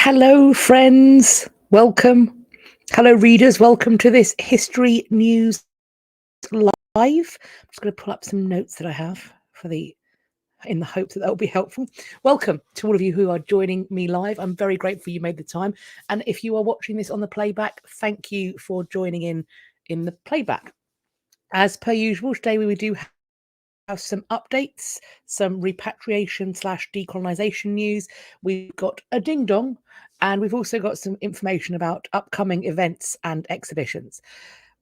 Hello, friends. Welcome. Hello, readers. Welcome to this History News Live. I'm just going to pull up some notes that I have in the hope that will be helpful. Welcome to all of you who are joining me live. I'm very grateful you made the time. And if you are watching this on the playback, thank you for joining in the playback. As per usual, today we do have some updates, some repatriation / decolonization news. We've got a ding dong, and we've also got some information about upcoming events and exhibitions.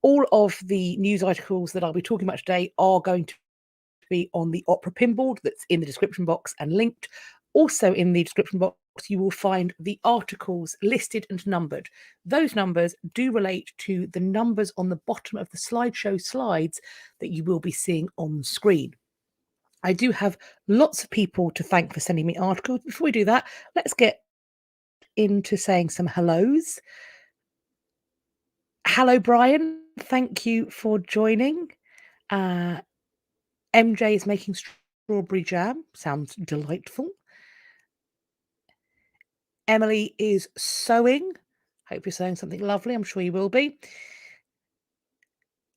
All of the news articles that I'll be talking about today are going to be on the Opera pinboard that's in the description box and linked. Also in the description box, you will find the articles listed and numbered. Those numbers do relate to the numbers on the bottom of the slideshow slides that you will be seeing on screen. I do have lots of people to thank for sending me articles. Before we do that, let's get into saying some hellos. Hello, Brian. Thank you for joining. MJ is making strawberry jam. Sounds delightful. Emily is sewing. Hope you're sewing something lovely. I'm sure you will be.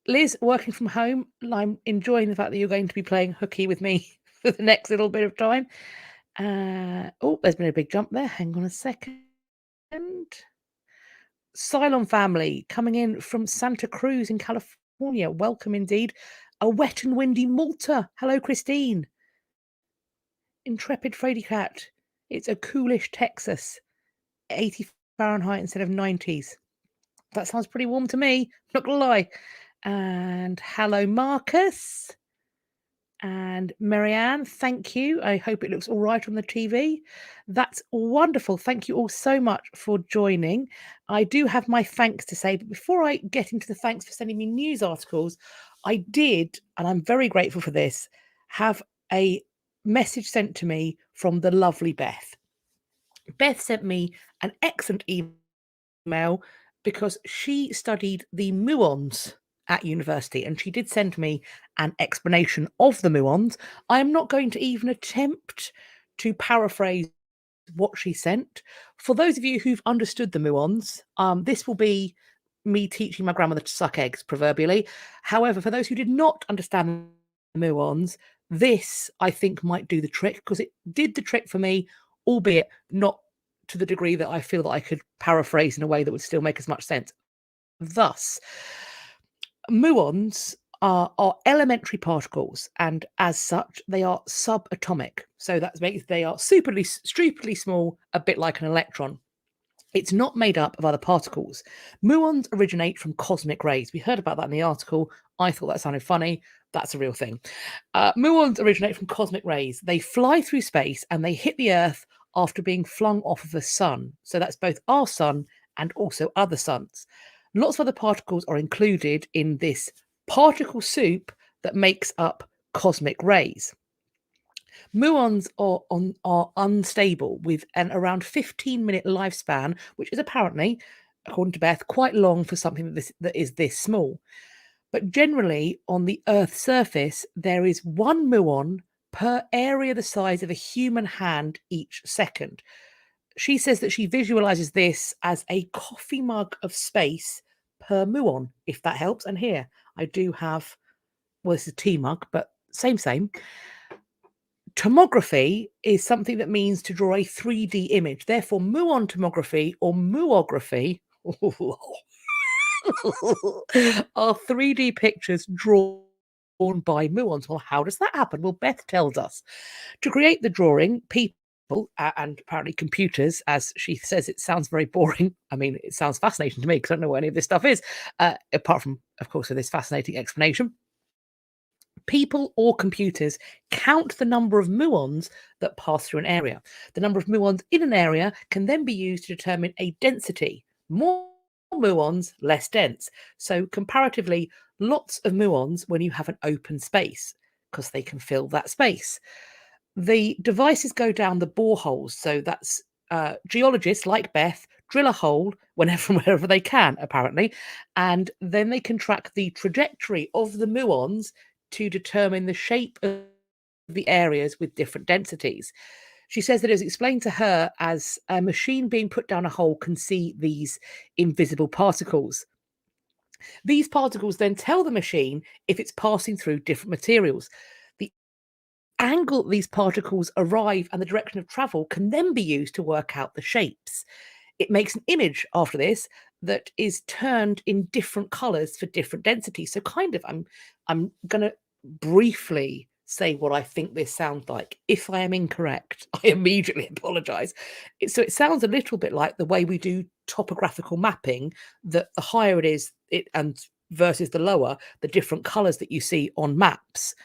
Liz, working from home. I'm enjoying the fact that you're going to be playing hooky with me for the next little bit of time. There's been a big jump there. Hang on a second. Cylon family coming in from Santa Cruz in California. Welcome indeed. A wet and windy Malta. Hello, Christine. Intrepid Frady Cat. It's a coolish Texas. 80 Fahrenheit instead of 90s. That sounds pretty warm to me. Not gonna lie. And hello, Marcus. And Marianne, thank you. I hope it looks all right on the TV. That's wonderful. Thank you all so much for joining. I do have my thanks to say, but before I get into the thanks for sending me news articles, I did, and I'm very grateful for this, have a message sent to me from the lovely Beth. Beth sent me an excellent email because she studied the muons at university, and she did send me an explanation of the muons. I am not going to even attempt to paraphrase what she sent. For those of you who've understood the muons, this will be me teaching my grandmother to suck eggs, proverbially. However, for those who did not understand the muons, this, I think, might do the trick, because it did the trick for me, albeit not to the degree that I feel that I could paraphrase in a way that would still make as much sense. Thus, muons are elementary particles, and as such, they are subatomic. So that makes they are stupidly small, a bit like an electron. It's not made up of other particles. Muons originate from cosmic rays. We heard about that in the article. I thought that sounded funny. That's a real thing. Muons originate from cosmic rays. They fly through space and they hit the Earth after being flung off of the sun. So that's both our sun and also other suns. Lots of other particles are included in this particle soup that makes up cosmic rays. Muons are unstable with an around 15-minute lifespan, which is apparently, according to Beth, quite long for something that is this small. But generally, on the Earth's surface, there is one muon per area the size of a human hand each second. She says that she visualizes this as a coffee mug of space per muon, if that helps. And here I do have, well, this is a tea mug, but same. Tomography is something that means to draw a 3D image. Therefore, muon tomography or muography are 3D pictures drawn by muons. Well, how does that happen? Well, Beth tells us. To create the drawing, people and apparently computers, as she says, it sounds very boring. I mean, it sounds fascinating to me because I don't know what any of this stuff is, apart from, of course, with this fascinating explanation. People or computers count the number of muons that pass through an area. The number of muons in an area can then be used to determine a density. More muons, less dense. So comparatively, lots of muons when you have an open space, because they can fill that space. The devices go down the boreholes. So that's geologists like Beth drill a hole wherever they can, apparently, and then they can track the trajectory of the muons to determine the shape of the areas with different densities. She says that it was explained to her as a machine being put down a hole can see these invisible particles. These particles then tell the machine if it's passing through different materials. The angle these particles arrive and the direction of travel can then be used to work out the shapes. It makes an image after this that is turned in different colors for different densities. So kind of I'm going to briefly say what I think this sounds like. If I am incorrect, I immediately apologize. So it sounds a little bit like the way we do topographical mapping, that the higher it is and versus the lower, the different colors that you see on maps.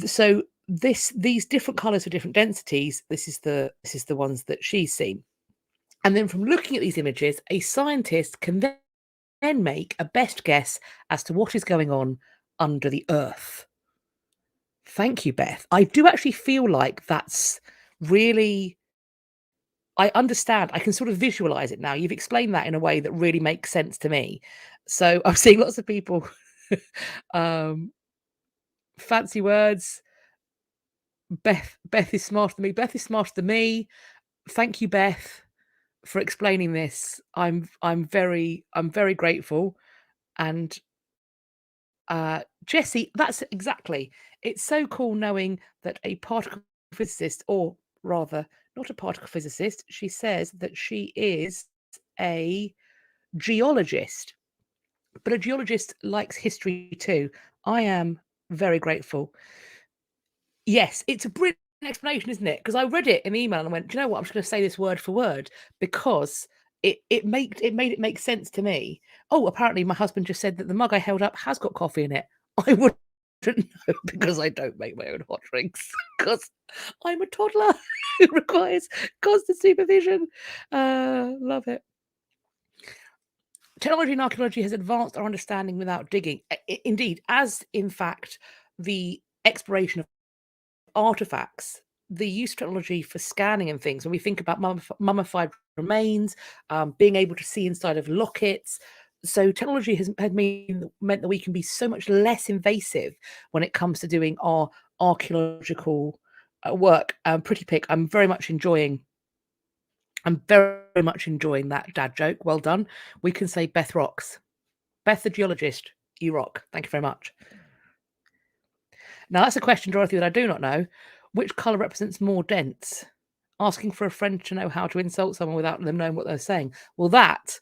So these different colors for different densities, this is the ones that she's seen. And then from looking at these images, a scientist can then make a best guess as to what is going on under the earth. Thank you, Beth. I do actually feel like that's really, I understand. I can sort of visualize it now. You've explained that in a way that really makes sense to me. So I'm seeing lots of people, fancy words. Beth is smarter than me. Beth is smarter than me. Thank you, Beth, for explaining this. I'm very grateful. And Jessie, that's exactly. It's so cool knowing that a particle physicist, or rather, not a particle physicist, she says that she is a geologist. But a geologist likes history too. I am very grateful. Yes, it's a brilliant explanation, isn't it? Because I read it in the email and I went, do you know what? I'm just going to say this word for word because it made it make sense to me. Oh, apparently my husband just said that the mug I held up has got coffee in it. I wouldn't know because I don't make my own hot drinks because I'm a toddler who requires constant supervision. Love it. Technology and archaeology has advanced our understanding without digging. Indeed, as in fact, the exploration of artifacts, the use of technology for scanning and things, when we think about mummified remains, being able to see inside of lockets. So technology has meant that we can be so much less invasive when it comes to doing our archaeological work. Pretty pick. I'm very much enjoying that dad joke. Well done. We can say Beth rocks. Beth the geologist, you rock. Thank you very much. Now, that's a question, Dorothy, that I do not know. Which colour represents more dense? Asking for a friend to know how to insult someone without them knowing what they're saying. Well, that,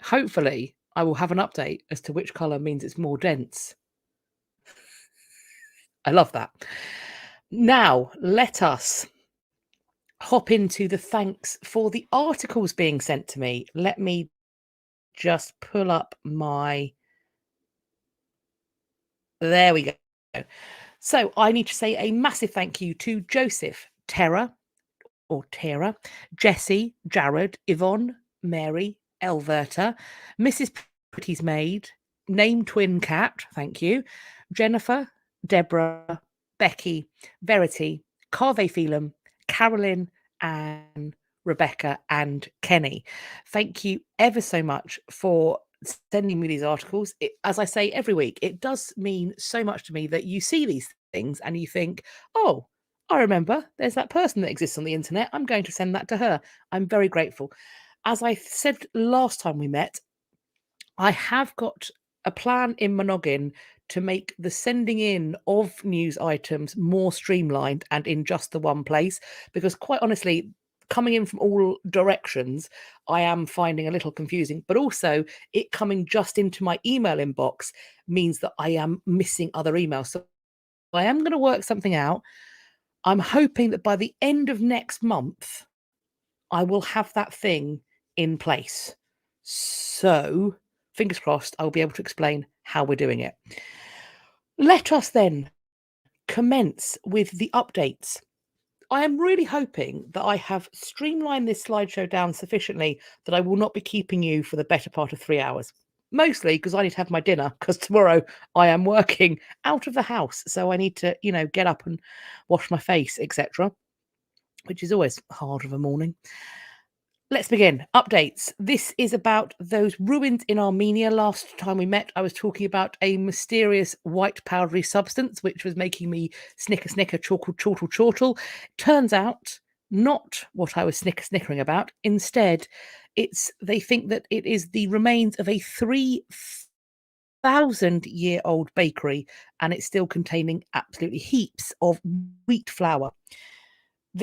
hopefully, I will have an update as to which colour means it's more dense. I love that. Now, let us hop into the thanks for the articles being sent to me. Let me just pull up my... There we go. So I need to say a massive thank you to Joseph, Terra, Jessie, Jarrod, Yvonne, Mary, Elverta, Mrs. Pretty's Maid, Name Twin Cat, thank you, Jennifer, Debra, Beccy, Verity, Felem, Karolyn, and Rebecca and Kenny. Thank you ever so much for sending me these articles. As I say every week, it does mean so much to me that you see these things and you think, oh, I remember there's that person that exists on the internet. I'm going to send that to her. I'm very grateful. As I said last time we met, I have got a plan in my noggin to make the sending in of news items more streamlined and in just the one place, because quite honestly, coming in from all directions, I am finding a little confusing, but also it coming just into my email inbox means that I am missing other emails. So I am going to work something out. I'm hoping that by the end of next month, I will have that thing in place. So, fingers crossed, I'll be able to explain how we're doing it. Let us then commence with the updates. I am really hoping that I have streamlined this slideshow down sufficiently that I will not be keeping you for the better part of 3 hours. Mostly because I need to have my dinner, because tomorrow I am working out of the house. So I need to, get up and wash my face, etc., which is always hard of a morning. Let's begin. Updates. This is about those ruins in Armenia. Last time we met, I was talking about a mysterious white powdery substance, which was making me snicker, chortle. Turns out, not what I was snickering about. Instead, they think that it is the remains of a 3,000-year-old bakery, and it's still containing absolutely heaps of wheat flour.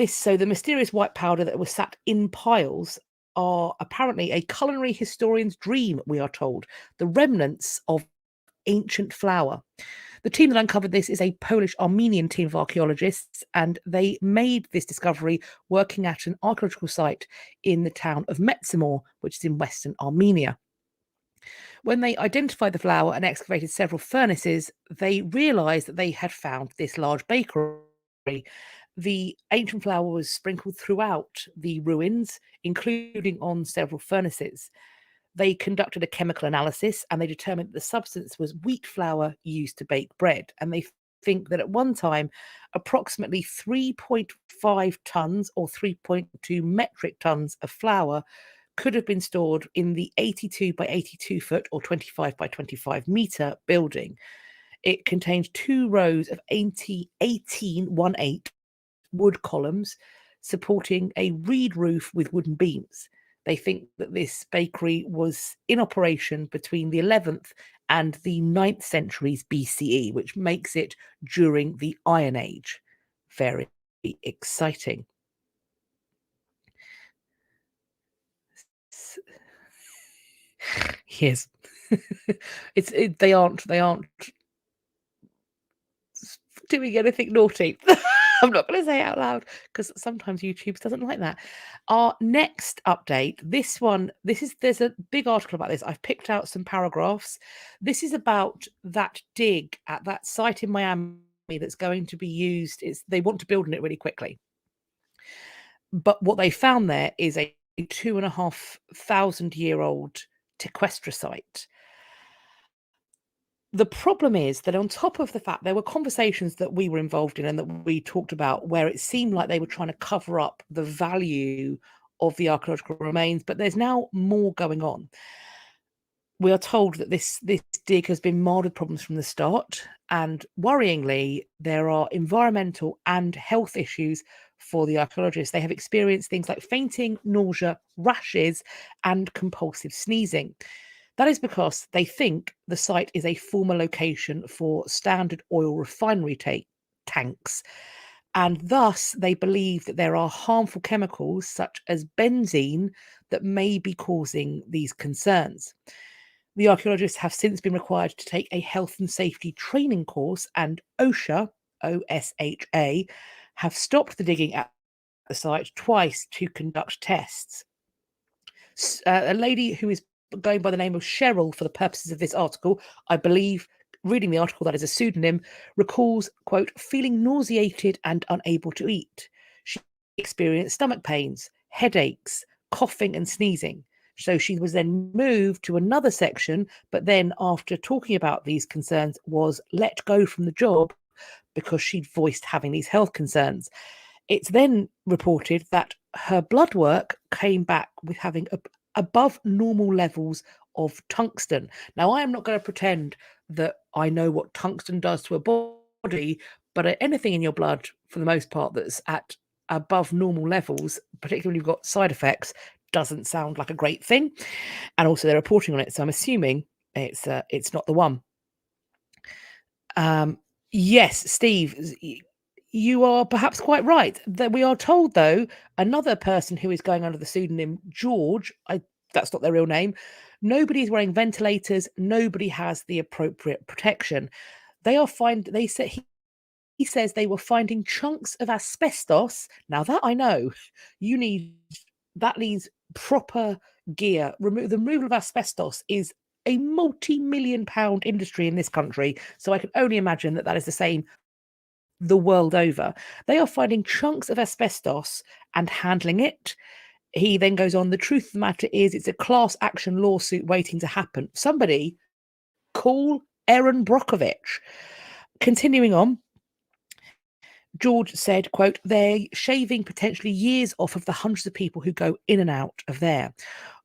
So the mysterious white powder that was sat in piles are apparently a culinary historian's dream, we are told, the remnants of ancient flour. The team that uncovered this is a Polish-Armenian team of archaeologists, and they made this discovery working at an archaeological site in the town of Metsimor, which is in western Armenia. When they identified the flour and excavated several furnaces, they realised that they had found this large bakery. The ancient flour was sprinkled throughout the ruins, including on several furnaces. They conducted a chemical analysis and they determined that the substance was wheat flour used to bake bread. And they think that at one time, approximately 3.5 tons or 3.2 metric tons of flour could have been stored in the 82 by 82 foot or 25 by 25 meter building. It contained 2 rows of 18 wood columns supporting a reed roof with wooden beams. They think that this bakery was in operation between the 11th and the 9th centuries BCE, which makes it during the Iron Age. Very exciting. Yes. They aren't doing anything naughty. I'm not going to say it out loud because sometimes YouTube doesn't like that. Our next update, there's a big article about this. I've picked out some paragraphs. This is about that dig at that site in Miami that's going to be used. They want to build on it really quickly. But what they found there is a 2,500-year-old Tequestra site. The problem is that on top of the fact there were conversations that we were involved in and that we talked about where it seemed like they were trying to cover up the value of the archaeological remains, but there's now more going on. We are told that this dig has been marred with problems from the start, and worryingly, there are environmental and health issues for the archaeologists. They have experienced things like fainting, nausea, rashes, and compulsive sneezing. That is because they think the site is a former location for Standard Oil refinery tanks, and thus they believe that there are harmful chemicals such as benzene that may be causing these concerns. The archaeologists have since been required to take a health and safety training course, and OSHA, OSHA, have stopped the digging at the site twice to conduct tests. A lady who is going by the name of Cheryl for the purposes of this article, I believe, reading the article, that is a pseudonym, recalls, quote, feeling nauseated and unable to eat. She experienced stomach pains, headaches, coughing and sneezing. So she was then moved to another section, but then after talking about these concerns was let go from the job because she'd voiced having these health concerns. It's then reported that her blood work came back with having above normal levels of tungsten. Now, I am not going to pretend that I know what tungsten does to a body, but anything in your blood, for the most part, that's at above normal levels, particularly when you've got side effects, doesn't sound like a great thing. And also they're reporting on it, so I'm assuming it's not the one. Yes, Steve, you are perhaps quite right. That we are told, though, another person who is going under the pseudonym George, that's not their real name, nobody's wearing ventilators, nobody has the appropriate protection. He says they were finding chunks of asbestos. Now that I know, that needs proper gear. The removal of asbestos is a multi-million-pound industry in this country, so I can only imagine that is the same the world over. They are finding chunks of asbestos and handling it. He then goes on, the truth of the matter is it's a class action lawsuit waiting to happen. Somebody call Erin Brockovich. Continuing on, George said, quote, they're shaving potentially years off of the hundreds of people who go in and out of there.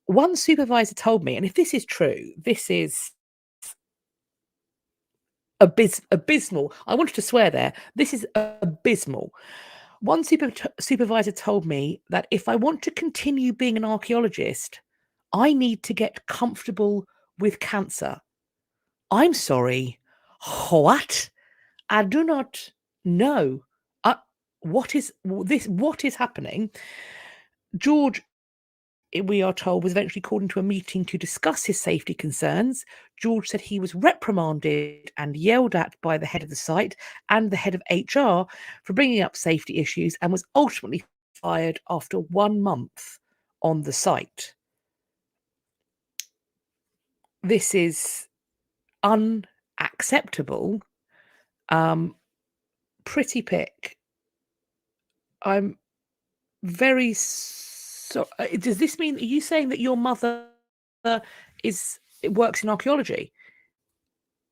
One supervisor told me, and if this is true, this is abysmal. I wanted to swear there. This is abysmal. One supervisor told me that if I want to continue being an archaeologist, I need to get comfortable with cancer. I'm sorry. What? I do not know. What is this? What is happening? George, we are told, was eventually called into a meeting to discuss his safety concerns. George said he was reprimanded and yelled at by the head of the site and the head of HR for bringing up safety issues, and was ultimately fired after 1 month on the site. This is unacceptable. Pretty pick. I'm very does this mean, are you saying that your mother works in archaeology?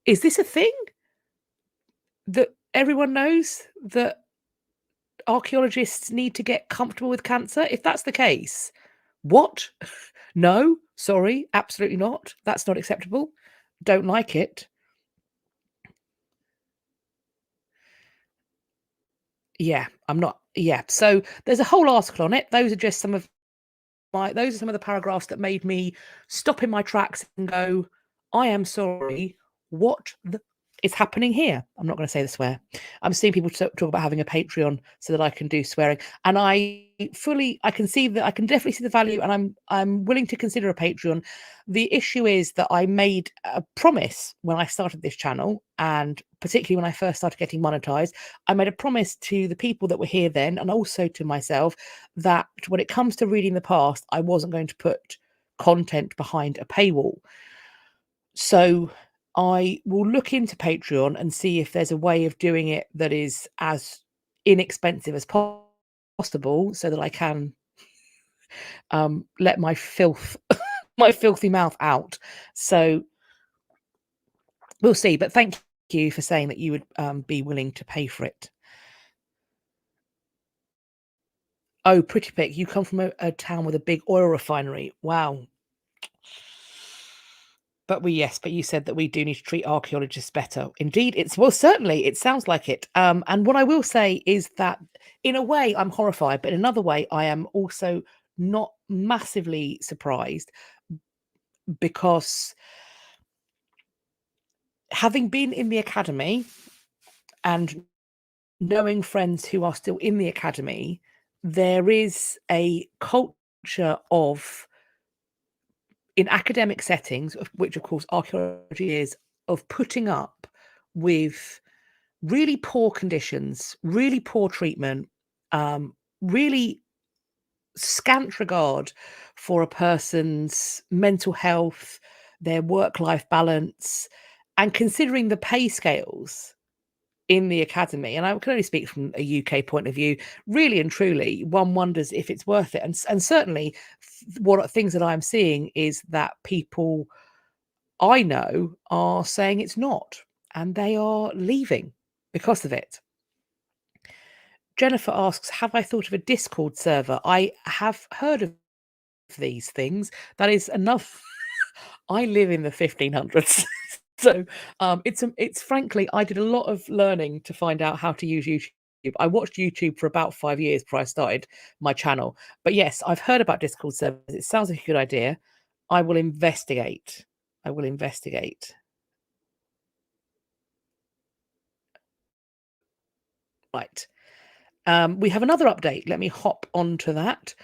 Is this a thing that everyone knows, that archaeologists need to get comfortable with cancer? If that's the case, what? No, sorry, absolutely not. That's not acceptable. Don't like it. Yeah, I'm not. Yeah. So there's a whole article on it. Those are some of the paragraphs that made me stop in my tracks and go, I am sorry. What is happening here? I'm not going to say the swear. I'm seeing people talk about having a Patreon so that I can do swearing, and I can see that, I can definitely see the value, and I'm willing to consider a Patreon. The issue is that I made a promise when I started this channel, and particularly when I first started getting monetized, I made a promise to the people that were here then, and also to myself, that when it comes to reading the past, I wasn't going to put content behind a paywall. So I will look into Patreon and see if there's a way of doing it that is as inexpensive as possible, so that I can let my my filthy mouth out. So we'll see. But thank you for saying that you would be willing to pay for it. Oh, pretty pick. You come from a town with a big oil refinery. Wow. But you said that we do need to treat archaeologists better. Indeed, certainly, it sounds like it. And what I will say is that, in a way, I'm horrified, but in another way, I am also not massively surprised, because having been in the academy and knowing friends who are still in the academy, there is a culture of, in academic settings, which of course archaeology is, of putting up with really poor conditions, really poor treatment, really scant regard for a person's mental health, their work-life balance, and considering the pay scales in the academy, and I can only speak from a UK point of view, really and truly, one wonders if it's worth it. And certainly, what things that I'm seeing is that people I know are saying it's not, and they are leaving because of it. Jennifer asks, have I thought of a Discord server? I have heard of these things. That is enough. I live in the 1500s. So it's frankly, I did a lot of learning to find out how to use YouTube. I watched YouTube for about 5 years before I started my channel. But yes, I've heard about Discord servers. It sounds like a good idea. I will investigate. Right. We have another update. Let me hop onto that.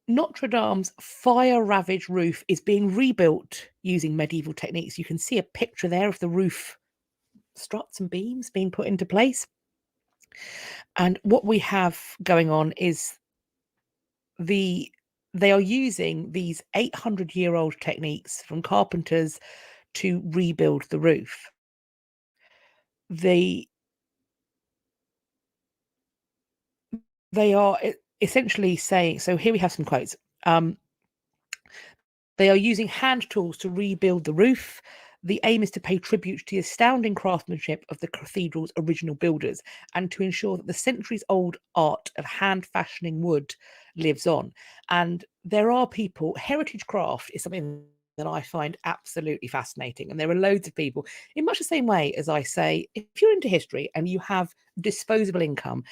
Notre Dame's fire-ravaged roof is being rebuilt using medieval techniques. You can see a picture there of the roof struts and beams being put into place. And what we have going on is they are using these 800-year-old techniques from carpenters to rebuild the roof. They are essentially saying, so here we have some quotes. They are using hand tools to rebuild the roof. The aim is to pay tribute to the astounding craftsmanship of the cathedral's original builders and to ensure that the centuries-old art of hand-fashioning wood lives on. And there are people, heritage craft is something that I find absolutely fascinating. And there are loads of people, in much the same way as I say, if you're into history and you have disposable income,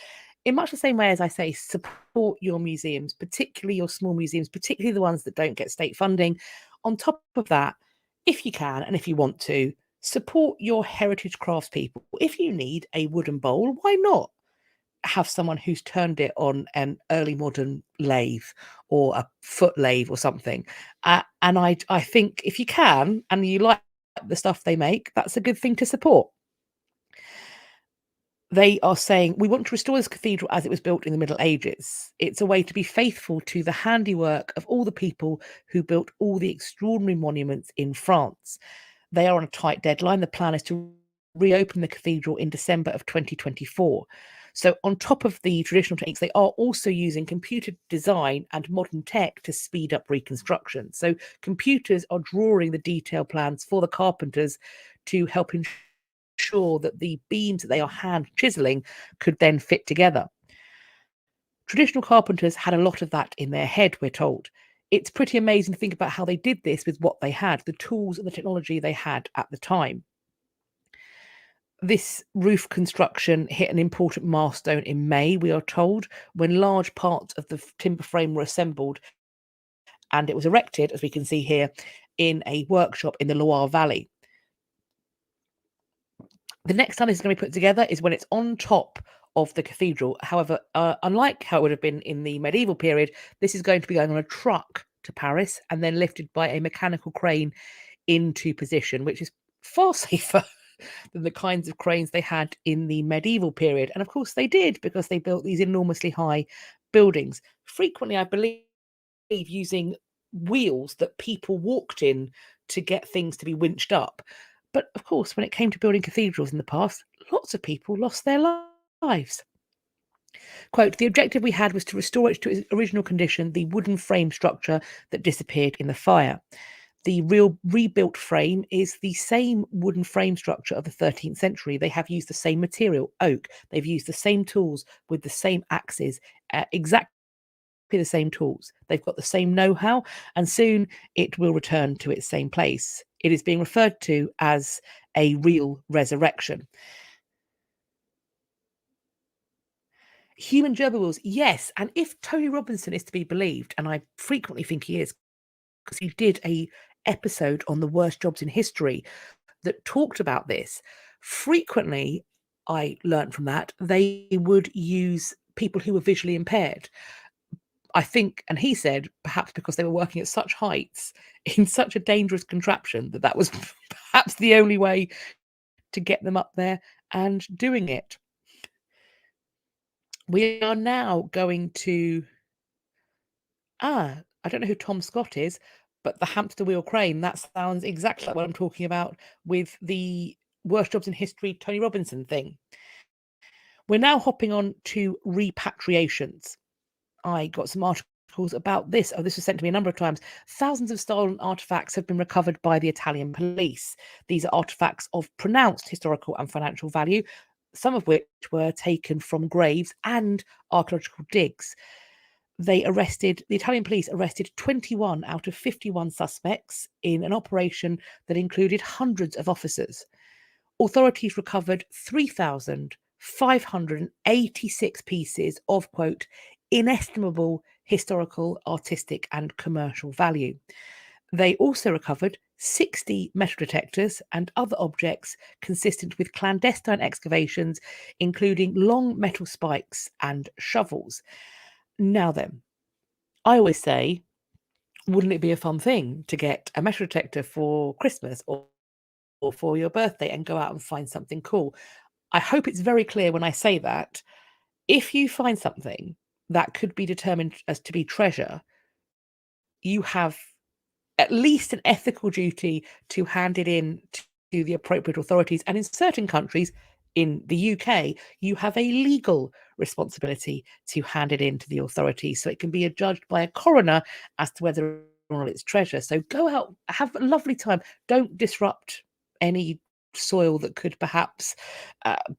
in much the same way as I say, support your museums, particularly your small museums, particularly the ones that don't get state funding. On top of that, if you can and if you want to, support your heritage craftspeople. If you need a wooden bowl, why not have someone who's turned it on an early modern lathe or a foot lathe or something? And I think if you can and you like the stuff they make, that's a good thing to support. They are saying, we want to restore this cathedral as it was built in the Middle Ages. It's a way to be faithful to the handiwork of all the people who built all the extraordinary monuments in France. They are on a tight deadline. The plan is to reopen the cathedral in December of 2024. So on top of the traditional techniques, they are also using computer design and modern tech to speed up reconstruction. So computers are drawing the detailed plans for the carpenters to help ensure that the beams that they are hand chiseling could then fit together. Traditional carpenters had a lot of that in their head, we're told. It's pretty amazing to think about how they did this with what they had, the tools and the technology they had at the time. This roof construction hit an important milestone in May, we are told, when large parts of the timber frame were assembled, and it was erected, as we can see here, in a workshop in the Loire Valley. The next time this is going to be put together is when it's on top of the cathedral. However, unlike how it would have been in the medieval period, this is going to be going on a truck to Paris and then lifted by a mechanical crane into position, which is far safer than the kinds of cranes they had in the medieval period. And of course they did, because they built these enormously high buildings, frequently, I believe, using wheels that people walked in to get things to be winched up. But of course, when it came to building cathedrals in the past, lots of people lost their lives. Quote, the objective we had was to restore it to its original condition, the wooden frame structure that disappeared in the fire. The rebuilt frame is the same wooden frame structure of the 13th century. They have used the same material, oak. They've used the same tools with the same axes, exactly the same tools. They've got the same know-how, and soon it will return to its same place. It is being referred to as a real resurrection. Human gerbil wheels, yes. And if Tony Robinson is to be believed, and I frequently think he is, because he did a episode on the worst jobs in history that talked about this, frequently I learned from that they would use people who were visually impaired. I think, and he said, perhaps because they were working at such heights in such a dangerous contraption that was perhaps the only way to get them up there and doing it. We are now going to, I don't know who Tom Scott is, but the hamster wheel crane, that sounds exactly like what I'm talking about with the worst jobs in history Tony Robinson thing. We're now hopping on to repatriations. I got some articles about this. This was sent to me a number of times. Thousands of stolen artifacts have been recovered by the Italian police. These are artifacts of pronounced historical and financial value, some of which were taken from graves and archaeological digs. The Italian police arrested 21 out of 51 suspects in an operation that included hundreds of officers. Authorities recovered 3,586 pieces of, quote, inestimable historical, artistic, and commercial value. They also recovered 60 metal detectors and other objects consistent with clandestine excavations, including long metal spikes and shovels. Now then, I always say, wouldn't it be a fun thing to get a metal detector for Christmas or for your birthday and go out and find something cool? I hope it's very clear when I say that. If you find something that could be determined as to be treasure, you have at least an ethical duty to hand it in to the appropriate authorities. And in certain countries, in the UK, you have a legal responsibility to hand it in to the authorities. So it can be adjudged by a coroner as to whether or not it's treasure. So go out, have a lovely time. Don't disrupt any soil that could perhaps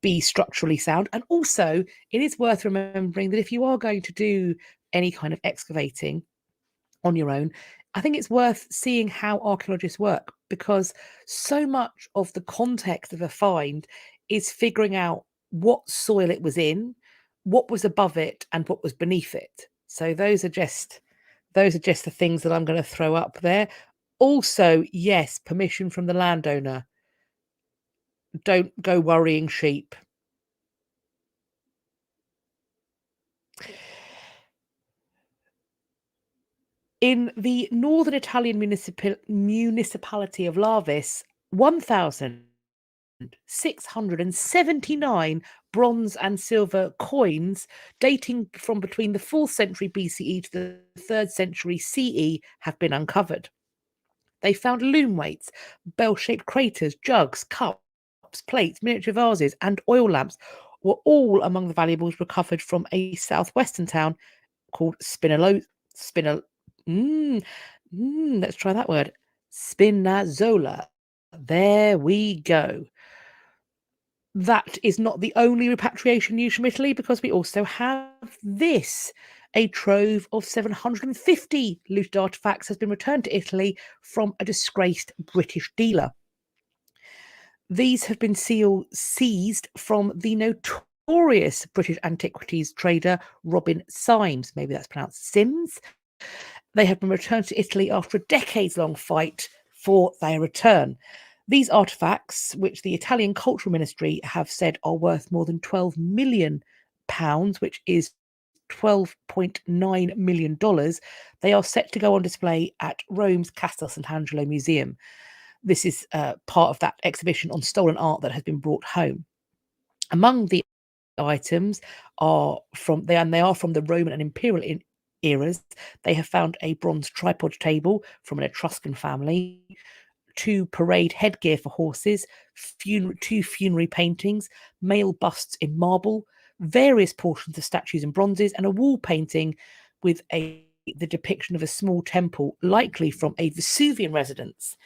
be structurally sound. And also, it is worth remembering that if you are going to do any kind of excavating on your own, I think it's worth seeing how archaeologists work, because so much of the context of a find is figuring out what soil it was in, what was above it, and what was beneath it. So those are just the things that I'm going to throw up there. Also, yes, permission from the landowner. Don't go worrying sheep. In the northern Italian municipality of Lavis, 1,679 bronze and silver coins dating from between the 4th century BCE to the 3rd century CE have been uncovered. They found loom weights, bell-shaped craters, jugs, cups, plates, miniature vases, and oil lamps were all among the valuables recovered from a southwestern town called let's try that word. Spinazzola. There we go. That is not the only repatriation news from Italy, because we also have this. A trove of 750 looted artifacts has been returned to Italy from a disgraced British dealer. These have been seized from the notorious British antiquities trader Robin Symes. Maybe that's pronounced Sims. They have been returned to Italy after a decades-long fight for their return. These artifacts, which the Italian Cultural Ministry have said are worth more than £12 million, which is $12.9 million, they are set to go on display at Rome's Castel Sant'Angelo Museum. This is part of that exhibition on stolen art that has been brought home. Among the items are from the Roman and Imperial eras. They have found a bronze tripod table from an Etruscan family, 2 parade headgear for horses, 2 funerary paintings, male busts in marble, various portions of statues and bronzes, and a wall painting with the depiction of a small temple, likely from a Vesuvian residence.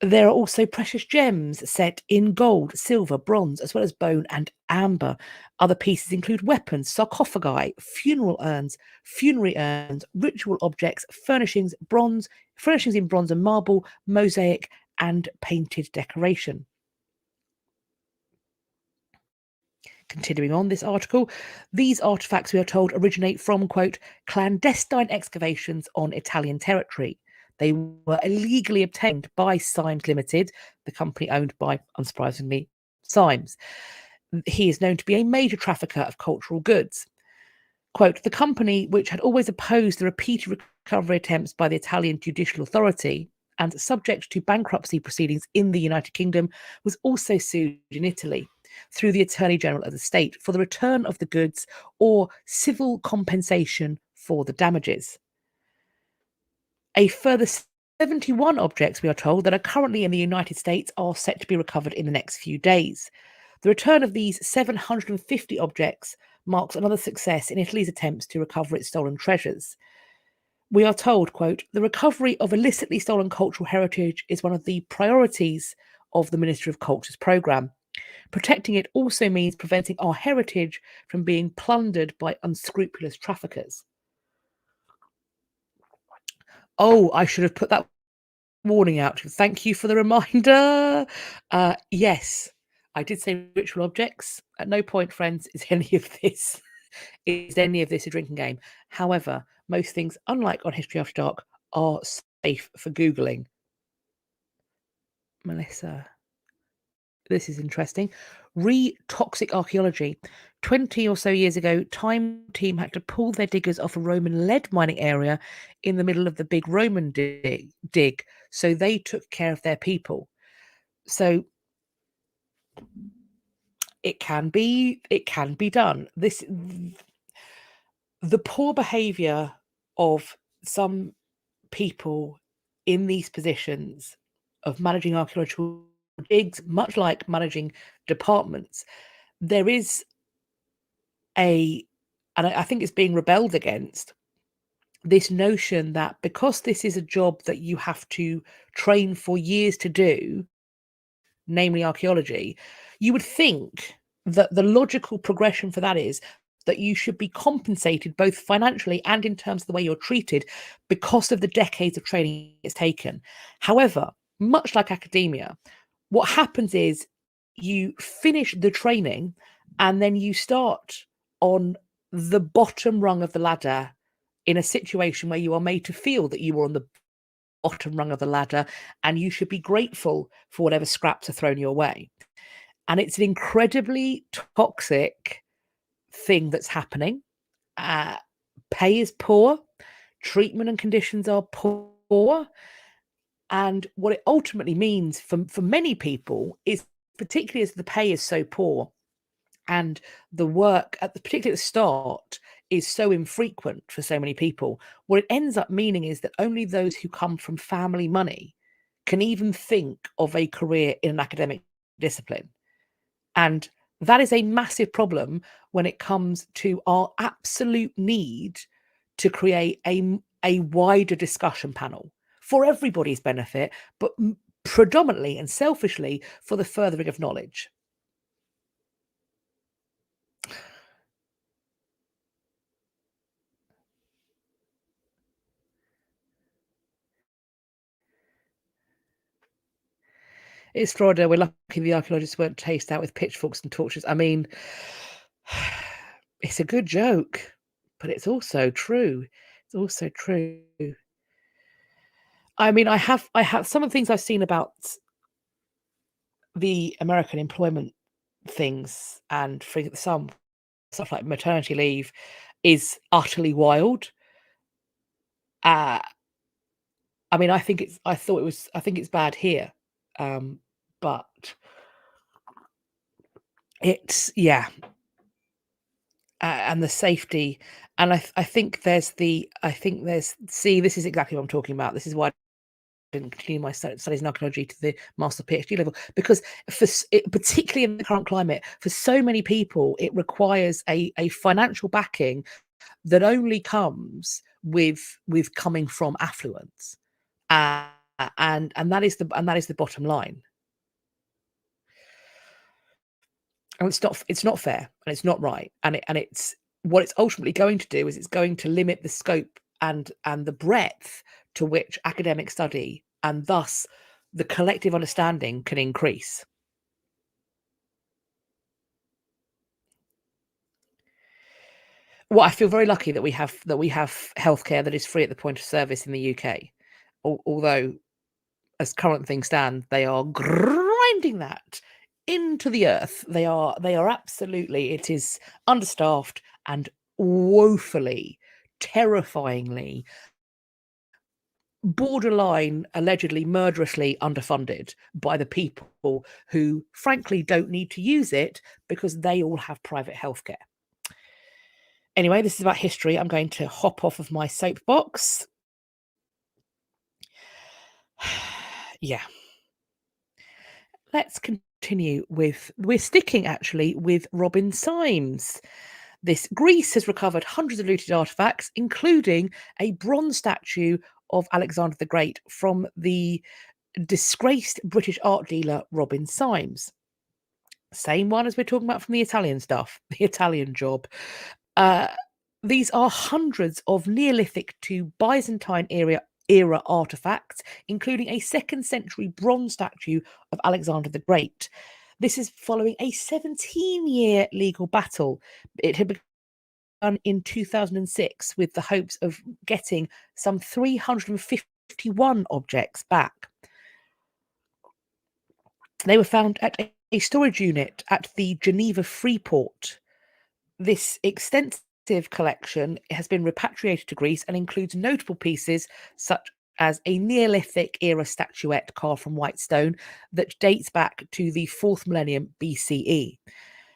There are also precious gems set in gold, silver, bronze, as well as bone and amber. Other pieces include weapons, sarcophagi, funeral urns, funerary urns, ritual objects, furnishings in bronze and marble, mosaic, and painted decoration. Continuing on this article, these artifacts, we are told, originate from, quote, clandestine excavations on Italian territory. They were illegally obtained by Symes Limited, the company owned by, unsurprisingly, Symes. He is known to be a major trafficker of cultural goods. Quote, the company, which had always opposed the repeated recovery attempts by the Italian judicial authority and subject to bankruptcy proceedings in the United Kingdom, was also sued in Italy through the Attorney General of the state for the return of the goods or civil compensation for the damages. A further 71 objects, we are told, that are currently in the United States are set to be recovered in the next few days. The return of these 750 objects marks another success in Italy's attempts to recover its stolen treasures. We are told, quote, the recovery of illicitly stolen cultural heritage is one of the priorities of the Ministry of Culture's programme. Protecting it also means preventing our heritage from being plundered by unscrupulous traffickers. Oh, I should have put that warning out. Thank you for the reminder. Yes, I did say ritual objects. At no point, friends, is any of this a drinking game. However, most things, unlike on History After Dark, are safe for Googling. Melissa, this is interesting. Re-toxic archaeology. 20 or so years ago, Time team had to pull their diggers off a Roman lead mining area in the middle of the big Roman dig. So they took care of their people. So it can be done. The poor behavior of some people in these positions of managing archaeological digs, much like managing departments, there is and I think it's being rebelled against, this notion that because this is a job that you have to train for years to do, namely archaeology, you would think that the logical progression for that is that you should be compensated both financially and in terms of the way you're treated because of the decades of training it's taken. However, much like academia, what happens is you finish the training and then you start on the bottom rung of the ladder in a situation where you are made to feel that you are on the bottom rung of the ladder and you should be grateful for whatever scraps are thrown your way. And it's an incredibly toxic thing that's happening. Pay is poor, treatment and conditions are poor. And what it ultimately means for many people is, particularly as the pay is so poor and the work, particularly at the start, is so infrequent for so many people, what it ends up meaning is that only those who come from family money can even think of a career in an academic discipline. And that is a massive problem when it comes to our absolute need to create a wider discussion panel for everybody's benefit, but predominantly and selfishly for the furthering of knowledge. It's Florida. We're lucky the archaeologists weren't chased out with pitchforks and torches. I mean, it's a good joke, but it's also true. It's also true. I mean, I have some of the things I've seen about the American employment things and some stuff like maternity leave is utterly wild. I mean, I think it's bad here. But it's, yeah. And the safety, and I think there's see, this is exactly what I'm talking about. This is why I didn't continue my studies in archaeology to the master PhD level, because particularly in the current climate, for so many people, it requires a financial backing that only comes with coming from affluence, and that is the bottom line. And it's not fair, and it's not right, and it's what it's ultimately going to do is it's going to limit the scope and the breadth to which academic study and thus the collective understanding can increase. Well, I feel very lucky that we have healthcare that is free at the point of service in the UK. Although, as current things stand, they are grinding that into the earth. They are absolutely, it is understaffed and woefully, terrifyingly, borderline, allegedly murderously underfunded by the people who frankly don't need to use it because they all have private healthcare. Anyway, this is about history. I'm going to hop off of my soapbox. Yeah. Let's continue we're sticking actually with Robin Symes. Greece has recovered hundreds of looted artifacts, including a bronze statue of Alexander the Great from the disgraced British art dealer Robin Symes. Same one as we're talking about from the Italian stuff, the Italian job. These are hundreds of Neolithic to Byzantine era artifacts, including a 2nd century bronze statue of Alexander the Great. This is following a 17-year legal battle. It had begun in 2006 with the hopes of getting some 351 objects back. They were found at a storage unit at the Geneva Freeport. This extensive collection has been repatriated to Greece and includes notable pieces such as a Neolithic era statuette carved from white stone that dates back to the 4th millennium BCE.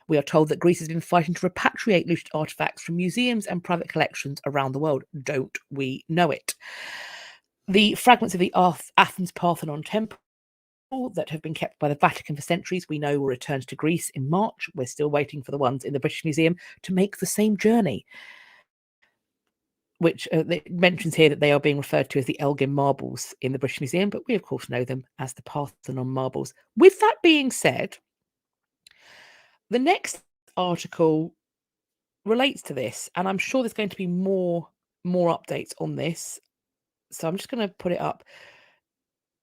We are told that Greece has been fighting to repatriate looted artifacts from museums and private collections around the world. Don't we know it? The fragments of the Athens Parthenon temple that have been kept by the Vatican for centuries, we know, were returned to Greece in March. We're still waiting for the ones in the British Museum to make the same journey. which it mentions here that they are being referred to as the Elgin marbles in the British Museum, but we of course know them as the Parthenon marbles. With that being said, the next article relates to this, and I'm sure there's going to be more updates on this. So I'm just going to put it up.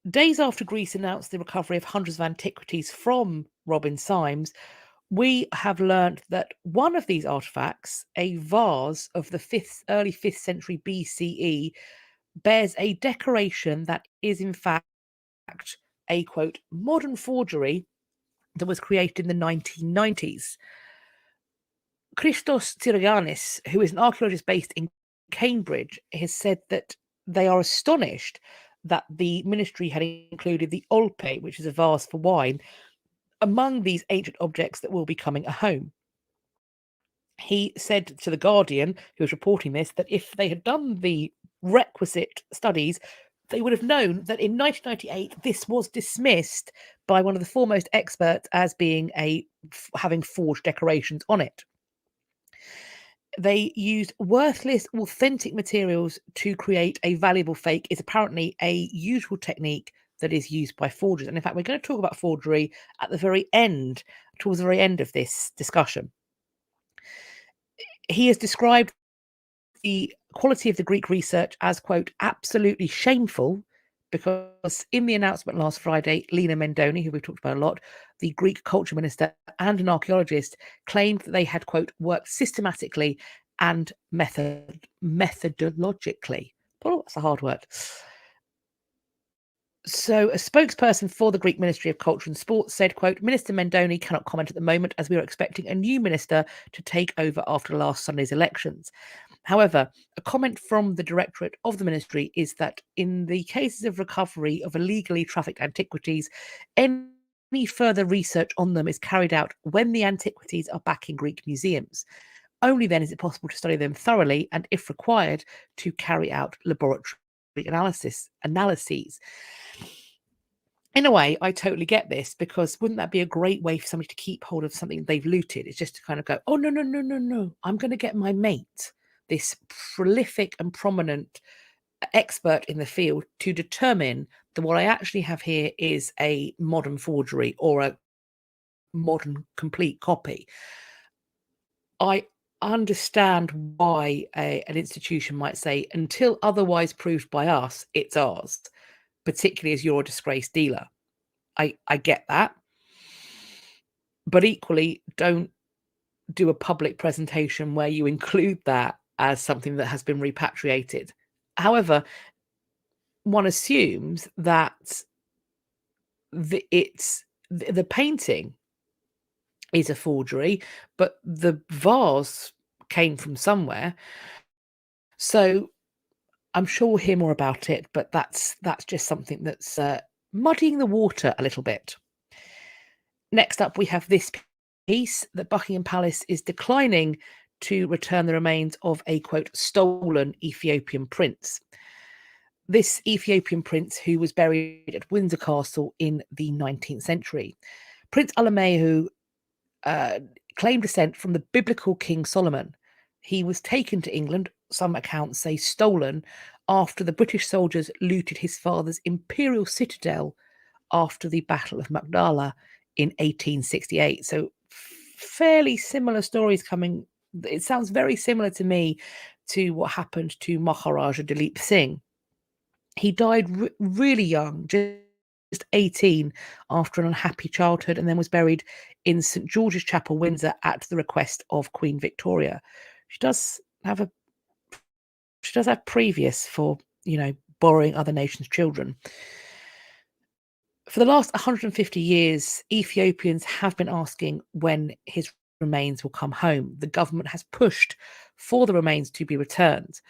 Days after Greece announced the recovery of hundreds of antiquities from Robin Symes, we have learnt that one of these artifacts, a vase of the early 5th century BCE, bears a decoration that is in fact a, quote, modern forgery that was created in the 1990s. Christos Tsirianis, who is an archaeologist based in Cambridge, has said that they are astonished that the ministry had included the olpe, which is a vase for wine, among these ancient objects that will be coming home. He said to The Guardian, who was reporting this, that if they had done the requisite studies, they would have known that in 1998 this was dismissed by one of the foremost experts as being having forged decorations on it. They used worthless, authentic materials to create a valuable fake is apparently a usual technique that is used by forgers. And in fact, we're going to talk about forgery at the very end, towards the very end of this discussion. He has described the quality of the Greek research as, quote, absolutely shameful, because in the announcement last Friday, Lina Mendoni, who we've talked about a lot, the Greek culture minister and an archaeologist, claimed that they had, quote, worked systematically and methodologically. Oh, that's a hard word. So a spokesperson for the Greek Ministry of Culture and Sport said, quote, Minister Mendoni cannot comment at the moment as we are expecting a new minister to take over after last Sunday's elections. However, a comment from the Directorate of the Ministry is that in the cases of recovery of illegally trafficked antiquities, any further research on them is carried out when the antiquities are back in Greek museums. Only then is it possible to study them thoroughly and, if required, to carry out laboratory analyses. In a way, I totally get this, because wouldn't that be a great way for somebody to keep hold of something they've looted? It's just to kind of go, oh, no. I'm going to get my mate, this prolific and prominent expert in the field, to determine that what I actually have here is a modern forgery or a modern complete copy. I understand why an institution might say, until otherwise proved by us, it's ours, particularly as you're a disgraced dealer. I get that. But equally, don't do a public presentation where you include that as something that has been repatriated. However, one assumes that the painting is a forgery, but the vase came from somewhere. So I'm sure we'll hear more about it, but that's just something that's muddying the water a little bit. Next up, we have this piece that Buckingham Palace is declining to return the remains of a, quote, stolen Ethiopian prince. This Ethiopian prince, who was buried at Windsor Castle in the 19th century. Prince Alamehu claimed descent from the biblical King Solomon. He was taken to England, some accounts say stolen, after the British soldiers looted his father's imperial citadel after the Battle of Magdala in 1868. So fairly similar stories coming. It sounds very similar to me to what happened to Maharaja Dalip Singh. He died really young, just 18, after an unhappy childhood, and then was buried in St George's Chapel, Windsor, at the request of Queen Victoria. She does have previous for, borrowing other nations' children. For the last 150 years, Ethiopians have been asking when his remains will come home. The government has pushed for the remains to be returned.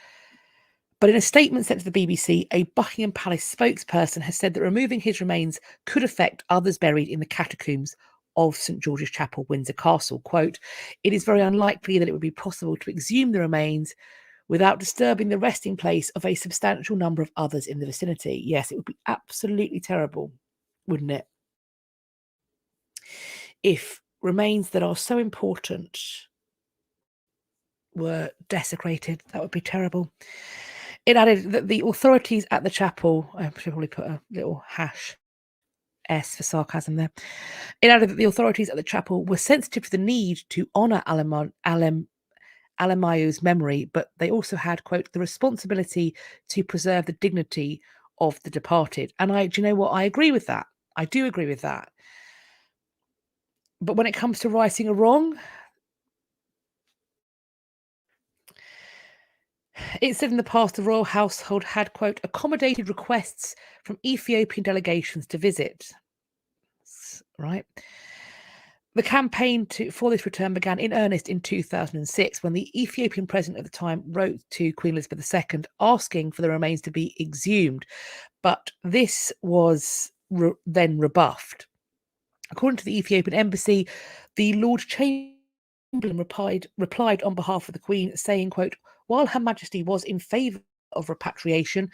But in a statement sent to the BBC, a Buckingham Palace spokesperson has said that removing his remains could affect others buried in the catacombs of St George's Chapel, Windsor Castle. Quote, it is very unlikely that it would be possible to exhume the remains without disturbing the resting place of a substantial number of others in the vicinity. Yes, it would be absolutely terrible, wouldn't it? If remains that are so important were desecrated. That would be terrible. It added that the authorities at the chapel, I should probably put a little hash S for sarcasm there. It added that the authorities at the chapel were sensitive to the need to honour Alamayu's memory, but they also had, quote, the responsibility to preserve the dignity of the departed. And do you know what? I agree with that. I do agree with that. But when it comes to righting a wrong, it said in the past the royal household had, quote, accommodated requests from Ethiopian delegations to visit. Right. The campaign for this return began in earnest in 2006 when the Ethiopian president at the time wrote to Queen Elizabeth II asking for the remains to be exhumed. But this was then rebuffed. According to the Ethiopian embassy, the Lord Chamberlain replied on behalf of the Queen, saying, quote, while Her Majesty was in favour of repatriation,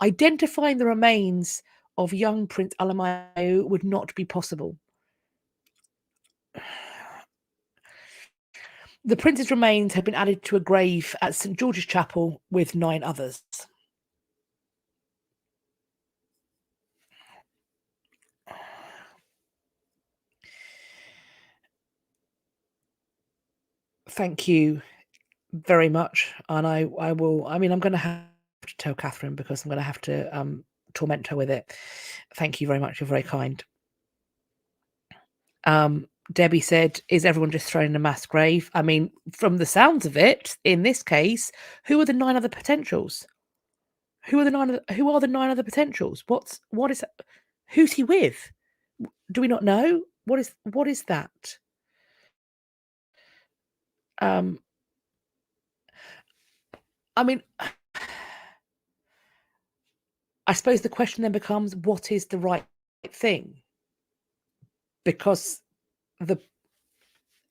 identifying the remains of young Prince Alamayo would not be possible. The prince's remains had been added to a grave at St George's Chapel with 9 others. Thank you very much. And I will, I'm going to have to tell Catherine because I'm going to have to torment her with it. Thank you very much. You're very kind. Debbie said, is everyone just thrown in a mass grave? I mean, from the sounds of it, in this case, who are the 9 other potentials? Who are the 9 other potentials? Who's he with? Do we not know? What is that? I mean, I suppose the question then becomes, what is the right thing? Because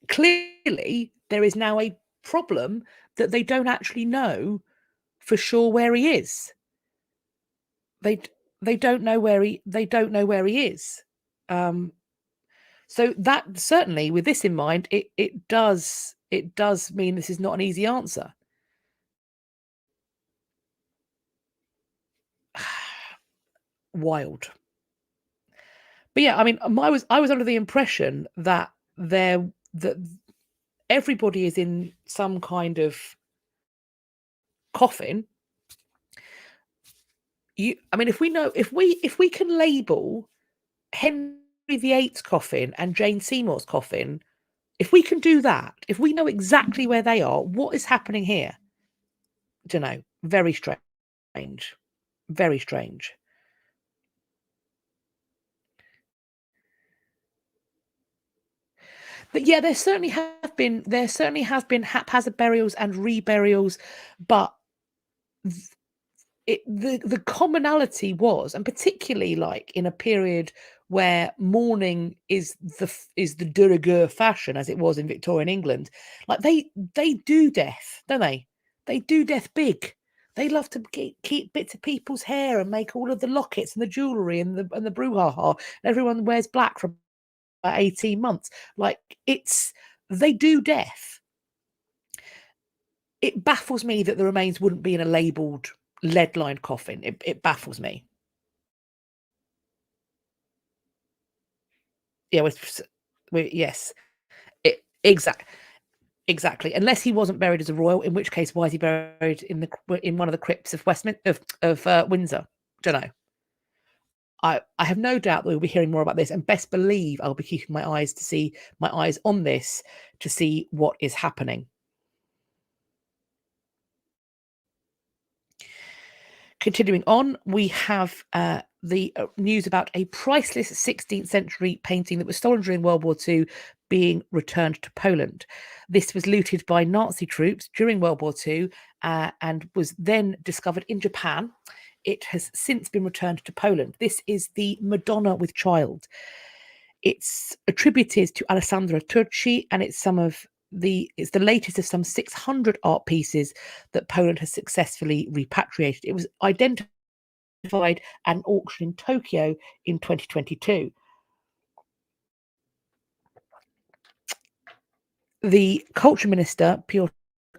clearly there is now a problem that they don't actually know for sure where he is. They don't know where he is. So that certainly, with this in mind, it does mean this is not an easy answer. Wild. But yeah, I mean, I was under the impression that everybody is in some kind of coffin. I mean, if we can label Henry VIII's coffin and Jane Seymour's coffin, if we can do that, if we know exactly where they are, what is happening here? Don't know. Very strange. Very strange. But yeah, there certainly has been haphazard burials and reburials, but the commonality was, and particularly like in a period where mourning is the de rigueur fashion, as it was in Victorian England, like they do death, don't they? They do death big. They love to keep bits of people's hair and make all of the lockets and the jewellery and the brouhaha. Everyone wears black for about 18 months. Like they do death. It baffles me that the remains wouldn't be in a labelled lead-lined coffin. It baffles me. Yeah, yes, exactly. Unless he wasn't buried as a royal, in which case, why is he buried in one of the crypts of Windsor? Don't know. I have no doubt that we'll be hearing more about this, and best believe I'll be keeping my eyes on this to see what is happening. Continuing on, we have the news about a priceless 16th century painting that was stolen during World War II being returned to Poland. This was looted by Nazi troops during World War II and was then discovered in Japan. It has since been returned to Poland. This is the Madonna with Child. It's attributed to Alessandro Turci, and it's the latest of some 600 art pieces that Poland has successfully repatriated. It was identified at an auction in Tokyo in 2022. The culture minister, Piotr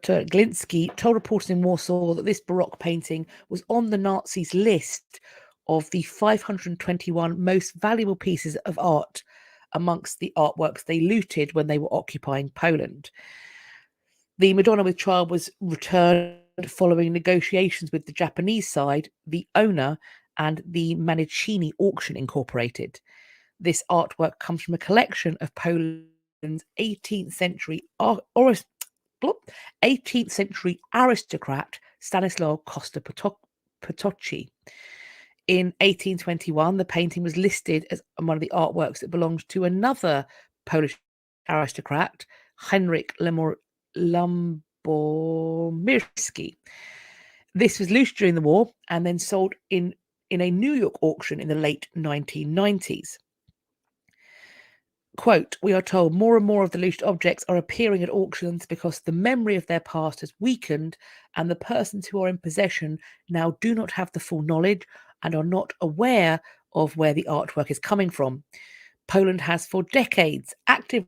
Dr. Glinsky told reporters in Warsaw that this Baroque painting was on the Nazis' list of the 521 most valuable pieces of art amongst the artworks they looted when they were occupying Poland. The Madonna with Child was returned following negotiations with the Japanese side, the owner, and the Manicini Auction Incorporated. This artwork comes from a collection of Poland's 18th century aristocrat Stanislaw Kostka-Potocki. In 1821, the painting was listed as one of the artworks that belonged to another Polish aristocrat, Henryk Lambormirski. This was looted during the war and then sold in a New York auction in the late 1990s. Quote, we are told more and more of the looted objects are appearing at auctions because the memory of their past has weakened and the persons who are in possession now do not have the full knowledge and are not aware of where the artwork is coming from. Poland has for decades actively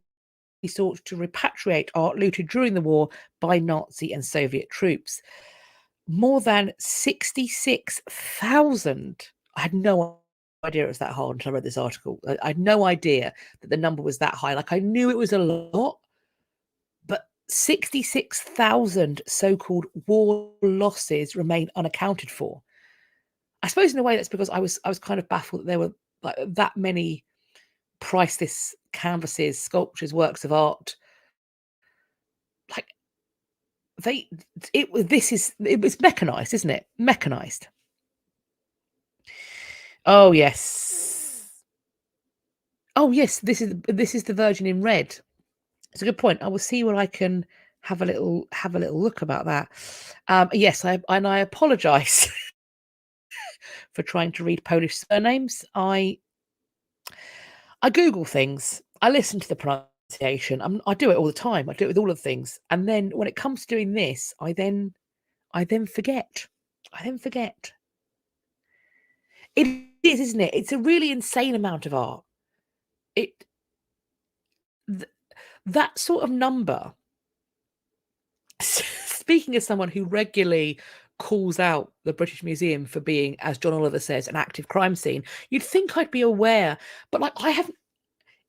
sought to repatriate art looted during the war by Nazi and Soviet troops. More than 66,000. I had no idea it was that hard until I read this article. I had no idea that the number was that high. Like, I knew it was a lot, but 66,000 so-called war losses remain unaccounted for. I suppose in a way that's because I was kind of baffled that there were like that many priceless canvases, sculptures, works of art. Like it was mechanized, isn't it? Mechanized. Oh yes. Oh yes, this is the Virgin in red. It's a good point. I will see where I can have a little look about that. Yes, I apologise for trying to read Polish surnames. I Google things. I listen to the pronunciation. I do it all the time. I do it with all of the things. And then when it comes to doing this, I then forget. It is, isn't it? It's a really insane amount of art. That sort of number. Speaking as someone who regularly calls out the British Museum for being, as John Oliver says, an active crime scene, you'd think I'd be aware, but like I haven't.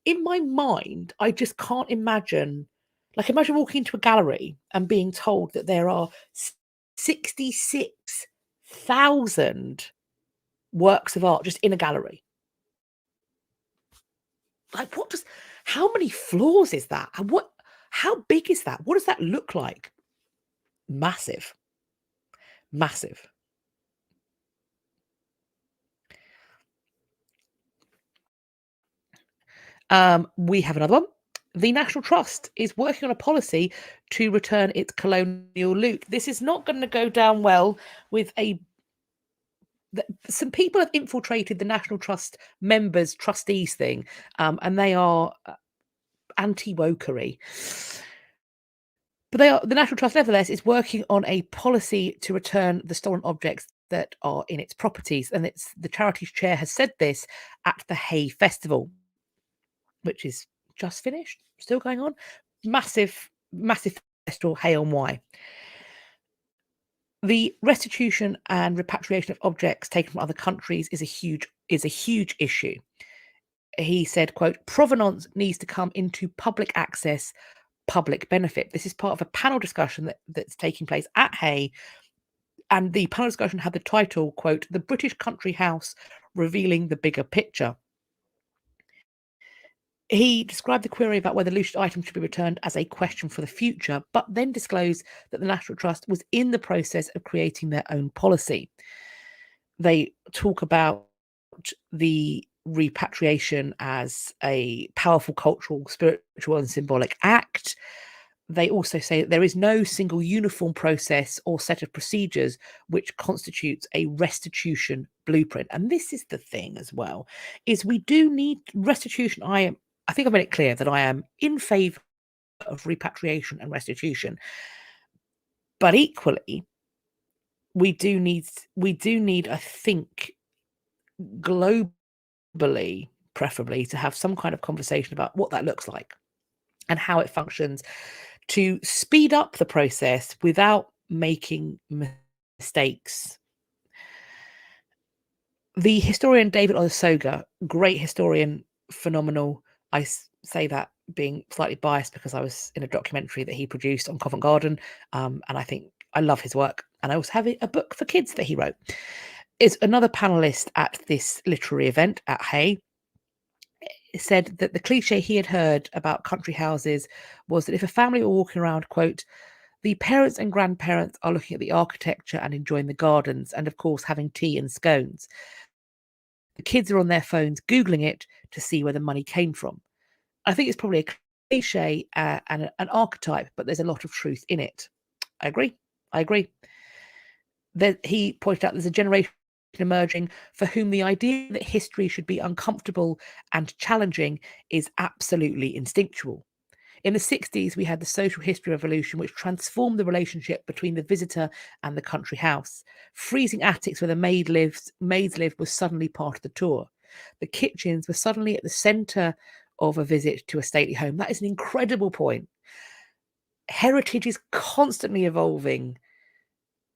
In my mind, I just can't imagine. Like, imagine walking into a gallery and being told that there are 66,000 works of art just in a gallery. Like, how many floors is that? And how big is that? What does that look like? Massive. We have another one. The National Trust is working on a policy to return its colonial loot. This is not going to go down well with some people have infiltrated the National Trust members, trustees thing, and they are anti-wokery. But the National Trust, nevertheless, is working on a policy to return the stolen objects that are in its properties. And the charity's chair has said this at the Hay Festival, which is just finished, still going on. Massive festival, Hay on Wye. The restitution and repatriation of objects taken from other countries is a huge issue. He said, quote, provenance needs to come into public access, public benefit. This is part of a panel discussion that's taking place at Hay. And the panel discussion had the title, quote, The British Country House Revealing the Bigger Picture. He described the query about whether looted items should be returned as a question for the future, but then disclosed that the National Trust was in the process of creating their own policy. They talk about the repatriation as a powerful cultural, spiritual, and symbolic act. They also say that there is no single uniform process or set of procedures which constitutes a restitution blueprint. And this is the thing as well, is we do need restitution. I think I've made it clear that I am in favour of repatriation and restitution. But equally, we do need, I think, globally, preferably, to have some kind of conversation about what that looks like and how it functions, to speed up the process without making mistakes. The historian David Osaga, great historian, phenomenal. I say that being slightly biased because I was in a documentary that he produced on Covent Garden, and I think I love his work. And I also have a book for kids that he wrote. Is another panelist at this literary event at Hay. Said that the cliche he had heard about country houses was that if a family were walking around, quote, the parents and grandparents are looking at the architecture and enjoying the gardens and, of course, having tea and scones. The kids are on their phones Googling it to see where the money came from. I think it's probably a cliche and an archetype, but there's a lot of truth in it. I agree. He pointed out there's a generation emerging for whom the idea that history should be uncomfortable and challenging is absolutely instinctual. In the 60s, we had the social history revolution, which transformed the relationship between the visitor and the country house. Freezing attics where the maids lived was suddenly part of the tour. The kitchens were suddenly at the centre of a visit to a stately home. That is an incredible point. Heritage is constantly evolving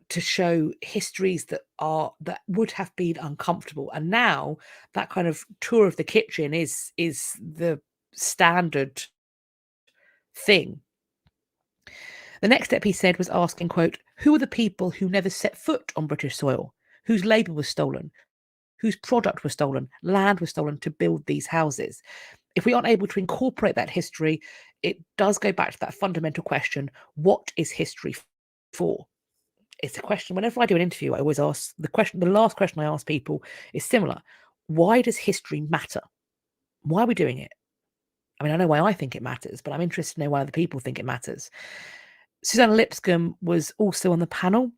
to show histories that would have been uncomfortable, and now that kind of tour of the kitchen is the standard thing. The next step, he said, was asking, quote, who are the people who never set foot on British soil, whose labour was stolen, whose product was stolen, land was stolen to build these houses? If we aren't able to incorporate that history, it does go back to that fundamental question, what is history for? It's a question, whenever I do an interview, I always ask the last question I ask people is similar. Why does history matter? Why are we doing it? I mean, I know why I think it matters, but I'm interested to know why other people think it matters. Susanna Lipscomb was also on the panel,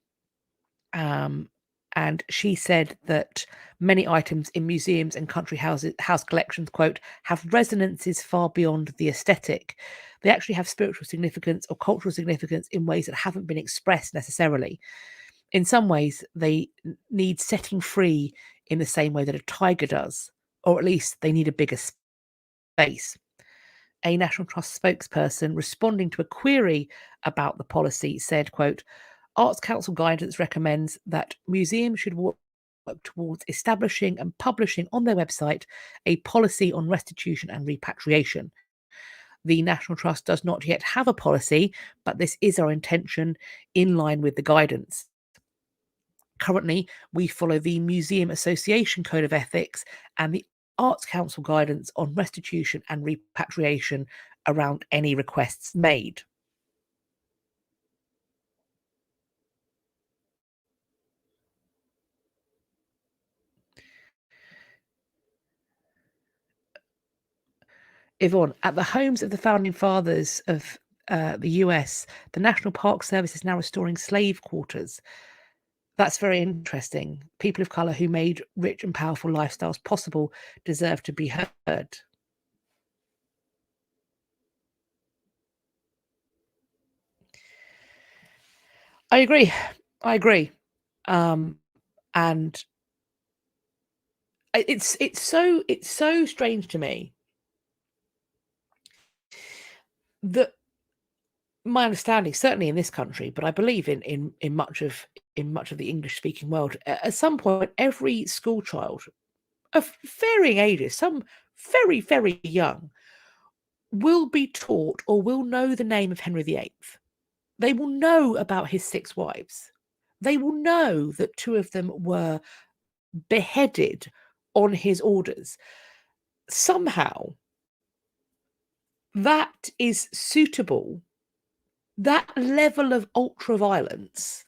and she said that many items in museums and country house collections, quote, have resonances far beyond the aesthetic. They actually have spiritual significance or cultural significance in ways that haven't been expressed necessarily. In some ways, they need setting free in the same way that a tiger does, or at least they need a bigger space. A National Trust spokesperson responding to a query about the policy said, quote, Arts Council guidance recommends that museums should work towards establishing and publishing on their website a policy on restitution and repatriation. The National Trust does not yet have a policy, but this is our intention in line with the guidance. Currently, we follow the Museum Association Code of Ethics and the Arts Council guidance on restitution and repatriation around any requests made. Yvonne, at the homes of the founding fathers of the US, the National Park Service is now restoring slave quarters. That's very interesting. People of colour who made rich and powerful lifestyles possible deserve to be heard. I agree. And it's so strange to me that my understanding, certainly in this country, but I believe in much of the English speaking world, at some point, every school child of varying ages, some very, very young, will be taught or will know the name of Henry VIII. They will know about his 6 wives. They will know that 2 of them were beheaded on his orders. Somehow, that is suitable. That level of ultra violence,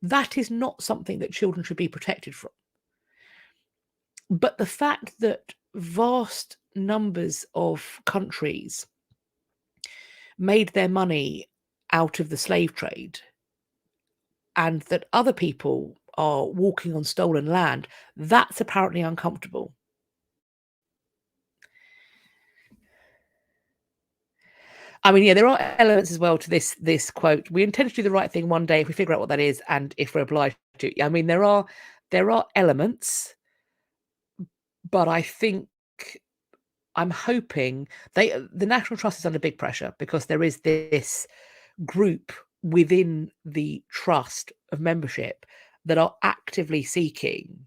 that is not something that children should be protected from. But the fact that vast numbers of countries made their money out of the slave trade and that other people are walking on stolen land, that's apparently uncomfortable. I mean, yeah, there are elements as well to this quote. We intend to do the right thing one day if we figure out what that is and if we're obliged to. I mean, there are elements, but I think I'm hoping the National Trust is under big pressure because there is this group within the trust of membership that are actively seeking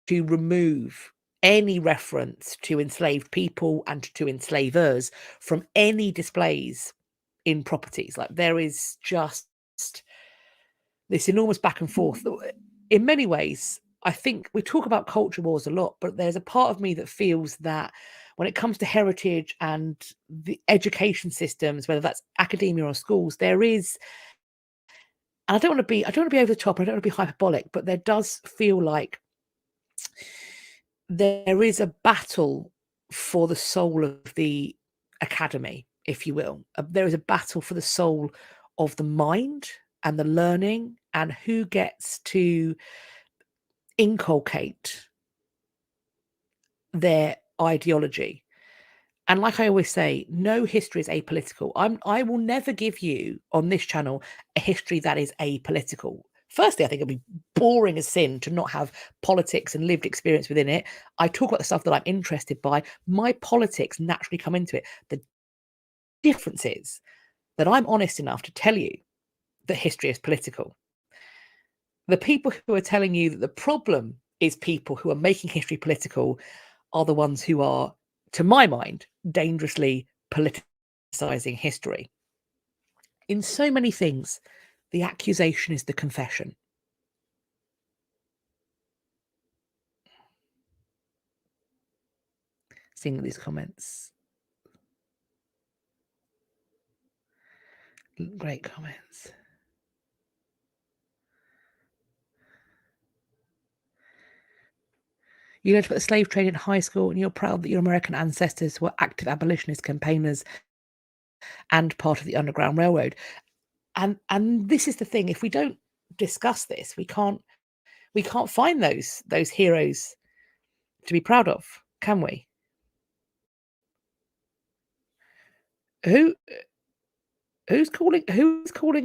to remove any reference to enslaved people and to enslavers from any displays in properties. Like, there is just this enormous back and forth. In many ways, I think we talk about culture wars a lot, but there's a part of me that feels that when it comes to heritage and the education systems, whether that's academia or schools, there is, and I don't want to be over the top, I don't want to be hyperbolic, but there does feel like there is a battle for the soul of the academy, if you will. There is a battle for the soul of the mind and the learning, and who gets to inculcate their ideology. And like I always say, no history is apolitical. I will never give you on this channel a history that is apolitical. Firstly, I think it'd be boring as sin to not have politics and lived experience within it. I talk about the stuff that I'm interested by. My politics naturally come into it. The difference is that I'm honest enough to tell you that history is political. The people who are telling you that the problem is people who are making history political are the ones who are, to my mind, dangerously politicizing history. In so many things, the accusation is the confession. Seeing these comments. Great comments. You learned about the slave trade in high school and you're proud that your American ancestors were active abolitionist campaigners and part of the Underground Railroad. And this is the thing, if we don't discuss this, we can't find those heroes to be proud of, can we? Who's calling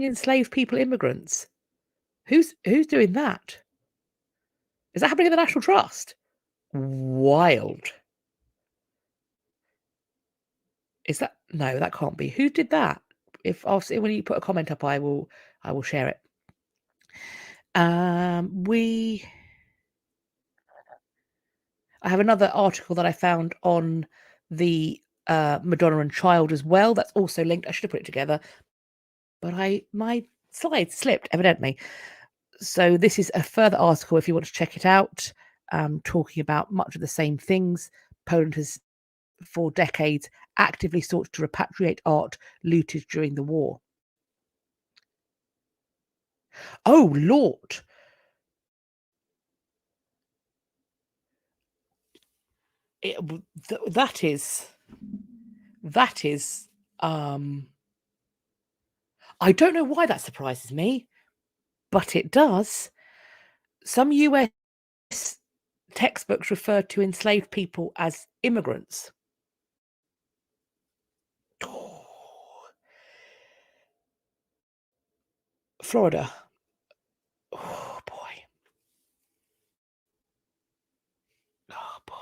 enslaved people immigrants? Who's doing that? Is that happening in the National Trust? Wild. Is that, no, that can't be. Who did that? If I'll see, when you put a comment up, I will share it. I have another article that I found on the Madonna and Child as well. That's also linked. I should have put it together, but my slides slipped evidently. So this is a further article if you want to check it out, talking about much of the same things. Poland has, for decades, actively sought to repatriate art looted during the war. Oh, Lord. That is I don't know why that surprises me, but it does. Some US textbooks refer to enslaved people as immigrants. Florida. Oh boy. Oh boy.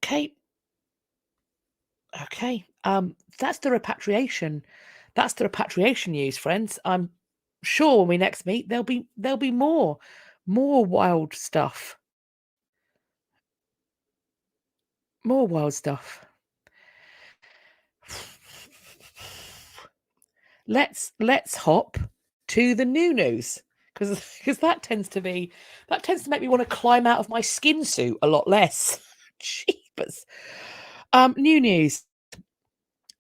Okay. That's the repatriation. That's the repatriation news, friends. I'm sure when we next meet, there'll be more wild stuff. More wild stuff. Let's hop to the new news, because that tends to make me want to climb out of my skin suit a lot less. Jeepers. New news.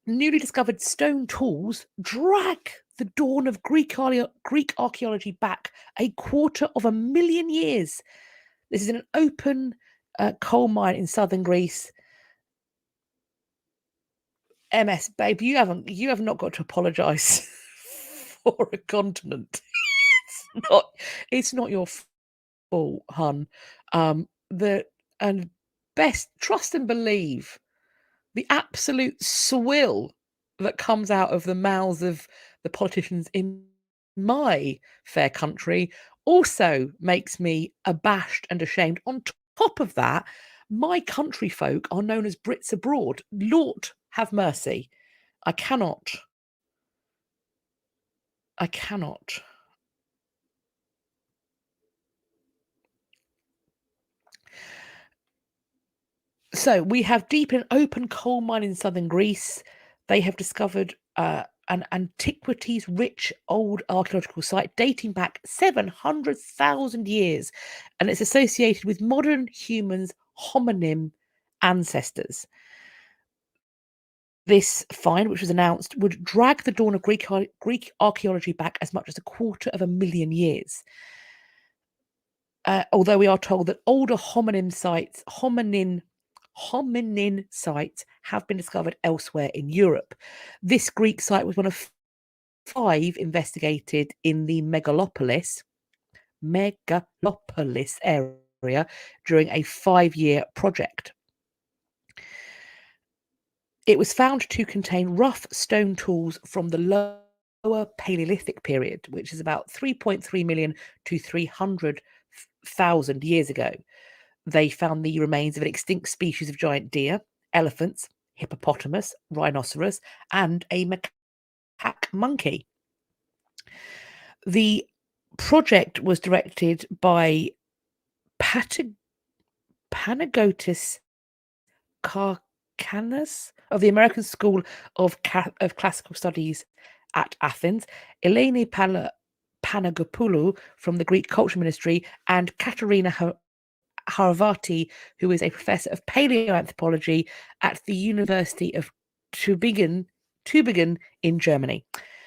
Newly discovered stone tools drag the dawn of Greek archaeology back 250,000 years. This is in an open coal mine in southern Greece. MS, babe, you have not got to apologise for a continent. It's not your fault, hun. And best trust and believe the absolute swill that comes out of the mouths of the politicians in my fair country also makes me abashed and ashamed. On top of that, My country folk are known as Brits abroad. Lord have mercy. I cannot. So we have deep in open coal mine in southern Greece. They have discovered an antiquities-rich old archaeological site dating back 700,000 years, and it's associated with modern humans' homonym ancestors. This find, which was announced, would drag the dawn of Greek archaeology back as much as 250,000 years. Although we are told that older hominin sites have been discovered elsewhere in Europe. This Greek site was one of 5 investigated in the megalopolis area during a 5-year project. It was found to contain rough stone tools from the lower Paleolithic period, which is about 3.3 million to 300,000 years ago. They found the remains of an extinct species of giant deer, elephants, hippopotamus, rhinoceros, and a macaque monkey. The project was directed by Panagotis Karkanas of the American School of Classical Studies at Athens, Eleni Panagopoulou from the Greek Culture Ministry, and Katerina Harvati, who is a professor of paleoanthropology at the University of Tübingen in Germany.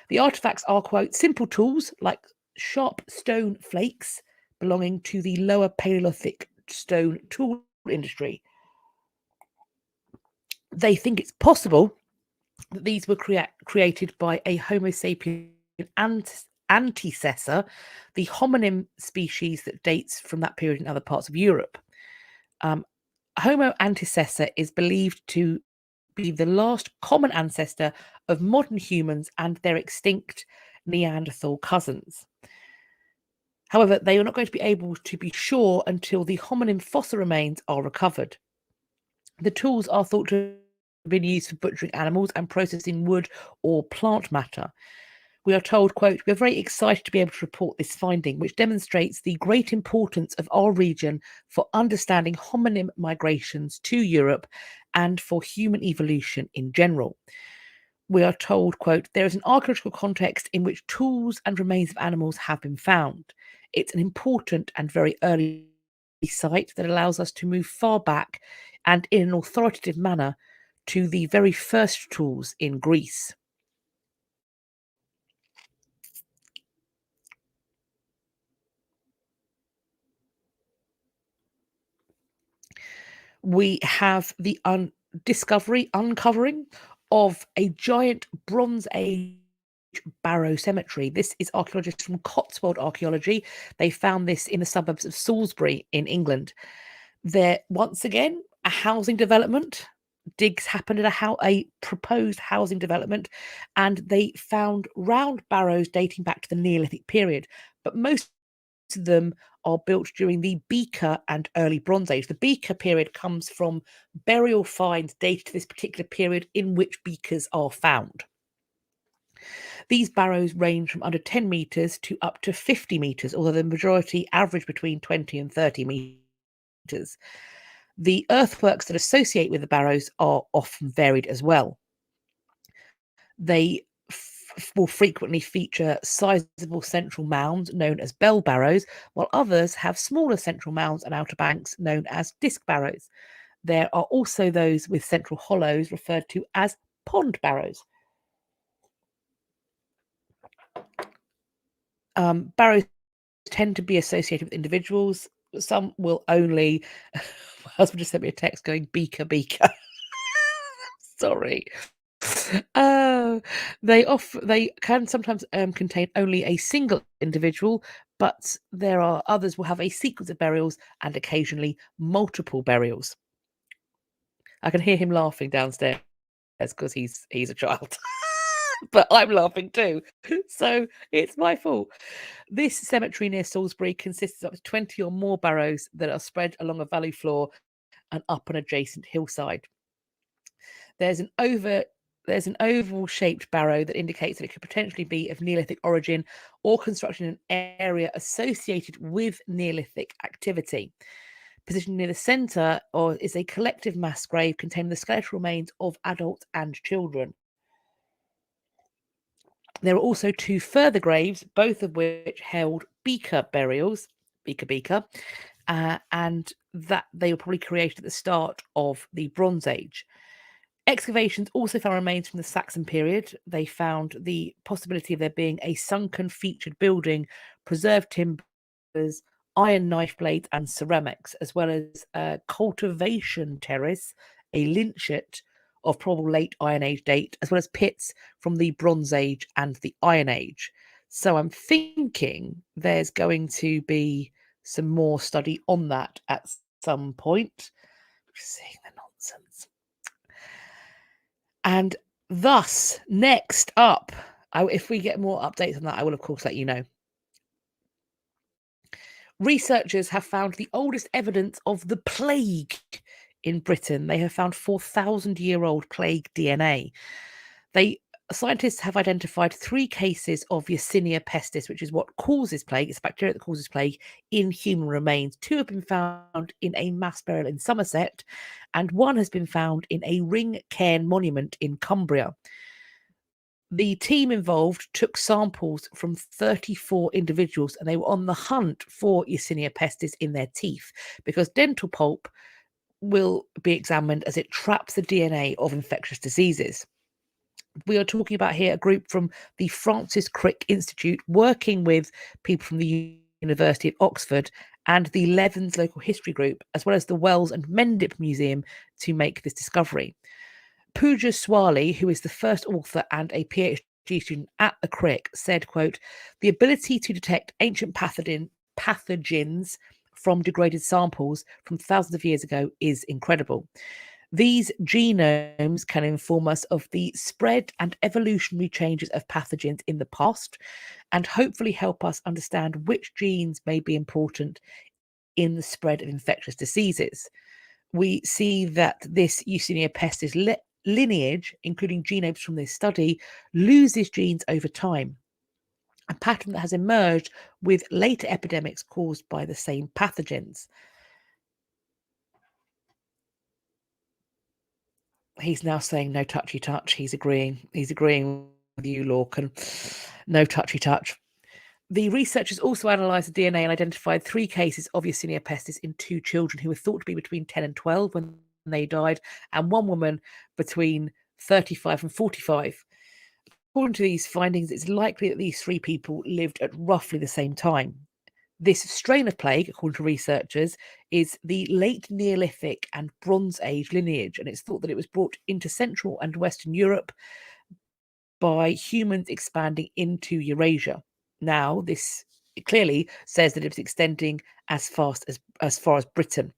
The artifacts are, quote, simple tools like sharp stone flakes belonging to the lower Paleolithic stone tool industry. They think it's possible that these were created by a Homo sapien antecessor, the homonym species that dates from that period in other parts of Europe. Homo antecessor is believed to be the last common ancestor of modern humans and their extinct Neanderthal cousins. However, they are not going to be able to be sure until the hominin fossil remains are recovered. The tools are thought to have been used for butchering animals and processing wood or plant matter. We are told, quote, we're very excited to be able to report this finding, which demonstrates the great importance of our region for understanding hominin migrations to Europe and for human evolution in general. We are told, quote, there is an archaeological context in which tools and remains of animals have been found. It's an important and very early site that allows us to move far back and in an authoritative manner to the very first tools in Greece. We have the uncovering of a giant Bronze Age barrow cemetery. This is archaeologists from Cotswold Archaeology. They found this in the suburbs of Salisbury in England. There, once again, a housing development. Digs happened at a proposed housing development, and they found round barrows dating back to the Neolithic period. But most of them are built during the Beaker and early Bronze Age. The Beaker period comes from burial finds dated to this particular period in which beakers are found. These barrows range from under 10 metres to up to 50 metres, although the majority average between 20 and 30 metres. The earthworks that associate with the barrows are often varied as well. They will frequently feature sizable central mounds known as bell barrows, while others have smaller central mounds and outer banks known as disc barrows. There are also those with central hollows referred to as pond barrows. Barrows tend to be associated with individuals. Some will only. My husband just sent me a text going beaker. Sorry. They can sometimes contain only a single individual, but there are others will have a sequence of burials and occasionally multiple burials. I can hear him laughing downstairs because he's a child. But I'm laughing too. So it's my fault. This cemetery near Salisbury consists of 20 or more barrows that are spread along a valley floor and up an adjacent hillside. There's an oval-shaped barrow that indicates that it could potentially be of Neolithic origin or construction in an area associated with Neolithic activity. Positioned near the centre is a collective mass grave containing the skeletal remains of adults and children. There are also two further graves, both of which held beaker burials, and that they were probably created at the start of the Bronze Age. Excavations also found remains from the Saxon period. They found the possibility of there being a sunken featured building, preserved timbers, iron knife blades, and ceramics, as well as a cultivation terrace, a lynchet of probable late Iron Age date, as well as pits from the Bronze Age and the Iron Age. So I'm thinking there's going to be some more study on that at some point. Seeing the nonsense. And thus, next up, if we get more updates on that, I will, of course, let you know. Researchers have found the oldest evidence of the plague in Britain. They have found 4,000-year-old plague DNA. Scientists have identified 3 cases of Yersinia pestis, which is what causes plague. It's a bacteria that causes plague in human remains. 2 have been found in a mass burial in Somerset, and 1 has been found in a ring cairn monument in Cumbria. The team involved took samples from 34 individuals, and they were on the hunt for Yersinia pestis in their teeth, because dental pulp will be examined as it traps the DNA of infectious diseases. We are talking about here a group from the Francis Crick Institute working with people from the University of Oxford and the Levens Local History Group, as well as the Wells and Mendip Museum, to make this discovery. Pooja Swali, who is the first author and a PhD student at the Crick, said, quote, "The ability to detect ancient pathogens from degraded samples from thousands of years ago is incredible. These genomes can inform us of the spread and evolutionary changes of pathogens in the past, and hopefully help us understand which genes may be important in the spread of infectious diseases. We see that this Yersinia pestis lineage, including genomes from this study, loses genes over time, a pattern that has emerged with later epidemics caused by the same pathogens." He's now saying no touchy touch. He's agreeing with you, Lorcan. No touchy touch. The researchers also analysed the DNA and identified 3 cases of Yersinia pestis in 2 children who were thought to be between 10 and 12 when they died, and 1 woman between 35 and 45. According to these findings, it's likely that these 3 people lived at roughly the same time. This strain of plague, according to researchers, is the late Neolithic and Bronze Age lineage, and it's thought that it was brought into Central and Western Europe by humans expanding into Eurasia. Now, this clearly says that it was extending as far as Britain.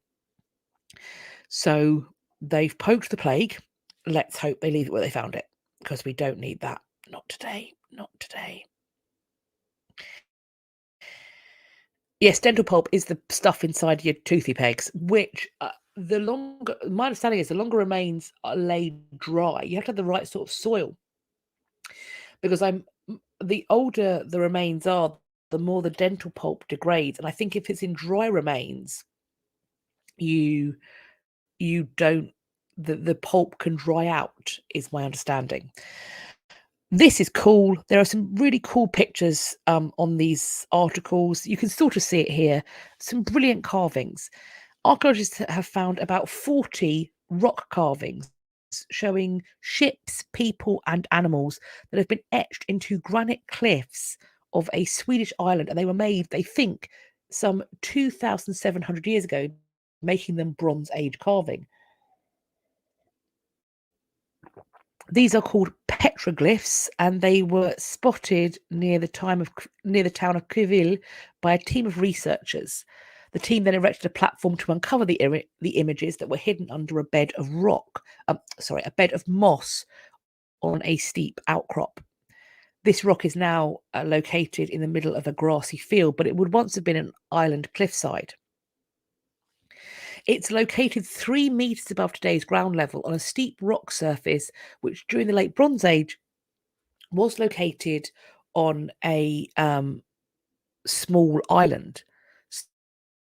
So they've poked the plague. Let's hope they leave it where they found it, because we don't need that. Not today. Not today. Yes, dental pulp is the stuff inside your toothy pegs, which my understanding is the longer remains are laid dry. You have to have the right sort of soil, because the older the remains are, the more the dental pulp degrades. And I think if it's in dry remains, you don't, the pulp can dry out, is my understanding. This is cool. There are some really cool pictures on these articles. You can sort of see it here. Some brilliant carvings. Archaeologists have found about 40 rock carvings showing ships, people, and animals that have been etched into granite cliffs of a Swedish island. And they were made, they think, some 2,700 years ago, making them Bronze Age carving. These are called petroglyphs, and they were spotted near the town of Kvil by a team of researchers. The team then erected a platform to uncover the images that were hidden under a bed of moss on a steep outcrop. This rock is now located in the middle of a grassy field, but it would once have been an island cliffside. It's located 3 meters above today's ground level on a steep rock surface, which during the late Bronze Age was located on a small island.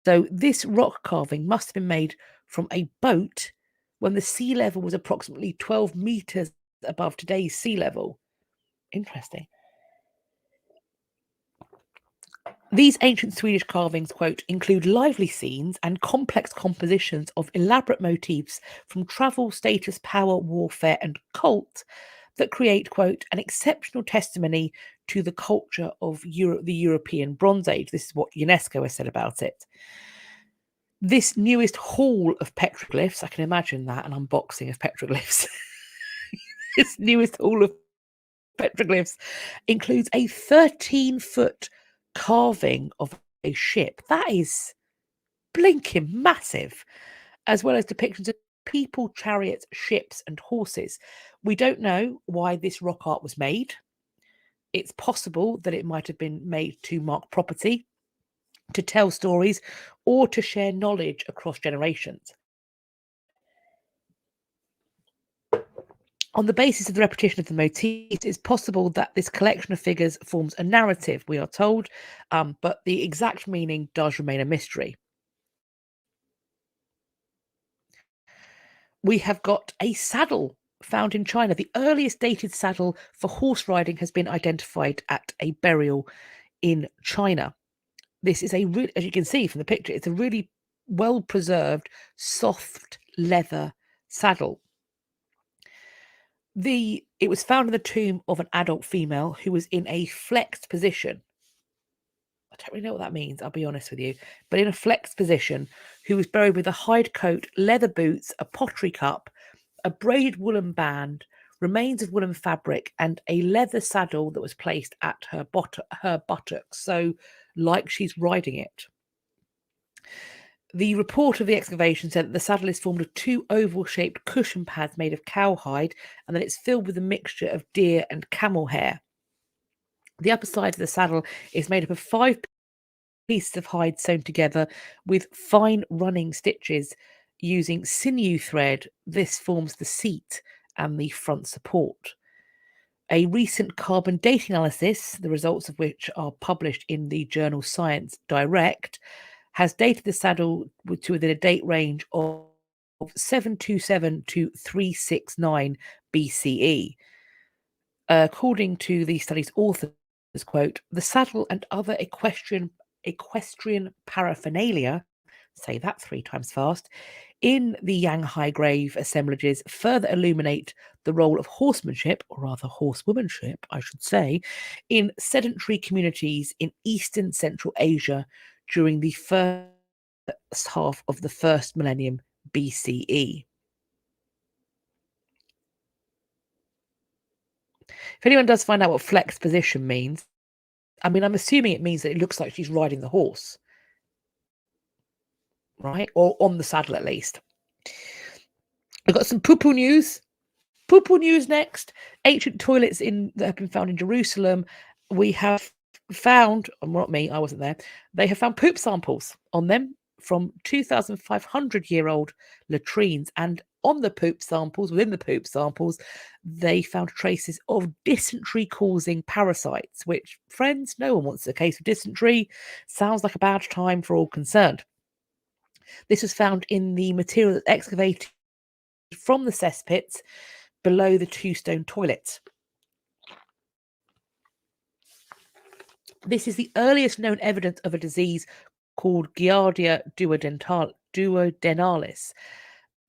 So this rock carving must have been made from a boat when the sea level was approximately 12 meters above today's sea level. Interesting. These ancient Swedish carvings, quote, include lively scenes and complex compositions of elaborate motifs from travel, status, power, warfare, and cult that create, quote, an exceptional testimony to the culture of the European Bronze Age. This is what UNESCO has said about it. This newest haul of petroglyphs, I can imagine that, an unboxing of petroglyphs. This newest haul of petroglyphs includes a 13-foot carving of a ship. That is blinking massive, as well as depictions of people, chariots, ships, and horses. We don't know why this rock art was made. It's possible that it might have been made to mark property, to tell stories, or to share knowledge across generations. On the basis of the repetition of the motifs, it's possible that this collection of figures forms a narrative, we are told, but the exact meaning does remain a mystery. We have got a saddle found in China. The earliest dated saddle for horse riding has been identified at a burial in China. This is as you can see from the picture, it's a really well preserved, soft leather saddle. It was found in the tomb of an adult female who was in a flexed position. I don't really know what that means, I'll be honest with you, but in a flexed position, who was buried with a hide coat, leather boots, a pottery cup, a braided woolen band, remains of woolen fabric, and a leather saddle that was placed at her buttocks. So, like she's riding it. The report of the excavation said that the saddle is formed of 2 oval-shaped cushion pads made of cowhide, and then it's filled with a mixture of deer and camel hair. The upper side of the saddle is made up of 5 pieces of hide sewn together with fine running stitches using sinew thread. This forms the seat and the front support. A recent carbon dating analysis, the results of which are published in the journal Science Direct, has dated the saddle to within a date range of 727 to 369 BCE. According to the study's authors, quote, the saddle and other equestrian paraphernalia, say that 3 times fast, in the Yanghai grave assemblages further illuminate the role of horsemanship, or rather horsewomanship, I should say, in sedentary communities in Eastern Central Asia during the first half of the first millennium BCE. If anyone does find out what flex position means, I mean, I'm assuming it means that it looks like she's riding the horse, right? Or on the saddle at least. I've got some poo-poo news. Poo-poo news next. Ancient toilets that have been found in Jerusalem. We have found, not me, I wasn't there. They have found poop samples on them from 2,500-year-old latrines, and on the poop samples, within the poop samples, they found traces of dysentery-causing parasites, which, friends, no one wants a case of dysentery. Sounds like a bad time for all concerned. This was found in the material that's excavated from the cesspits below the 2 stone toilets. This is the earliest known evidence of a disease called Giardia duodenalis.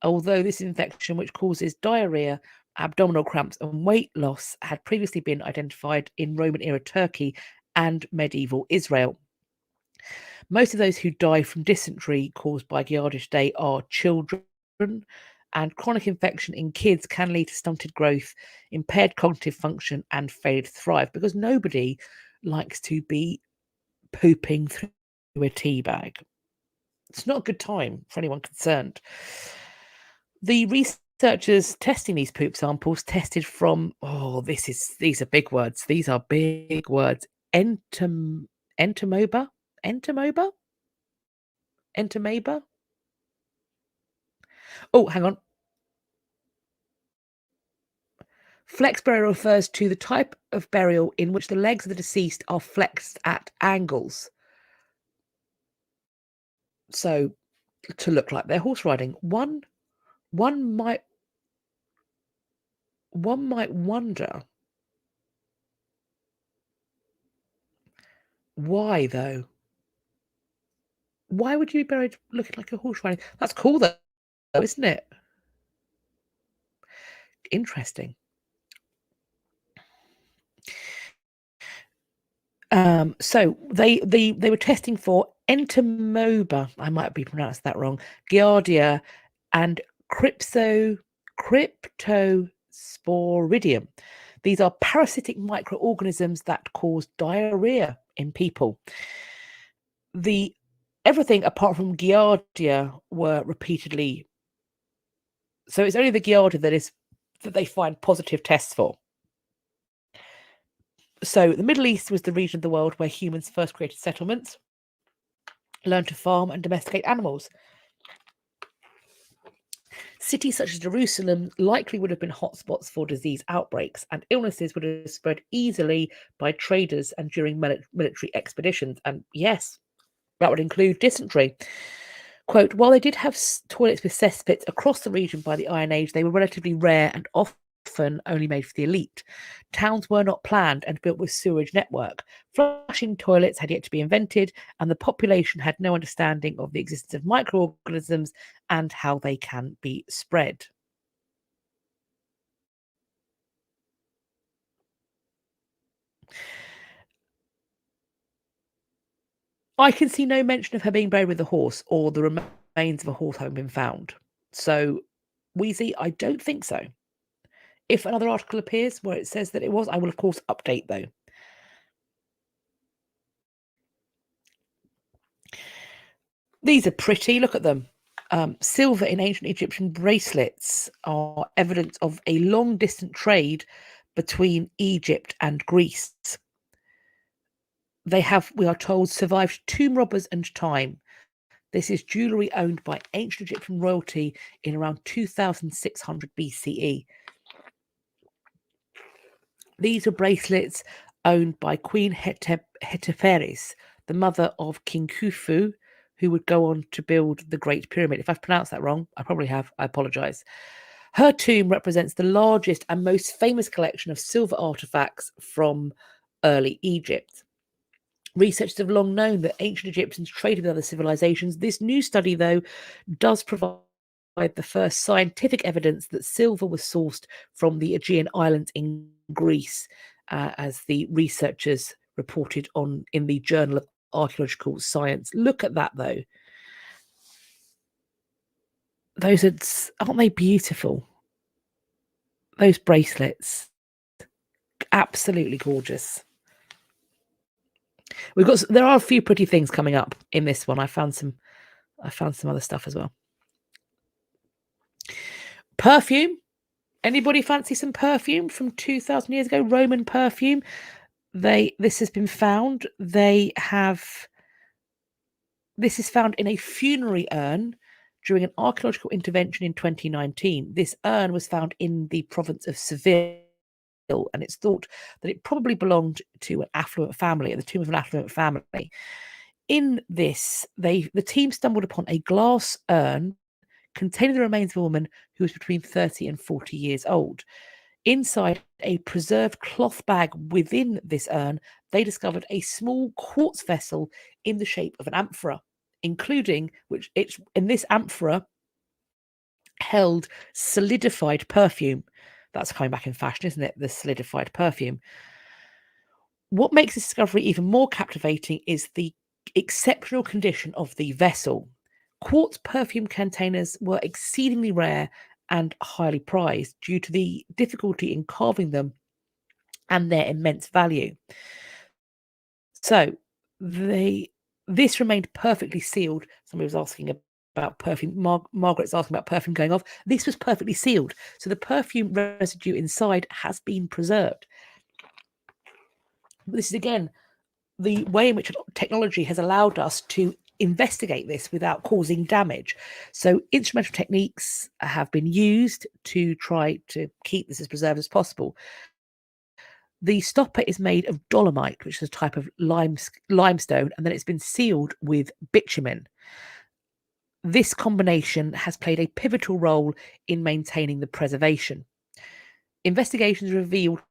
Although this infection, which causes diarrhea, abdominal cramps, and weight loss, had previously been identified in Roman-era Turkey and medieval Israel. Most of those who die from dysentery caused by Giardia today are children, and chronic infection in kids can lead to stunted growth, impaired cognitive function, and failure to thrive, because nobody likes to be pooping through a tea bag. It's not a good time for anyone concerned. The researchers testing these poop samples tested from, these are big words. These are big words. Entomoeba? Oh, hang on. Flex burial refers to the type of burial in which the legs of the deceased are flexed at angles. So to look like they're horse riding. One might wonder why, though. Why would you be buried looking like a horse riding? That's cool, though, isn't it? Interesting. So they were testing for entomoeba. I might be pronounced that wrong. Giardia and Cryptosporidium. These are parasitic microorganisms that cause diarrhea in people. Everything apart from Giardia were repeatedly. So it's only the Giardia that they find positive tests for. So the Middle East was the region of the world where humans first created settlements, learned to farm and domesticate animals. Cities such as Jerusalem likely would have been hotspots for disease outbreaks, and illnesses would have spread easily by traders and during military expeditions. And yes, that would include dysentery. Quote, while they did have toilets with cesspits across the region by the Iron Age, they were relatively rare and often only made for the elite. Towns were not planned and built with sewerage network. Flushing toilets had yet to be invented, and the population had no understanding of the existence of microorganisms and how they can be spread. I can see no mention of her being buried with a horse or the remains of a horse having been found. So, Wheezy, I don't think so. If another article appears where it says that it was, I will, of course, update, though. These are pretty. Look at them. Silver in ancient Egyptian bracelets are evidence of a long-distance trade between Egypt and Greece. They have, we are told, survived tomb robbers and time. This is jewellery owned by ancient Egyptian royalty in around 2600 BCE. These are bracelets owned by Queen Hetepheres, the mother of King Khufu, who would go on to build the Great Pyramid. If I've pronounced that wrong, I probably have. I apologise. Her tomb represents the largest and most famous collection of silver artefacts from early Egypt. Researchers have long known that ancient Egyptians traded with other civilizations. This new study, though, does provide the first scientific evidence that silver was sourced from the Aegean Islands in Greece, as the researchers reported on in the Journal of Archaeological Science. Look at that, though. Those aren't they beautiful? Those bracelets, absolutely gorgeous. There are a few pretty things coming up in this one. I found some other stuff as well. Perfume. Anybody fancy some perfume from 2,000 years ago? Roman perfume. This has been found. This is found in a funerary urn during an archaeological intervention in 2019. This urn was found in the province of Seville, and it's thought that it probably belonged to an affluent family, at the tomb of an affluent family. In this, the team stumbled upon a glass urn containing the remains of a woman who was between 30 and 40 years old. Inside a preserved cloth bag within this urn, they discovered a small quartz vessel in the shape of an amphora, including in this amphora held solidified perfume. That's coming back in fashion, isn't it? The solidified perfume. What makes this discovery even more captivating is the exceptional condition of the vessel. Quartz perfume containers were exceedingly rare and highly prized due to the difficulty in carving them and their immense value. So this remained perfectly sealed. Somebody was asking about perfume. Margaret's asking about perfume going off. This was perfectly sealed. So the perfume residue inside has been preserved. This is, again, the way in which technology has allowed us to investigate this without causing damage. So instrumental techniques have been used to try to keep this as preserved as possible. The stopper is made of dolomite, which is a type of limestone, and then it's been sealed with bitumen. This combination has played a pivotal role in maintaining the preservation. Investigations revealed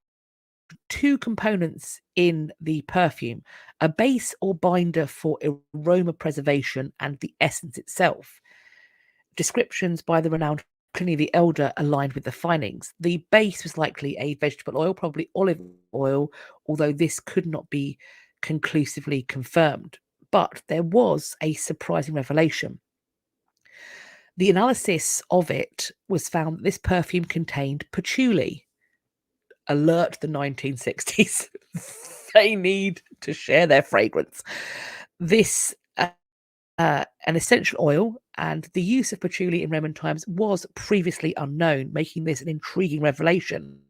two components in the perfume: a base or binder for aroma preservation and the essence itself. Descriptions by the renowned Pliny the Elder aligned with the findings. The base was likely a vegetable oil, probably olive oil, although this could not be conclusively confirmed. But there was a surprising revelation. The analysis of it was found that this perfume contained patchouli. Alert the 1960s. They need to share their fragrance. This an essential oil, and the use of patchouli in Roman times was previously unknown, making this an intriguing revelation.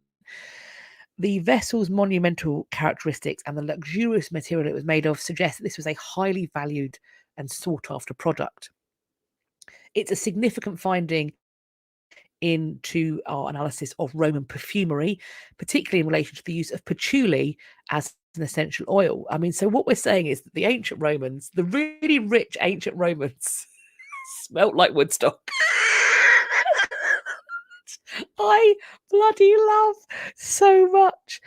The vessel's monumental characteristics and the luxurious material it was made of suggest that this was a highly valued and sought after product. It's a significant finding into our analysis of Roman perfumery, particularly in relation to the use of patchouli as an essential oil. I mean, so what we're saying is that the ancient Romans, the really rich ancient Romans, smelt like Woodstock. I bloody love so much.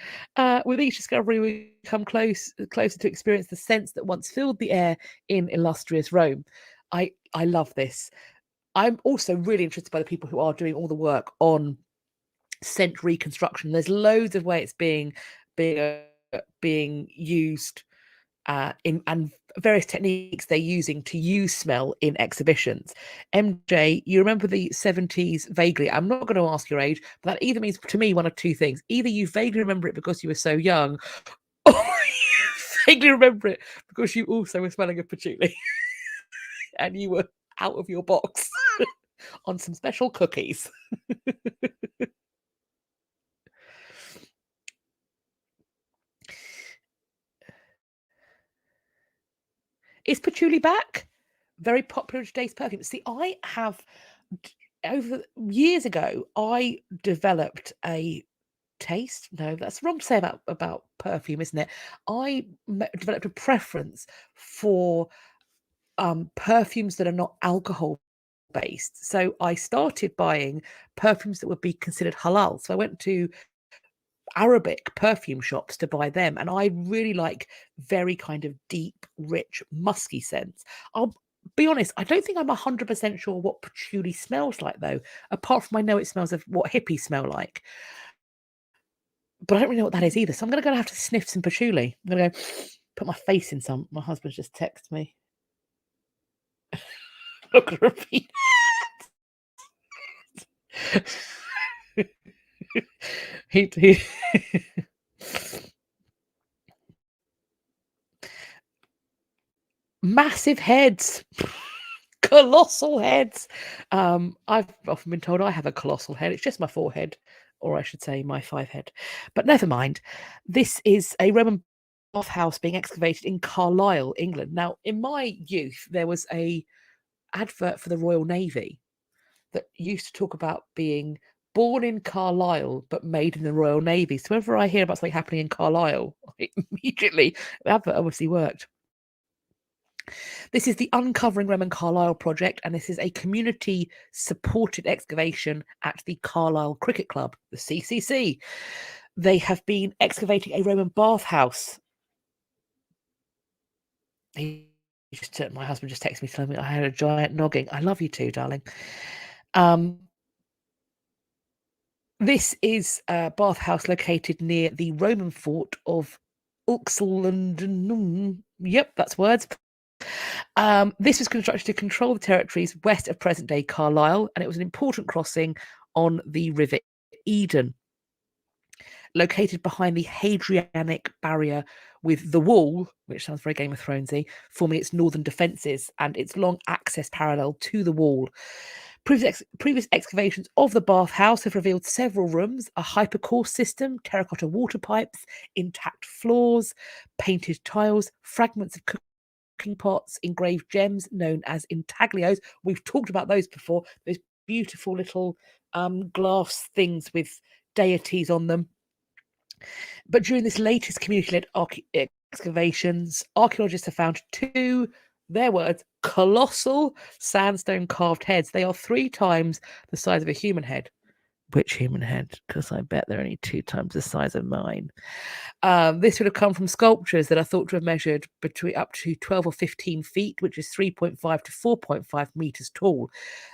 With each discovery, we come closer to experience the sense that once filled the air in illustrious Rome. I love this. I'm also really interested by the people who are doing all the work on scent reconstruction. There's loads of ways it's being used in and various techniques they're using to use smell in exhibitions. MJ, you remember the 70s vaguely? I'm not going to ask your age, but that either means to me one of two things: either you vaguely remember it because you were so young, or you vaguely remember it because you also were smelling of patchouli and you were out of your box on some special cookies. Is patchouli back? Very popular in today's perfume. See, I have over years ago, I developed a taste. No, that's wrong to say about perfume, isn't it? I developed a preference for perfumes that are not alcohol based. So I started buying perfumes that would be considered halal. So I went to Arabic perfume shops to buy them, and I really like very kind of deep, rich, musky scents. I'll be honest, I don't think I'm 100% sure what patchouli smells like, though, apart from I know it smells of what hippies smell like. But I don't really know what that is either, so I'm gonna have to sniff some patchouli. I'm gonna go put my face in some. My husband's just texted me. I'm not gonna repeat. he massive heads. Colossal heads. I've often been told I have a colossal head. It's just my forehead, or I should say my 5 head. But never mind. This is a Roman bathhouse being excavated in Carlisle, England. Now, in my youth, there was a advert for the Royal Navy that used to talk about being born in Carlisle but made in the Royal Navy. So whenever I hear about something happening in Carlisle, immediately the advert obviously worked. This is the Uncovering Roman Carlisle project, and this is a community-supported excavation at the Carlisle Cricket Club, the CCC. They have been excavating a Roman bathhouse. My husband just texted me telling me I had a giant noggin. I love you too, darling. This is a bathhouse located near the Roman fort of Uxlanden. Yep, that's words. This was constructed to control the territories west of present-day Carlisle, and it was an important crossing on the River Eden. Located behind the Hadrianic barrier with the wall, which sounds very Game of Thronesy, forming its northern defences and its long access parallel to the wall. Previous excavations of the bathhouse have revealed several rooms, a hypercourse system, terracotta water pipes, intact floors, painted tiles, fragments of cooking pots, engraved gems known as intaglios. We've talked about those before. Those beautiful little glass things with deities on them. But during this latest community-led excavations, archaeologists have found two, their words, colossal sandstone carved heads. They are 3 times the size of a human head. Which human head? Because I bet they're only 2 times the size of mine. This would have come from sculptures that are thought to have measured between up to 12 or 15 feet, which is 3.5 to 4.5 meters tall.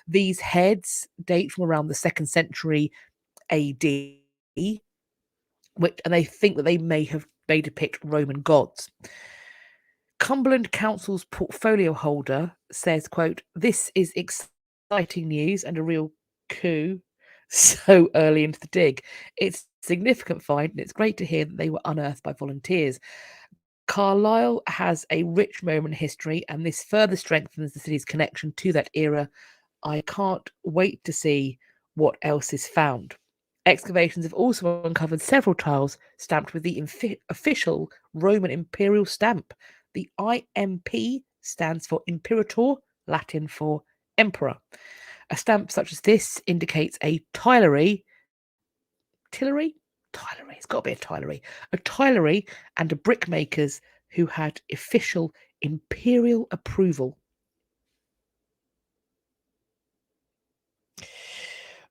These heads date from around the 2nd century AD, and they think that they may depict Roman gods. Cumberland Council's portfolio holder says, quote, "This is exciting news and a real coup so early into the dig. It's a significant find, and it's great to hear that they were unearthed by volunteers. Carlisle has a rich Roman history, and this further strengthens the city's connection to that era. I can't wait to see what else is found." Excavations have also uncovered several tiles stamped with the official Roman imperial stamp. The IMP stands for Imperator, Latin for Emperor. A stamp such as this indicates a tilery, it's got to be a tilery and a brickmakers who had official imperial approval.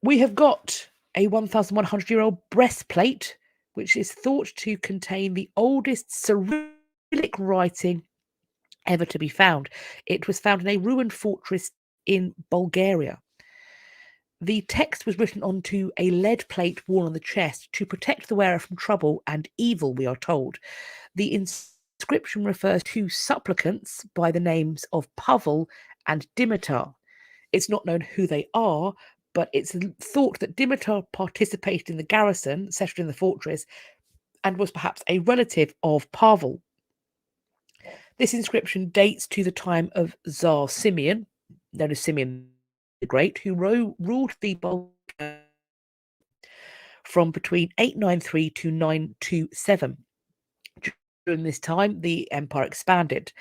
We have got a 1,100-year-old breastplate, which is thought to contain the oldest Cyrillic writing ever to be found. It was found in a ruined fortress in Bulgaria. The text was written onto a lead plate worn on the chest to protect the wearer from trouble and evil, we are told. The inscription refers to supplicants by the names of Pavel and Dimitar. It's not known who they are, but it's thought that Dimitar participated in the garrison settled in the fortress and was perhaps a relative of Pavel. This inscription dates to the time of Tsar Simeon, known as Simeon the Great, who ruled the Bulgaria from between 893 to 927. During this time, the empire expanded.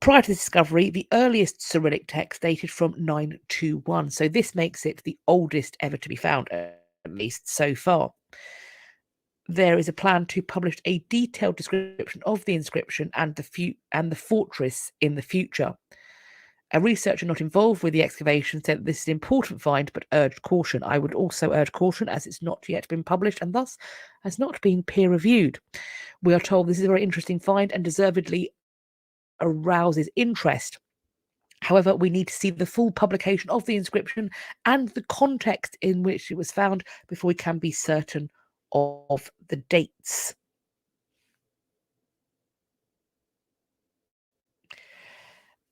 Prior to the discovery, the earliest Cyrillic text dated from 921, so this makes it the oldest ever to be found, at least so far. There is a plan to publish a detailed description of the inscription and the fortress in the future. A researcher not involved with the excavation said that this is an important find, but urged caution. I would also urge caution, as it's not yet been published and thus has not been peer-reviewed. We are told this is a very interesting find and deservedly arouses interest. However, we need to see the full publication of the inscription and the context in which it was found before we can be certain of the dates.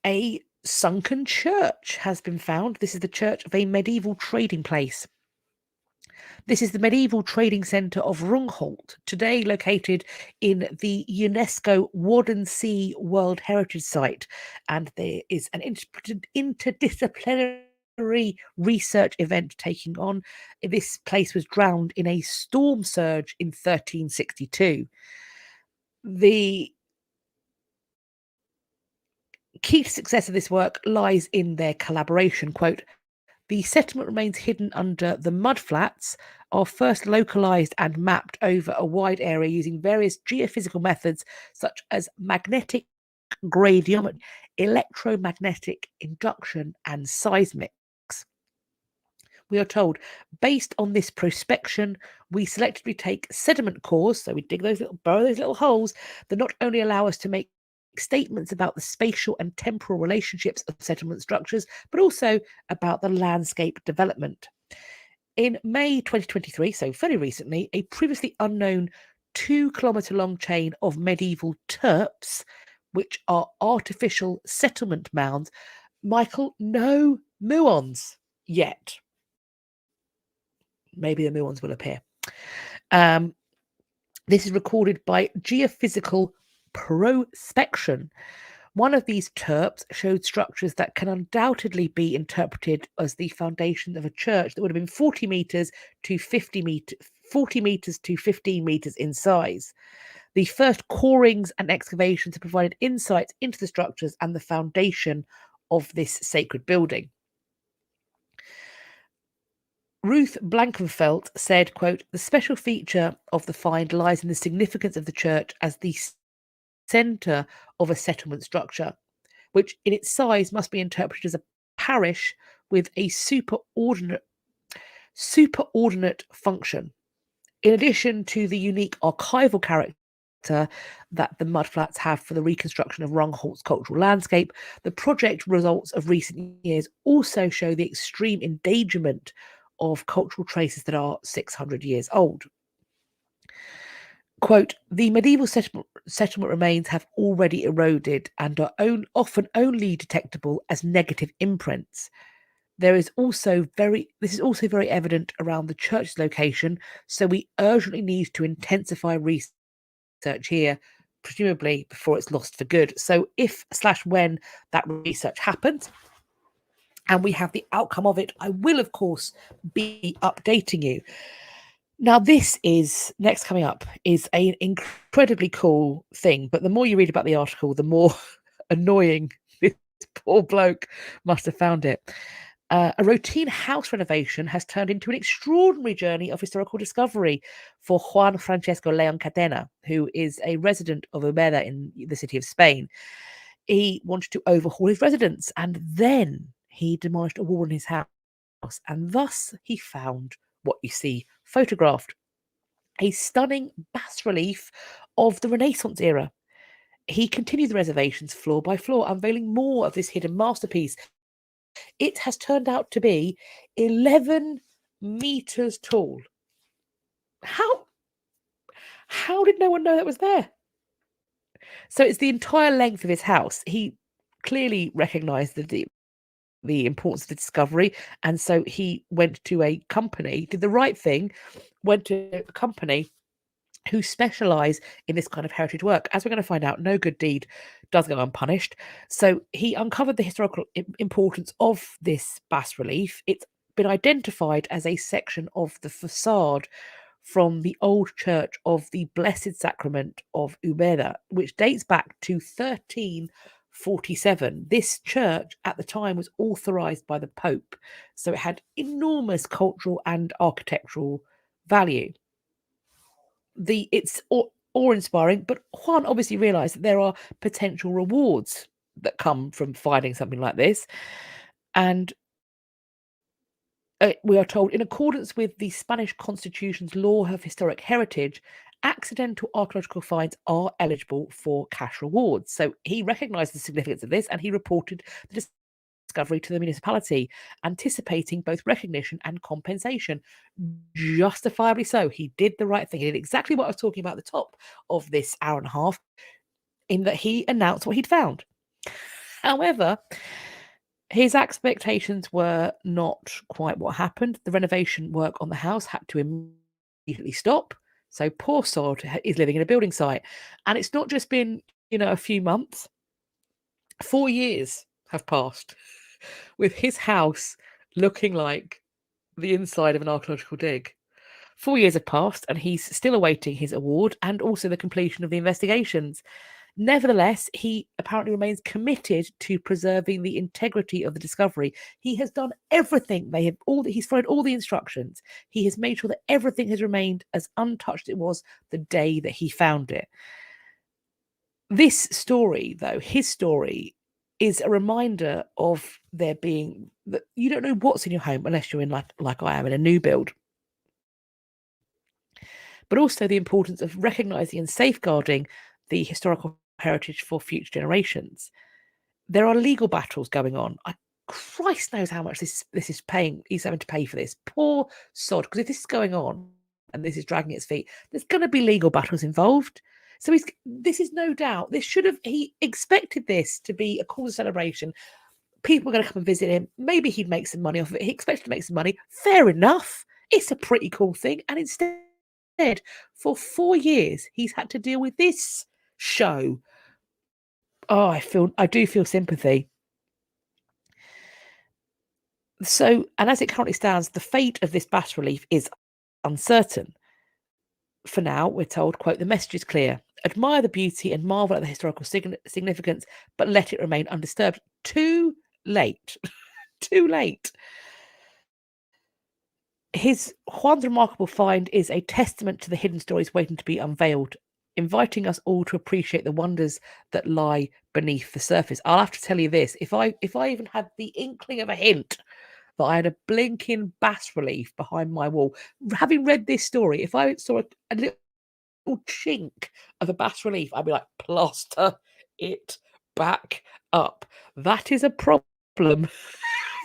A sunken church has been found. This is the church of a medieval trading place. This is the medieval trading centre of Rungholt, today located in the UNESCO Wadden World Heritage Site, and there is an interdisciplinary research event taking on. This place was drowned in a storm surge in 1362. The key to success of this work lies in their collaboration. Quote, "The settlement remains hidden under the mudflats, are first localized and mapped over a wide area using various geophysical methods such as magnetic gradiometry, electromagnetic induction, and seismics." We are told, based on this prospection, we selectively take sediment cores, so we burrow those little holes that not only allow us to make statements about the spatial and temporal relationships of settlement structures, but also about the landscape development. In May 2023, so fairly recently, a previously unknown 2-kilometre long chain of medieval terps, which are artificial settlement mounds. Michael, no muons yet. Maybe the muons will appear. This is recorded by geophysical prospection. One of these terps showed structures that can undoubtedly be interpreted as the foundation of a church that would have been 40 meters to 15 meters in size. The first corings and excavations have provided insights into the structures and the foundation of this sacred building. Ruth Blankenfeld said, quote, "The special feature of the find lies in the significance of the church as the centre of a settlement structure, which in its size must be interpreted as a parish with a superordinate function. In addition to the unique archival character that the mudflats have for the reconstruction of Rungholt's cultural landscape, the project results of recent years also show the extreme endangerment of cultural traces that are 600 years old." Quote, "The medieval settlement remains have already eroded and are often only detectable as negative imprints. This is also very evident around the church's location, so we urgently need to intensify research here, presumably before it's lost for good." So if/when that research happens and we have the outcome of it, I will, of course, be updating you. Now, this is next coming up is an incredibly cool thing, but the more you read about the article, the more annoying this poor bloke must have found it. A routine house renovation has turned into an extraordinary journey of historical discovery for Juan Francesco Leon Cadena, who is a resident of Elverta in the city of Spain. He wanted to overhaul his residence, and then he demolished a wall in his house, and thus he found what you see photographed: a stunning bas relief of the Renaissance era. He continued the reservations floor by floor, unveiling more of this hidden masterpiece. It has turned out to be 11 meters tall. How did no one know that was there? So it's the entire length of his house. He clearly recognized the importance of the discovery, and so he went to a company, did the right thing, went to a company who specialize in this kind of heritage work. As we're going to find out, no good deed does go unpunished. So he uncovered the historical importance of this bas relief. It's been identified as a section of the facade from the old church of the Blessed Sacrament of Elverta, which dates back to 1347. This church at the time was authorized by the Pope, so it had enormous cultural and architectural value. It's awe-inspiring, but Juan obviously realized that there are potential rewards that come from finding something like this. And we are told, in accordance with the Spanish Constitution's law of historic heritage, accidental archaeological finds are eligible for cash rewards. So he recognized the significance of this, and he reported the discovery to the municipality, anticipating both recognition and compensation. Justifiably so. He did the right thing. He did exactly what I was talking about at the top of this hour and a half, in that he announced what he'd found. However, his expectations were not quite what happened. The renovation work on the house had to immediately stop. So poor sod is living in a building site. And it's not just been, a few months. 4 years have passed with his house looking like the inside of an archaeological dig. 4 years have passed, and he's still awaiting his award and also the completion of the investigations. Nevertheless, he apparently remains committed to preserving the integrity of the discovery. He has done everything. He's followed all the instructions. He has made sure that everything has remained as untouched as it was the day that he found it. This story, though, his story, is a reminder of there being that you don't know what's in your home unless you're in like I am in a new build. But also the importance of recognizing and safeguarding the historical heritage for future generations. There are legal battles going on. Christ knows how much this is paying. He's having to pay for this. Poor sod. Because if this is going on and this is dragging its feet, there's going to be legal battles involved. So this is no doubt. He expected this to be a cause of celebration. People are going to come and visit him. Maybe he'd make some money off of it. He expected to make some money. Fair enough. It's a pretty cool thing. And instead, for 4 years, he's had to deal with this show. Oh, I do feel sympathy. So, and as it currently stands, the fate of this bas relief is uncertain. For now, we're told, quote, "The message is clear. admire the beauty and marvel at the historical significance, but let it remain undisturbed. Too late. Too late. Juan's remarkable find is a testament to the hidden stories waiting to be unveiled, inviting us all to appreciate the wonders that lie beneath the surface. I'll have to tell you this: if I even had the inkling of a hint that I had a blinking bas relief behind my wall, having read this story, if I saw a little chink of a bas relief, I'd be like, plaster it back up. That is a problem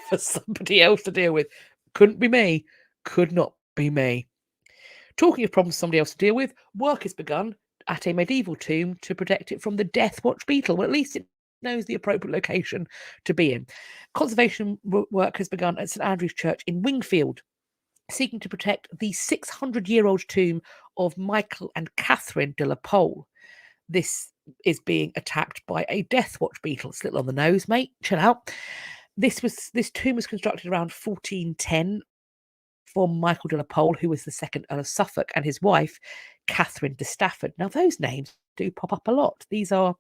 for somebody else to deal with. Couldn't be me. Could not be me. Talking of problems for somebody else to deal with, work has begun at a medieval tomb to protect it from the Death Watch beetle. Well, at least it knows the appropriate location to be in. Conservation work has begun at St Andrew's Church in Wingfield, seeking to protect the 600-year-old tomb of Michael and Catherine de la Pole. This is being attacked by a Death Watch beetle. It's a little on the nose, mate. Chill out. This tomb was constructed around 1410 for Michael de la Pole, who was the second Earl of Suffolk, and his wife, Catherine de Stafford. Now, those names do pop up a lot. These are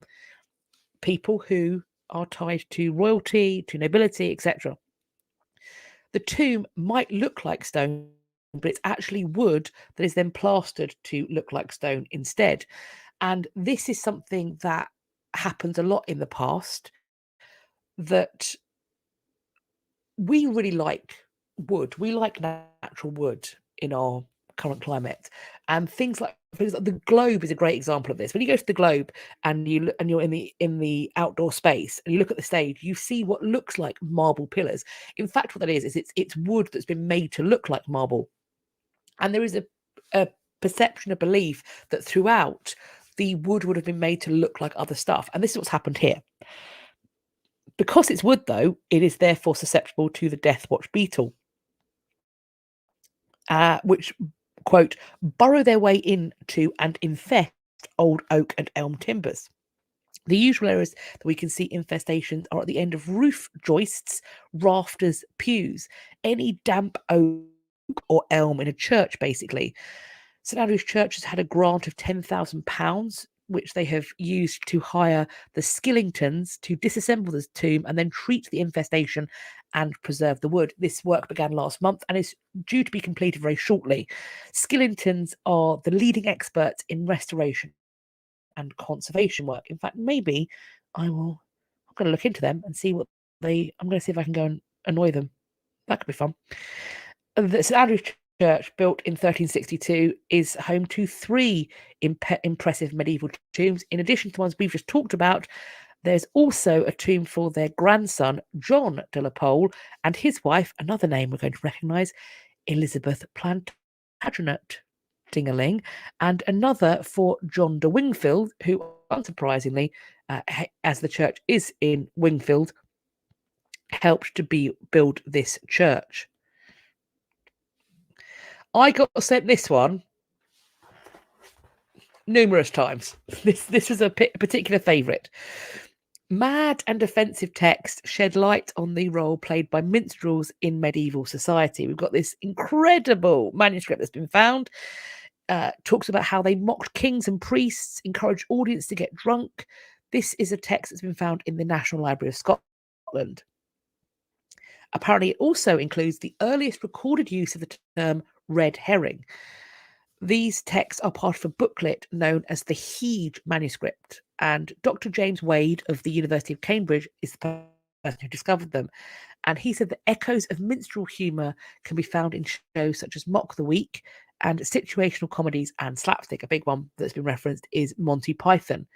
people who are tied to royalty, to nobility, etc. The tomb might look like stone, but it's actually wood that is then plastered to look like stone instead. And this is something that happens a lot in the past, that we really like wood. We like natural wood in our current climate, and things like the Globe is a great example of this. When you go to the Globe and you're in the outdoor space and you look at the stage, you see what looks like marble pillars. In fact, what that is it's wood that's been made to look like marble, and there is a perception, a belief that throughout the wood would have been made to look like other stuff, and this is what's happened here. Because it's wood, though, it is therefore susceptible to the Death Watch beetle, which, quote, burrow their way into and infest old oak and elm timbers. The usual areas that we can see infestations are at the end of roof joists, rafters, pews, any damp oak or elm in a church, basically. St Andrew's Church has had a grant of £10,000, which they have used to hire the Skillingtons to disassemble the tomb and then treat the infestation and preserve the wood. This work began last month and is due to be completed very shortly. Skillingtons are the leading experts in restoration and conservation work. In fact, maybe I'm going to look into them and see I'm going to see if I can go and annoy them. That could be fun. The St Andrew's Church, built in 1362, is home to 3 impressive medieval tombs. In addition to the ones we've just talked about, there's also a tomb for their grandson, John de la Pole, and his wife, another name we're going to recognise, Elizabeth Plantagenet, ding-a-ling, and another for John de Wingfield, who, unsurprisingly, as the church is in Wingfield, helped to build this church. I got sent this one numerous times. This was a particular favourite. Mad and offensive text shed light on the role played by minstrels in medieval society. We've got this incredible manuscript that's been found. Talks about how they mocked kings and priests, encouraged audience to get drunk. This is a text that's been found in the National Library of Scotland. Apparently, it also includes the earliest recorded use of the term red herring. These texts are part of a booklet known as the Hede manuscript, and Dr. James Wade of the University of Cambridge is the person who discovered them. And he said that echoes of minstrel humour can be found in shows such as Mock the Week and situational comedies and slapstick. A big one that's been referenced is Monty Python.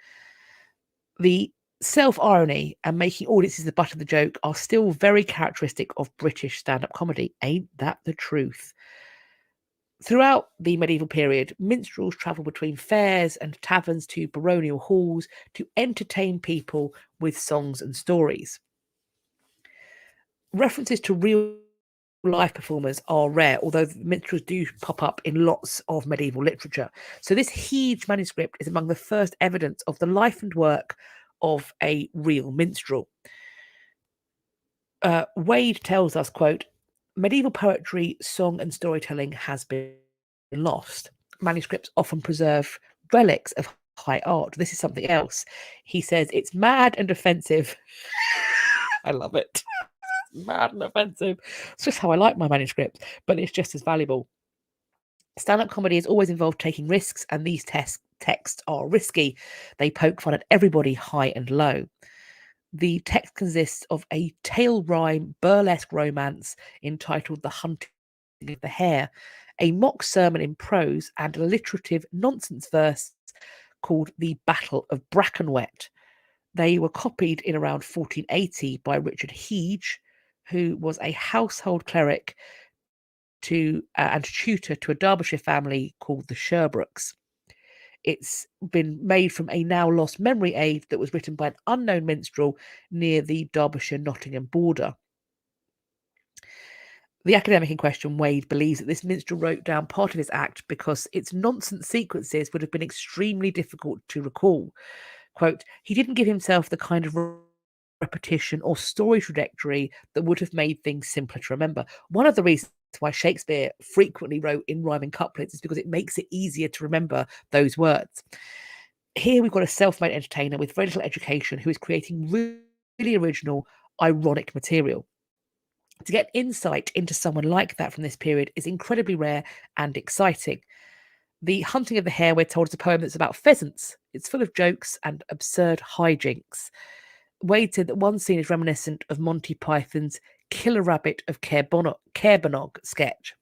The self-irony and making audiences the butt of the joke are still very characteristic of British stand-up comedy. Ain't that the truth? Throughout the medieval period, minstrels travelled between fairs and taverns to baronial halls to entertain people with songs and stories. References to real-life performers are rare, although minstrels do pop up in lots of medieval literature. So this Hede manuscript is among the first evidence of the life and work of a real minstrel. Wade tells us, quote, medieval poetry, song and storytelling has been lost. Manuscripts often preserve relics of high art. This is something else. He says it's mad and offensive. I love it. Mad and offensive. It's just how I like my manuscripts, but it's just as valuable. Stand-up comedy has always involved taking risks, and these texts are risky. They poke fun at everybody, high and low. The text consists of a tale rhyme burlesque romance entitled The Hunting of the Hare, a mock sermon in prose, and a alliterative nonsense verse called The Battle of Brackenwet. They were copied in around 1480 by Richard Heege, who was a household cleric and tutor to a Derbyshire family called the Sherbrooks. It's been made from a now lost memory aid that was written by an unknown minstrel near the Derbyshire-Nottingham border. The academic in question, Wade, believes that this minstrel wrote down part of his act because its nonsense sequences would have been extremely difficult to recall. Quote, he didn't give himself the kind of repetition or story trajectory that would have made things simpler to remember. One of the reasons why Shakespeare frequently wrote in rhyming couplets is because it makes it easier to remember those words. Here we've got a self-made entertainer with very little education who is creating really original, ironic material. To get insight into someone like that from this period is incredibly rare and exciting. The Hunting of the Hare, we're told, is a poem that's about pheasants. It's full of jokes and absurd hijinks. Wade said that one scene is reminiscent of Monty Python's Killer Rabbit of Caerbonog sketch.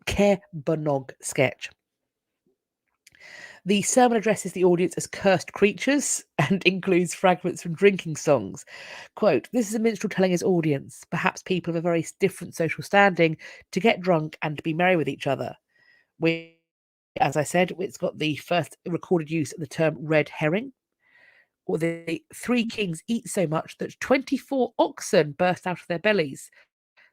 Caerbonog sketch. The sermon addresses the audience as cursed creatures and includes fragments from drinking songs. Quote, this is a minstrel telling his audience, perhaps people of a very different social standing, to get drunk and be merry with each other. As I said, it's got the first recorded use of the term red herring. Or the three kings eat so much that 24 oxen burst out of their bellies.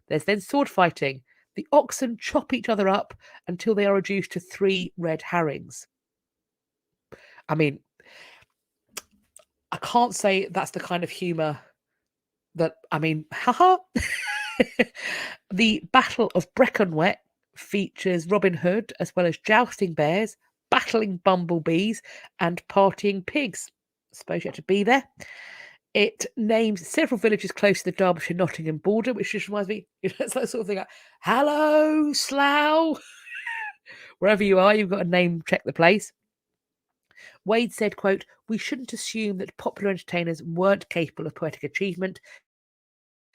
There's then sword fighting. The oxen chop each other up until they are reduced to 3 red herrings. I mean, I can't say that's the kind of humour that, I mean, haha. The Battle of Brackenwet features Robin Hood, as well as jousting bears, battling bumblebees, and partying pigs. I suppose you had to be there. It names several villages close to the Derbyshire-Nottingham border, which just reminds me, it's that sort of thing like, hello, Slough. Wherever you are, you've got to name check the place. Wade said, quote, we shouldn't assume that popular entertainers weren't capable of poetic achievement.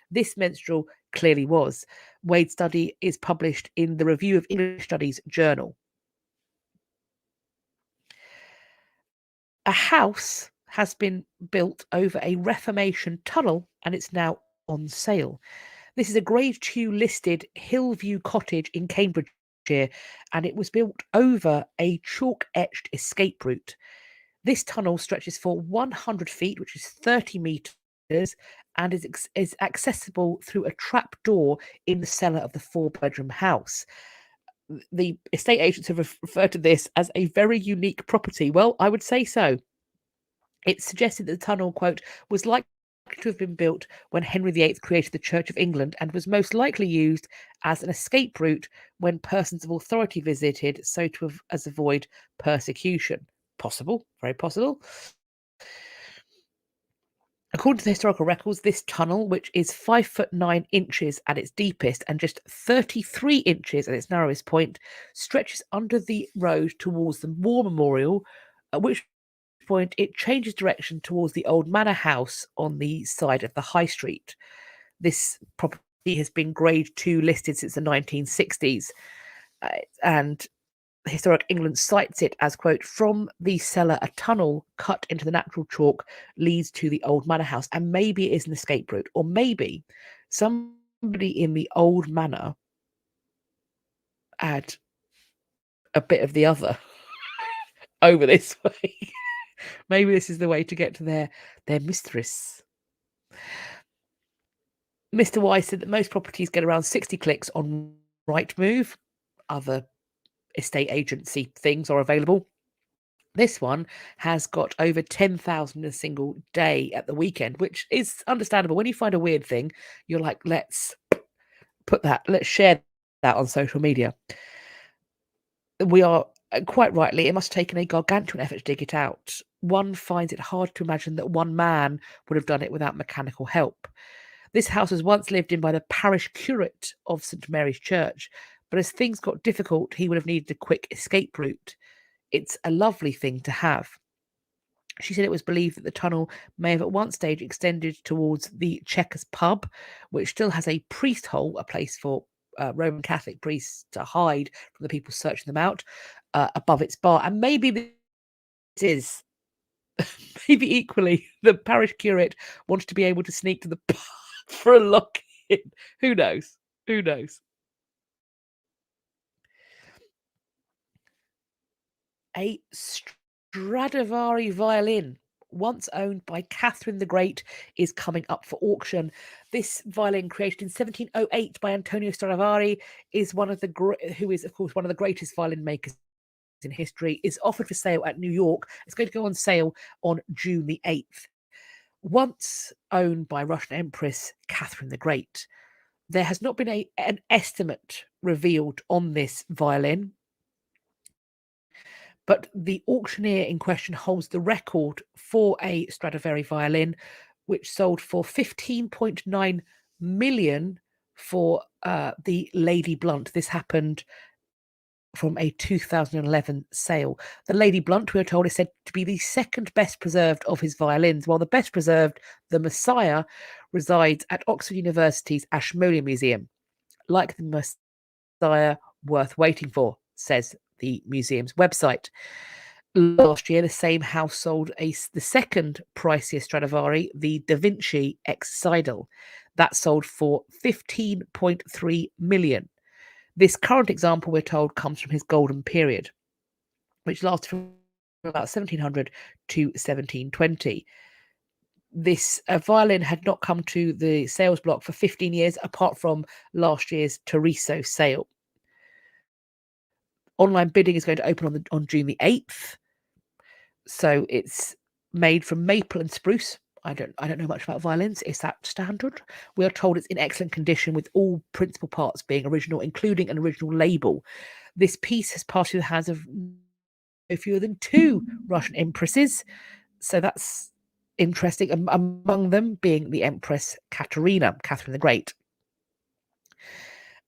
This minstrel clearly was. Wade's study is published in the Review of English Studies journal. A house has been built over a Reformation tunnel and it's now on sale. This is a Grade 2 listed Hillview cottage in Cambridgeshire, and it was built over a chalk-etched escape route. This tunnel stretches for 100 feet, which is 30 metres, and is accessible through a trap door in the cellar of the 4-bedroom house. The estate agents have referred to this as a very unique property. Well, I would say so. It's suggested that the tunnel, quote, was likely to have been built when Henry VIII created the Church of England and was most likely used as an escape route when persons of authority visited, so as avoid persecution. Possible, very possible. According to the historical records, this tunnel, which is 5 foot 9 inches at its deepest and just 33 inches at its narrowest point, stretches under the road towards the War Memorial, at which point it changes direction towards the old manor house on the side of the high street. This property has been Grade 2 listed since the 1960s, and Historic England cites it as, quote, from the cellar a tunnel cut into the natural chalk leads to the old manor house, and maybe it is an escape route, or maybe somebody in the old manor had a bit of the other over this way. Maybe this is the way to get to their mistress. Mr. Wise said that most properties get around 60 clicks on Rightmove. Other estate agency things are available. This one has got over 10,000 in a single day at the weekend, which is understandable. When you find a weird thing, you're like, let's share that on social media. We are Quite rightly, it must have taken a gargantuan effort to dig it out. One finds it hard to imagine that one man would have done it without mechanical help. This house was once lived in by the parish curate of St Mary's Church, but as things got difficult, he would have needed a quick escape route. It's a lovely thing to have. She said it was believed that the tunnel may have at one stage extended towards the Chequers pub, which still has a priest hole, a place for Roman Catholic priests to hide from the people searching them out, above its bar. And maybe this is, maybe equally, the parish curate wanted to be able to sneak to the pub for a lock-in. Who knows? Who knows? A Stradivari violin, once owned by Catherine the Great, is coming up for auction. This violin, created in 1708 by Antonio Stradivari, is who is, of course, one of the greatest violin makers in history, is offered for sale at New York. It's going to go on sale on June the 8th. Once owned by Russian Empress Catherine the Great, there has not been an estimate revealed on this violin, but the auctioneer in question holds the record for a Stradivari violin, which sold for 15.9 million for the Lady Blunt. This happened from a 2011 sale. The Lady Blunt, we are told, is said to be the second best preserved of his violins, while the best preserved, the Messiah, resides at Oxford University's Ashmolean Museum. Like the Messiah, worth waiting for, says the museum's website. Last year, the same house sold the second priciest Stradivari, the Da Vinci X Seidel. That sold for 15.3 million. This current example, we're told, comes from his golden period, which lasted from about 1700 to 1720. This violin had not come to the sales block for 15 years, apart from last year's Teresa sale. Online bidding is going to open on June the 8th. So it's made from maple and spruce. I don't know much about violins. Is that standard? We are told it's in excellent condition, with all principal parts being original, including an original label. This piece has passed through the hands of no fewer than 2 Russian empresses. So that's interesting. Among them being the Empress Katerina, Catherine the Great.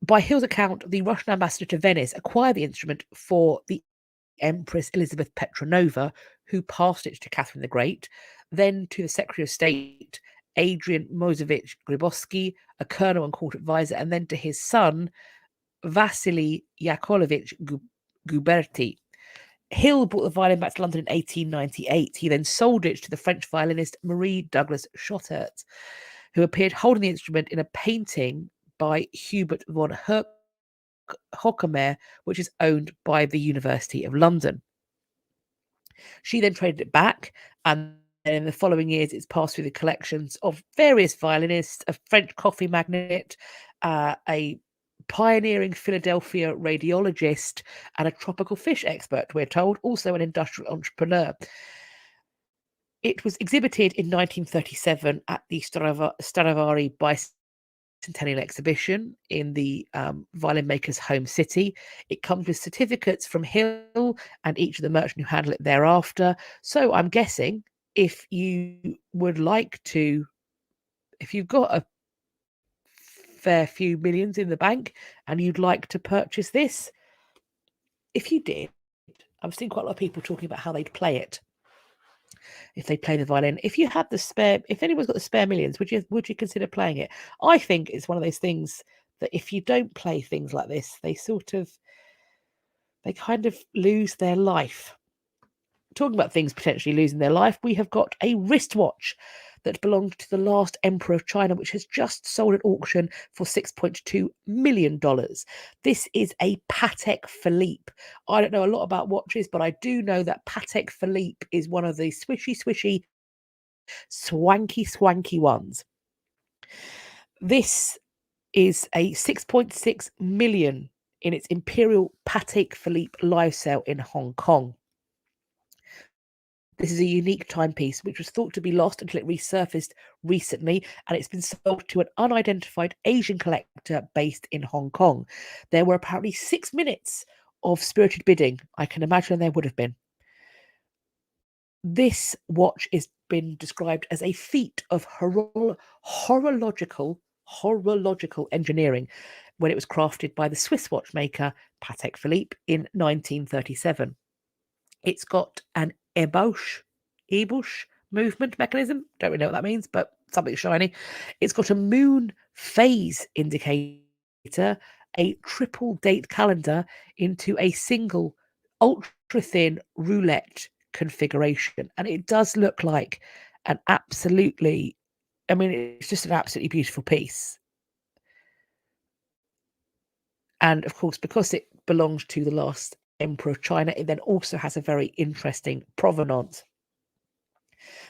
By Hill's account, the Russian ambassador to Venice acquired the instrument for the Empress Elizabeth Petronova, who passed it to Catherine the Great, then to the Secretary of State, Adrian Mosevich Gribowski, a colonel and court advisor, and then to his son, Vasily Yakovlevich Guberti. Hill brought the violin back to London in 1898. He then sold it to the French violinist Marie Douglas Schottert, who appeared holding the instrument in a painting by Hubert von Hockemer, which is owned by the University of London. She then traded it back, and in the following years, it's passed through the collections of various violinists, a French coffee magnate, a pioneering Philadelphia radiologist, and a tropical fish expert, we're told, also an industrial entrepreneur. It was exhibited in 1937 at the Stradivari Bicentennial Exhibition in the violin maker's home city. It comes with certificates from Hill and each of the merchants who handle it thereafter. So I'm guessing if you would like to, if you've got a fair few millions in the bank and you'd like to purchase this, if you did, I've seen quite a lot of people talking about how they'd play it if they play the violin. If you had the spare, if anyone's got the spare millions, would you consider playing it? I think it's one of those things that if you don't play things like this, they kind of lose their life. Talking about things potentially losing their life, we have got a wristwatch that belonged to the last emperor of China, which has just sold at auction for $6.2 million. This is a Patek Philippe. I don't know a lot about watches, but I do know that Patek Philippe is one of the swishy, swanky ones. This is a 6.6 million in its Imperial Patek Philippe live sale in Hong Kong. This is a unique timepiece which was thought to be lost until it resurfaced recently, and it's been sold to an unidentified Asian collector based in Hong Kong. There were apparently 6 minutes of spirited bidding. I can imagine there would have been. This watch has been described as a feat of horological engineering when it was crafted by the Swiss watchmaker Patek Philippe in 1937. It's got an ébauche movement mechanism. Don't really know what that means, but something shiny. It's got a moon phase indicator, a triple date calendar into a single ultra thin roulette configuration. And it does look like an absolutely, I mean, it's just an absolutely beautiful piece. And of course, because it belongs to the last emperor of China, it then also has a very interesting provenance.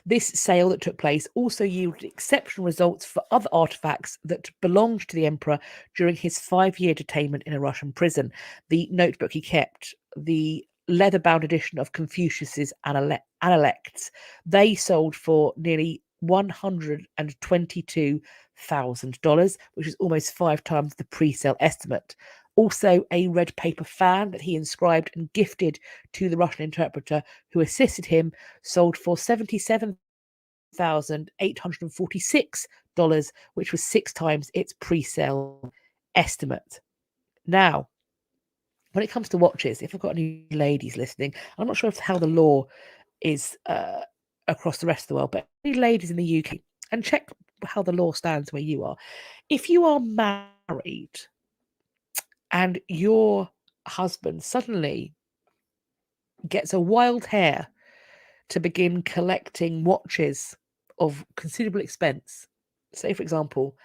This sale that took place also yielded exceptional results for other artifacts that belonged to the emperor during his 5-year detainment in a Russian prison. The notebook he kept, the leather-bound edition of Confucius's Analects, they sold for nearly $122,000, which is almost 5 times the pre-sale estimate. Also, a red paper fan that he inscribed and gifted to the Russian interpreter who assisted him sold for $77,846, which was 6 times its pre-sale estimate. Now, when it comes to watches, if I've got any ladies listening, I'm not sure how the law is across the rest of the world, but any ladies in the UK, and check how the law stands where you are. If you are married and your husband suddenly gets a wild hair to begin collecting watches of considerable expense, say, for example,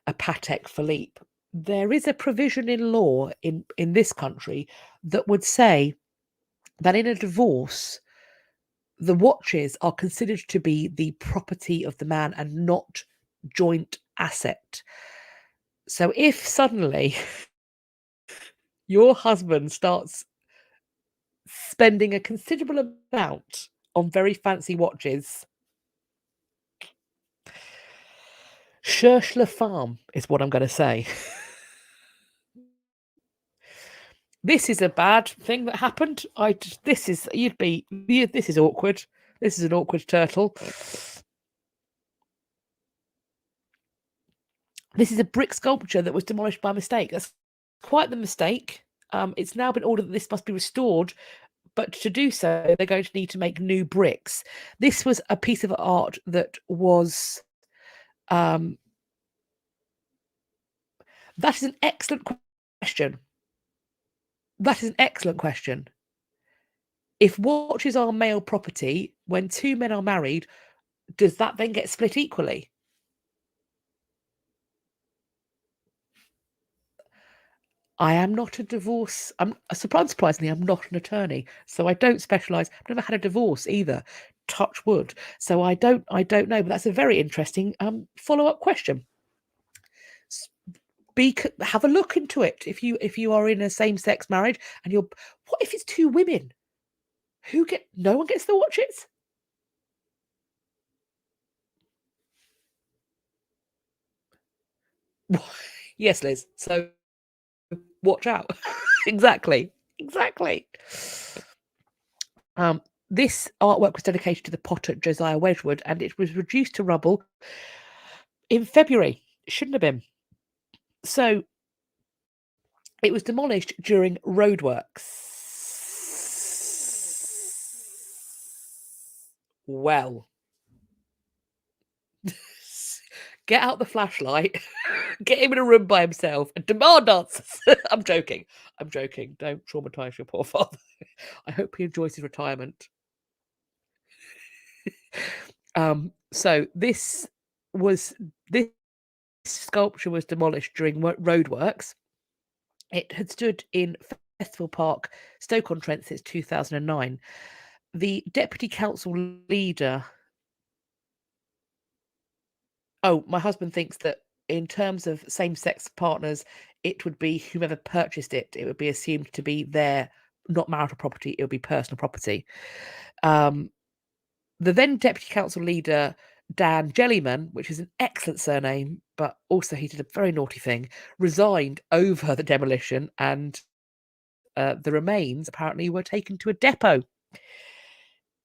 a Patek Philippe, there is a provision in law in this country that would say that in a divorce, the watches are considered to be the property of the man and not joint asset. So if suddenly your husband starts spending a considerable amount on very fancy watches, cherche la femme is what I'm going to say. This is a bad thing that happened. This is awkward. This is an awkward turtle. This is a brick sculpture that was demolished by mistake. That's quite the mistake. It's now been ordered that this must be restored, but to do so, they're going to need to make new bricks. This was a piece of art that was. That is an excellent question. That is an excellent question. If watches are male property, when 2 men are married, does that then get split equally? I am not a divorce. Surprisingly, I'm not an attorney, so I don't specialise. I've never had a divorce either. Touch wood. So I don't know. But that's a very interesting follow-up question. Have a look into it. If you are in a same-sex marriage and what if it's 2 women? No one gets the watches? Yes, Liz. So watch out. Exactly. This artwork was dedicated to the potter Josiah Wedgwood, and it was reduced to rubble in February. It shouldn't have been. So it was demolished during roadworks. Well, get out the flashlight, get him in a room by himself, and demand answers. I'm joking. Don't traumatize your poor father. I hope he enjoys his retirement. So this sculpture was demolished during roadworks. It had stood in Festival Park, Stoke-on-Trent since 2009. The deputy council leader. Oh, my husband thinks that in terms of same-sex partners, it would be whomever purchased it. It would be assumed to be their not marital property. It would be personal property. The then deputy council leader, Dan Jellyman, which is an excellent surname, but also he did a very naughty thing, resigned over the demolition and the remains apparently were taken to a depot.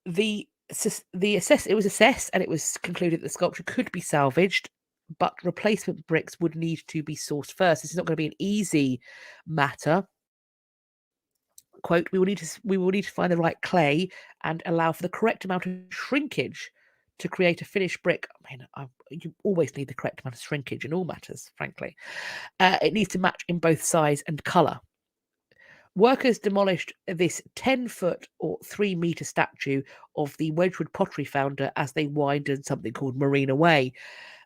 It was assessed, and it was concluded that the sculpture could be salvaged, but replacement bricks would need to be sourced first. This is not going to be an easy matter. Quote, we will need to find the right clay and allow for the correct amount of shrinkage to create a finished brick. I mean, you always need the correct amount of shrinkage in all matters, frankly. It needs to match in both size and colour. Workers demolished this 10-foot or 3-metre statue of the Wedgwood pottery founder as they winded something called Marina Way.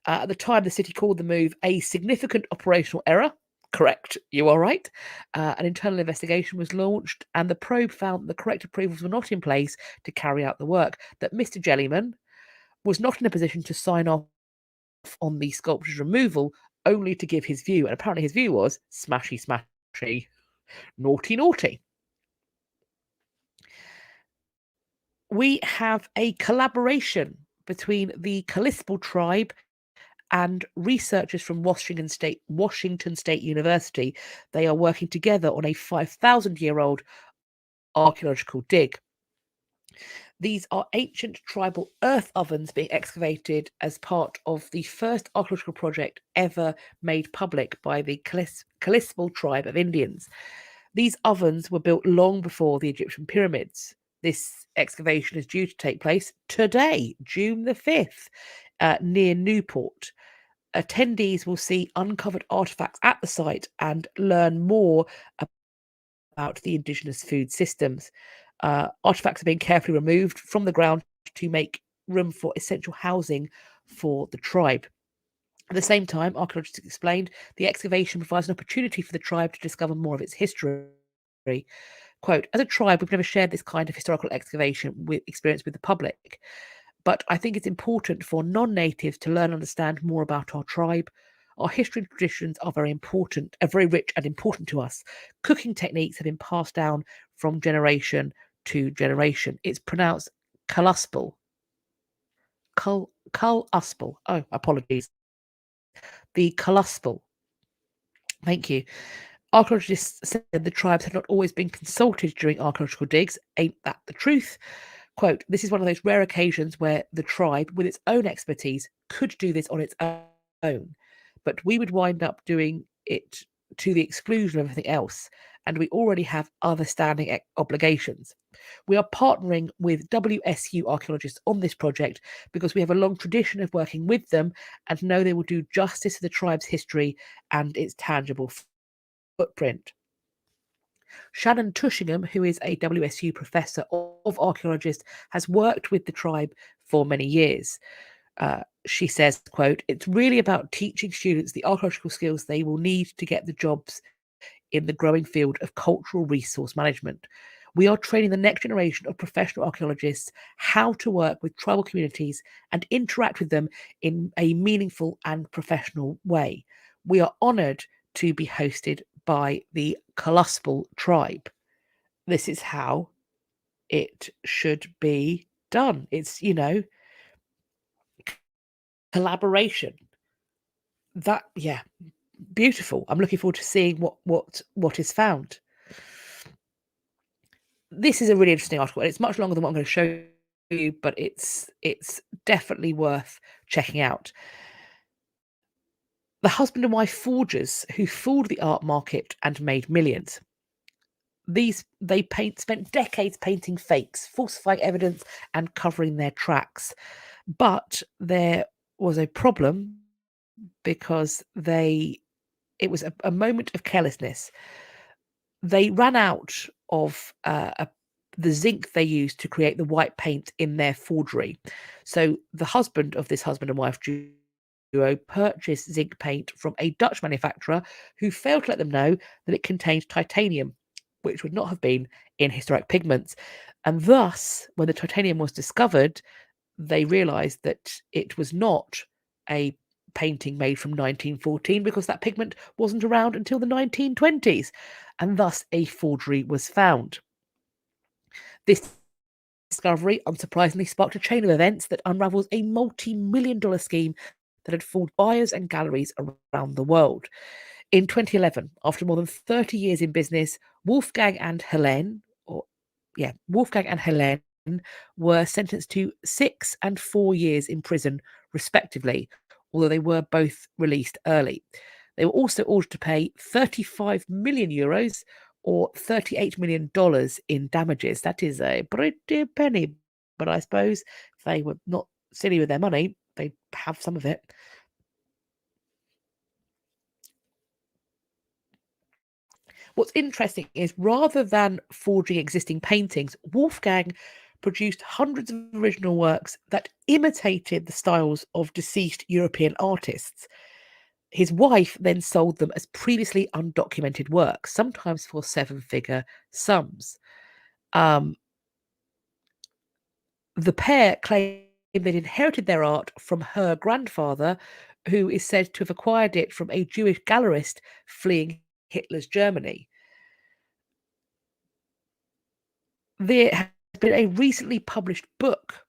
At the time, the city called the move a significant operational error. Correct, you are right. An internal investigation was launched, and the probe found the correct approvals were not in place to carry out the work. That Mr. Jellyman was not in a position to sign off on the sculpture's removal, only to give his view. And apparently his view was smashy, smashy, naughty, naughty. We have a collaboration between the Kalispel tribe and researchers from Washington State University. They are working together on a 5,000-year-old archaeological dig. These are ancient tribal earth ovens being excavated as part of the first archaeological project ever made public by the Kalispel tribe of Indians. These ovens were built long before the Egyptian pyramids. This excavation is due to take place today, June the 5th, near Newport. Attendees will see uncovered artifacts at the site and learn more about the indigenous food systems. Artifacts are being carefully removed from the ground to make room for essential housing for the tribe. At the same time, archaeologists explained the excavation provides an opportunity for the tribe to discover more of its history. Quote, as a tribe, we've never shared this kind of historical excavation experience with the public. But I think it's important for non-natives to learn and understand more about our tribe. Our history and traditions are very rich and important to us. Cooking techniques have been passed down from generation to generation. It's pronounced Kalispel. Kalispel. Oh, apologies. The Kalispel. Thank you. Archaeologists said the tribes had not always been consulted during archaeological digs. Ain't that the truth? Quote, this is one of those rare occasions where the tribe, with its own expertise, could do this on its own. But we would wind up doing it to the exclusion of everything else. And we already have other standing obligations. We are partnering with WSU archaeologists on this project because we have a long tradition of working with them and know they will do justice to the tribe's history and its tangible footprint. Shannon Tushingham, who is a WSU professor of archaeologists, has worked with the tribe for many years. She says, quote, it's really about teaching students the archaeological skills they will need to get the jobs in the growing field of cultural resource management. We are training the next generation of professional archaeologists how to work with tribal communities and interact with them in a meaningful and professional way. We are honoured to be hosted by the Kalispel tribe. This is how it should be done. It's, collaboration. That, yeah, beautiful. I'm looking forward to seeing what is found. This is a really interesting article, and it's much longer than what I'm going to show you, but it's definitely worth checking out. The husband and wife forgers who fooled the art market and made millions. Spent decades painting fakes, falsifying evidence, and covering their tracks. But there was a problem because it was a moment of carelessness. They ran out of the zinc they used to create the white paint in their forgery. So the husband of this husband and wife duo purchased zinc paint from a Dutch manufacturer who failed to let them know that it contained titanium, which would not have been in historic pigments. And thus, when the titanium was discovered, they realized that it was not a painting made from 1914 because that pigment wasn't around until the 1920s, and thus a forgery was found. This discovery, unsurprisingly, sparked a chain of events that unravels a multi-million-dollar scheme that had fooled buyers and galleries around the world. In 2011, after more than 30 years in business, Wolfgang and Helene were sentenced to 6 and 4 years in prison, respectively, although they were both released early. They were also ordered to pay 35 million euros or $38 million in damages. That is a pretty penny, but I suppose if they were not silly with their money, they'd have some of it. What's interesting is rather than forging existing paintings, Wolfgang produced hundreds of original works that imitated the styles of deceased European artists. His wife then sold them as previously undocumented works, sometimes for seven-figure sums. The pair claim they'd inherited their art from her grandfather, who is said to have acquired it from a Jewish gallerist fleeing Hitler's Germany. There has been a recently published book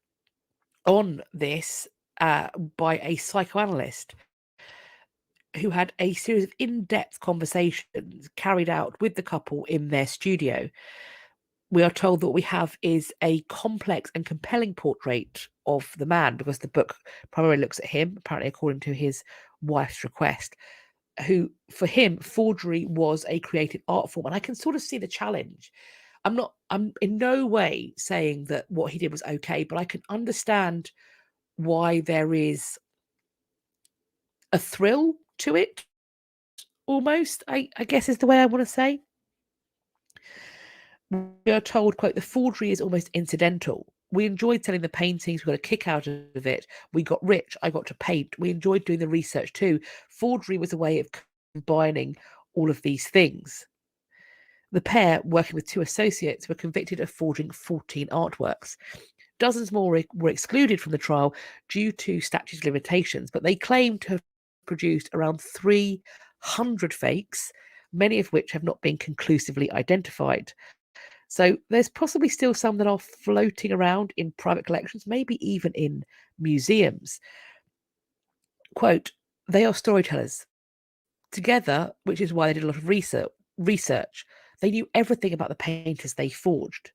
on this by a psychoanalyst who had a series of in-depth conversations carried out with the couple in their studio. We are told that what we have is a complex and compelling portrait of the man, because the book primarily looks at him, apparently according to his wife's request, who, for him, forgery was a creative art form. And I can sort of see the challenge. I'm in no way saying that what he did was okay, but I can understand why there is a thrill to it, almost, I guess is the way I want to say. We are told, quote, the forgery is almost incidental. We enjoyed selling the paintings, we got a kick out of it. We got rich, I got to paint. We enjoyed doing the research too. Forgery was a way of combining all of these things. The pair, working with two associates, were convicted of forging 14 artworks. Dozens more were excluded from the trial due to statute of limitations, but they claim to have produced around 300 fakes, many of which have not been conclusively identified. So there's possibly still some that are floating around in private collections, maybe even in museums. Quote, they are storytellers together, which is why they did a lot of research. They knew everything about the painters they forged.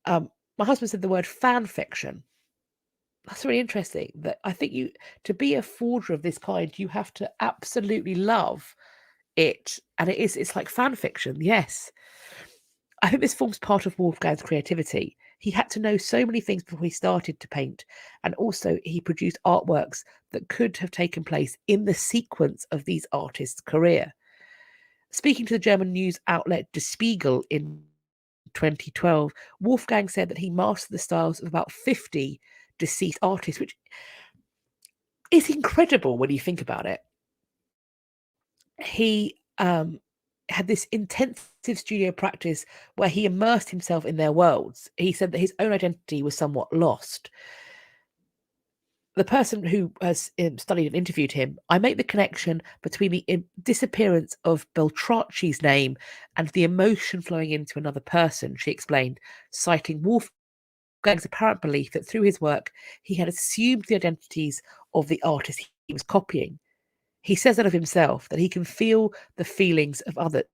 My husband said the word fan fiction. That's really interesting. That I think to be a forger of this kind, you have to absolutely love it. And it's like fan fiction, yes. I think this forms part of Wolfgang's creativity. He had to know so many things before he started to paint, and also he produced artworks that could have taken place in the sequence of these artists' career. Speaking to the German news outlet Der Spiegel in 2012, Wolfgang said that he mastered the styles of about 50 deceased artists, which is incredible when you think about it. He had this intensive studio practice where he immersed himself in their worlds. He said that his own identity was somewhat lost. The person who has studied and interviewed him, I make the connection between the disappearance of Beltracci's name and the emotion flowing into another person, she explained, citing Wolfgang's apparent belief that through his work, he had assumed the identities of the artist he was copying. He says that of himself, that he can feel the feelings of others.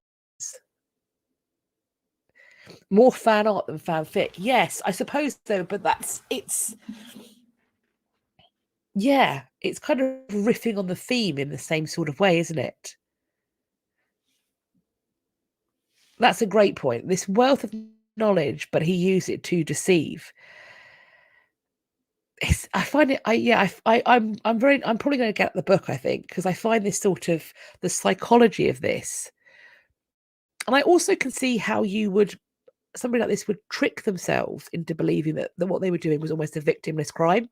More fan art than fanfic. Yes, I suppose so, but it's kind of riffing on the theme in the same sort of way, isn't it? That's a great point. This wealth of knowledge, but he used it to deceive. I find it. I'm probably going to get the book, I think, because I find this sort of the psychology of this, and I also can see how somebody like this would trick themselves into believing that what they were doing was almost a victimless crime.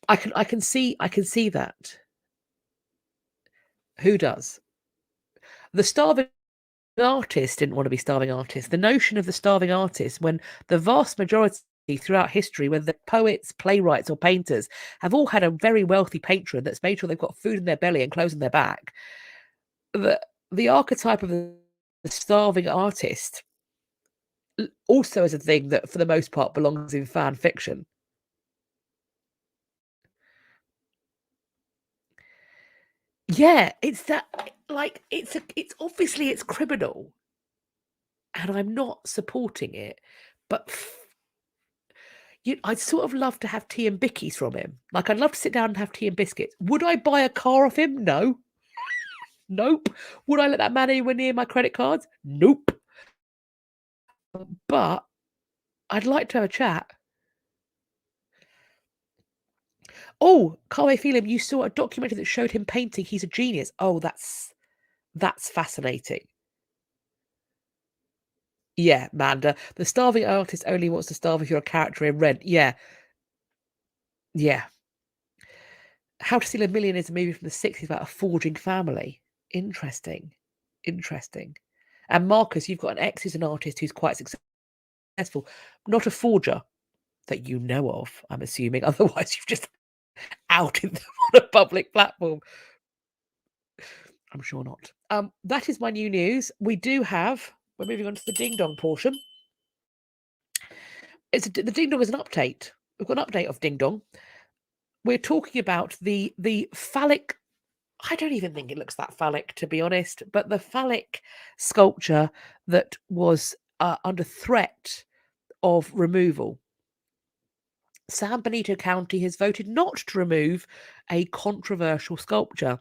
I can see that. Who does? The starving artist didn't want to be starving artist. The notion of the starving artist, when the vast majority throughout history, whether poets, playwrights, or painters, have all had a very wealthy patron that's made sure they've got food in their belly and clothes on their back. The archetype of the starving artist also is a thing that, for the most part, belongs in fan fiction. Yeah, it's that, like, it's obviously it's criminal, and I'm not supporting it, but I'd sort of love to have tea and bickies from him. Like, I'd love to sit down and have tea and biscuits. Would I buy a car off him? No. Nope. Would I let that man anywhere near my credit cards? Nope. But I'd like to have a chat. Oh, Felem, you saw a documentary that showed him painting. He's a genius. Oh, that's fascinating. Yeah, Manda. The starving artist only wants to starve if you're a character in Rent. Yeah. Yeah. How to Steal a Million is a movie from the 60s about a forging family. Interesting. Interesting. And Marcus, you've got an ex who's an artist who's quite successful. Not a forger that you know of, I'm assuming. Otherwise, you've just outed them on a public platform. I'm sure not. That is my new news. We're moving on to the ding dong portion. The ding dong is an update. We've got an update of ding dong. We're talking about the phallic. I don't even think it looks that phallic, to be honest, but the phallic sculpture that was under threat of removal. San Benito County has voted not to remove a controversial sculpture.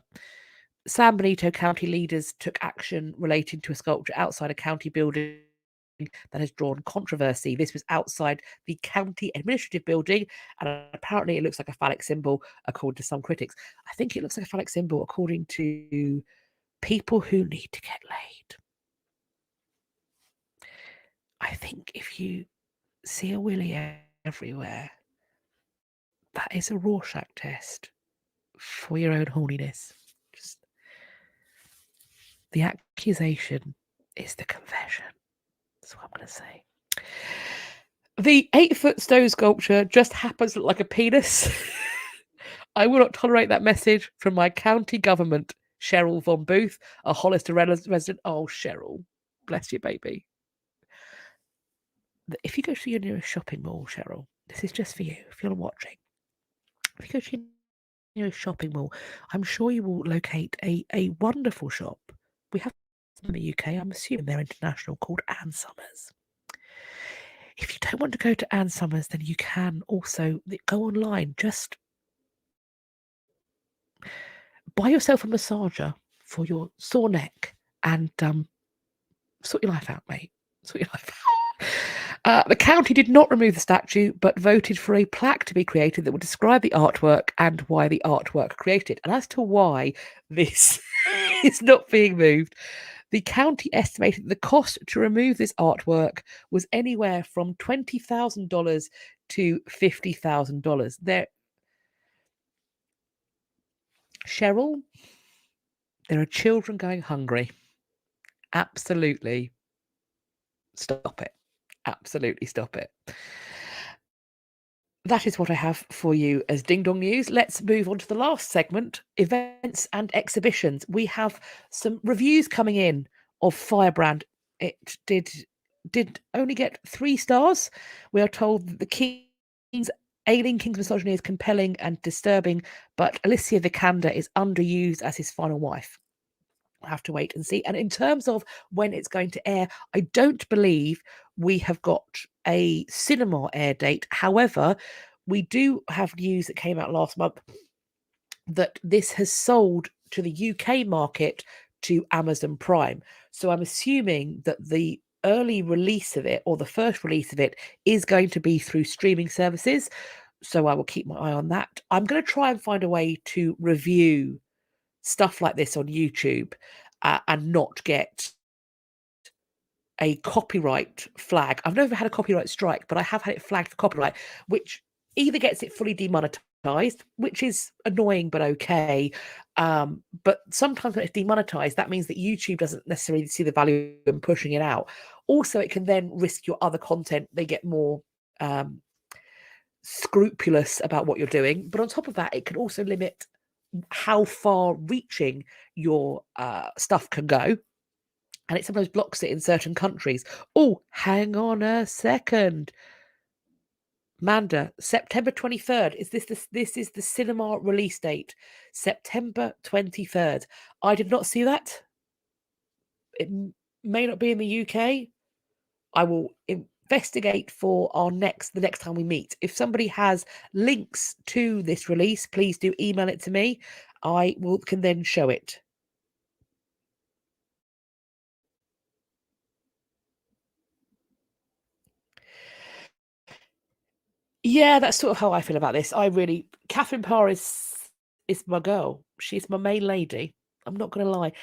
San Benito County leaders took action relating to a sculpture outside a county building that has drawn controversy. This was outside the county administrative building, and apparently it looks like a phallic symbol, according to some critics. I think it looks like a phallic symbol, according to people who need to get laid. I think if you see a willy everywhere, that is a Rorschach test for your own horniness. Just the accusation is the confession. That's what I'm going to say. The 8-foot stone sculpture just happens to look like a penis. I will not tolerate that message from my county government. Cheryl Von Booth, a Hollister resident. Oh, Cheryl, bless you, baby. If you go to your nearest shopping mall, Cheryl, this is just for you, if you're watching. If you go to your nearest shopping mall, I'm sure you will locate a wonderful shop. We have in the UK, I'm assuming they're international, called Ann Summers. If you don't want to go to Ann Summers, then you can also go online. Just buy yourself a massager for your sore neck and sort your life out, mate. Sort your life out. The county did not remove the statue, but voted for a plaque to be created that would describe the artwork and why the artwork created. And as to why this is not being moved, the county estimated that the cost to remove this artwork was anywhere from $20,000 to $50,000. Cheryl, there are children going hungry. Absolutely stop it. Absolutely stop it. That is what I have for you as Ding Dong News. Let's move on to the last segment, events and exhibitions. We have some reviews coming in of Firebrand. It did only get 3 stars. We are told that the King's ailing King's misogyny is compelling and disturbing, but Alicia Vikander is underused as his final wife. We'll have to wait and see. And in terms of when it's going to air, I don't believe we have got a cinema air date. However, we do have news that came out last month that this has sold to the UK market to Amazon Prime. So I'm assuming that the early release of it, or the first release of it, is going to be through streaming services. So I will keep my eye on that. I'm going to try and find a way to review stuff like this on YouTube and not get a copyright flag. I've never had a copyright strike, but I have had it flagged for copyright, which either gets it fully demonetized, which is annoying but okay. But sometimes when it's demonetized, that means that YouTube doesn't necessarily see the value in pushing it out. Also, it can then risk your other content. They get more scrupulous about what you're doing. But on top of that, it can also limit how far reaching your stuff can go, and it sometimes blocks it in certain countries. Oh, hang on a second. Manda, September 23rd. This is the cinema release date. September 23rd. I did not see that. It may not be in the UK. I will investigate for the next time we meet. If somebody has links to this release, please do email it to me. I can then show it. Yeah, that's sort of how I feel about this. Catherine Parr is my girl. She's my main lady. I'm not going to lie.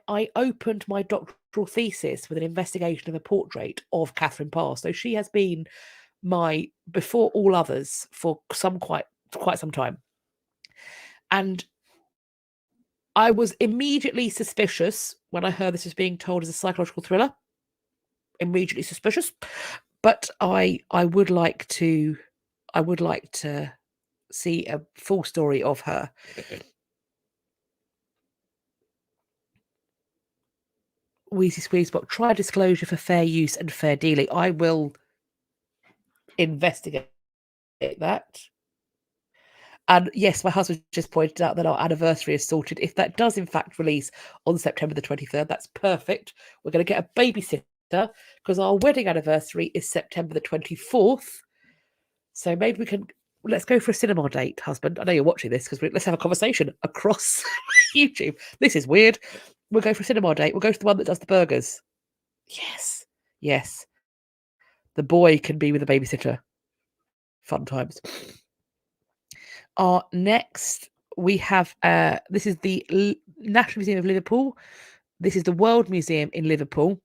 I opened my doctoral thesis with an investigation of a portrait of Catherine Parr. So she has been my before all others for quite some time. And I was immediately suspicious when I heard this was being told as a psychological thriller. Immediately suspicious. But I would like to see a full story of her. Wheezy Squeezebot, try disclosure for fair use and fair dealing. I will investigate that. And yes, my husband just pointed out that our anniversary is sorted. If that does in fact release on September the 23rd, that's perfect. We're going to get a babysitter because our wedding anniversary is September the 24th. So maybe let's go for a cinema date, husband. I know you're watching this because let's have a conversation across YouTube. This is weird. We'll go for a cinema date. We'll go to the one that does the burgers. Yes. The boy can be with a babysitter. Fun times. Next, we have this is the National Museum of Liverpool. This is the World Museum in Liverpool.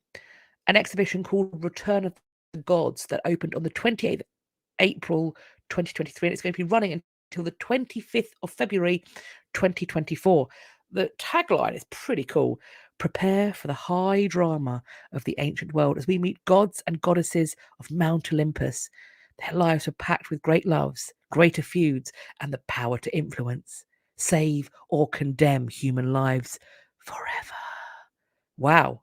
An exhibition called Return of the Gods that opened on the 28th of April 2023, and it's going to be running until the 25th of February 2024. The tagline is pretty cool. Prepare for the high drama of the ancient world as we meet gods and goddesses of Mount Olympus. Their lives are packed with great loves, greater feuds, and the power to influence, save, or condemn human lives forever. Wow.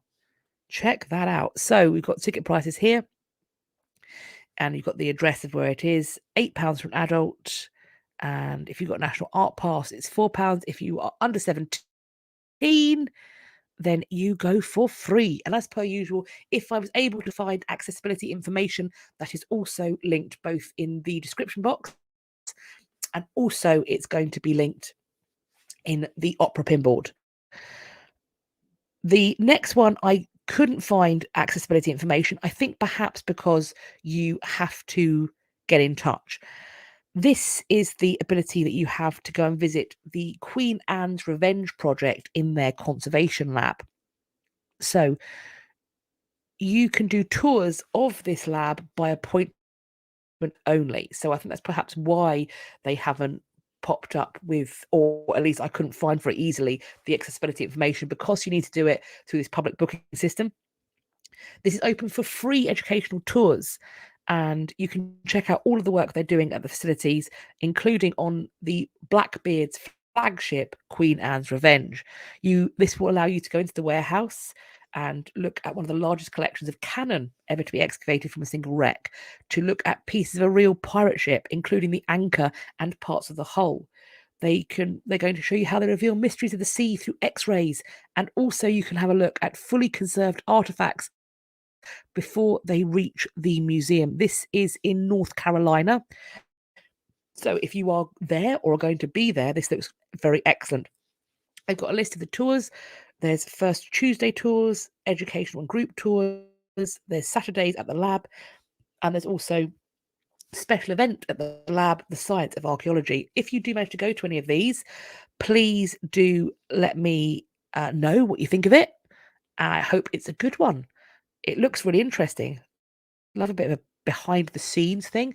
Check that out. So we've got ticket prices here. And you've got the address of where it is. £8 for an adult. And if you've got National Art Pass, it's £4. If you are under 17, then you go for free. And as per usual, if I was able to find accessibility information, that is also linked both in the description box and also it's going to be linked in the Opera Pinboard. The next one, I couldn't find accessibility information. I think perhaps because you have to get in touch. This is the ability that you have to go and visit the Queen Anne's Revenge project in their conservation lab. So you can do tours of this lab by appointment only. So I think that's perhaps why they haven't popped up with, or at least I couldn't find for it easily, the accessibility information because you need to do it through this public booking system. This is open for free educational tours, and you can check out all of the work they're doing at the facilities, including on the Blackbeard's flagship, Queen Anne's Revenge. This will allow you to go into the warehouse and look at one of the largest collections of cannon ever to be excavated from a single wreck, to look at pieces of a real pirate ship, including the anchor and parts of the hull. They're going to show you how they reveal mysteries of the sea through X-rays, and also you can have a look at fully conserved artifacts before they reach the museum. This is in North Carolina. So if you are there or are going to be there, this looks very excellent. I've got a list of the tours. There's first Tuesday tours, educational and group tours. There's Saturdays at the lab. And there's also special event at the lab, the Science of Archaeology. If you do manage to go to any of these, please do let me know what you think of it. I hope it's a good one. It looks really interesting. Love a bit of a behind the scenes thing.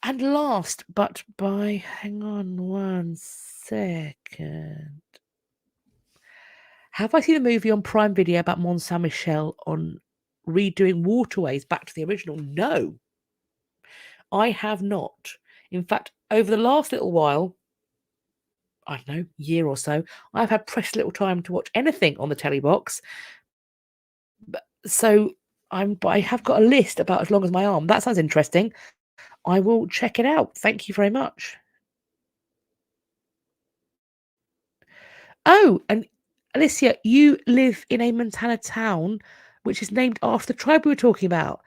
And last, hang on one second. Have I seen a movie on Prime Video about Mont Saint Michel on redoing waterways back to the original? No, I have not. In fact, over the last little while, I don't know, year or so, I've had precious little time to watch anything on the telly box. So I have got a list about as long as my arm. That sounds interesting. I will check it out. Thank you very much. Oh, and Alicia, you live in a Montana town which is named after the tribe we were talking about.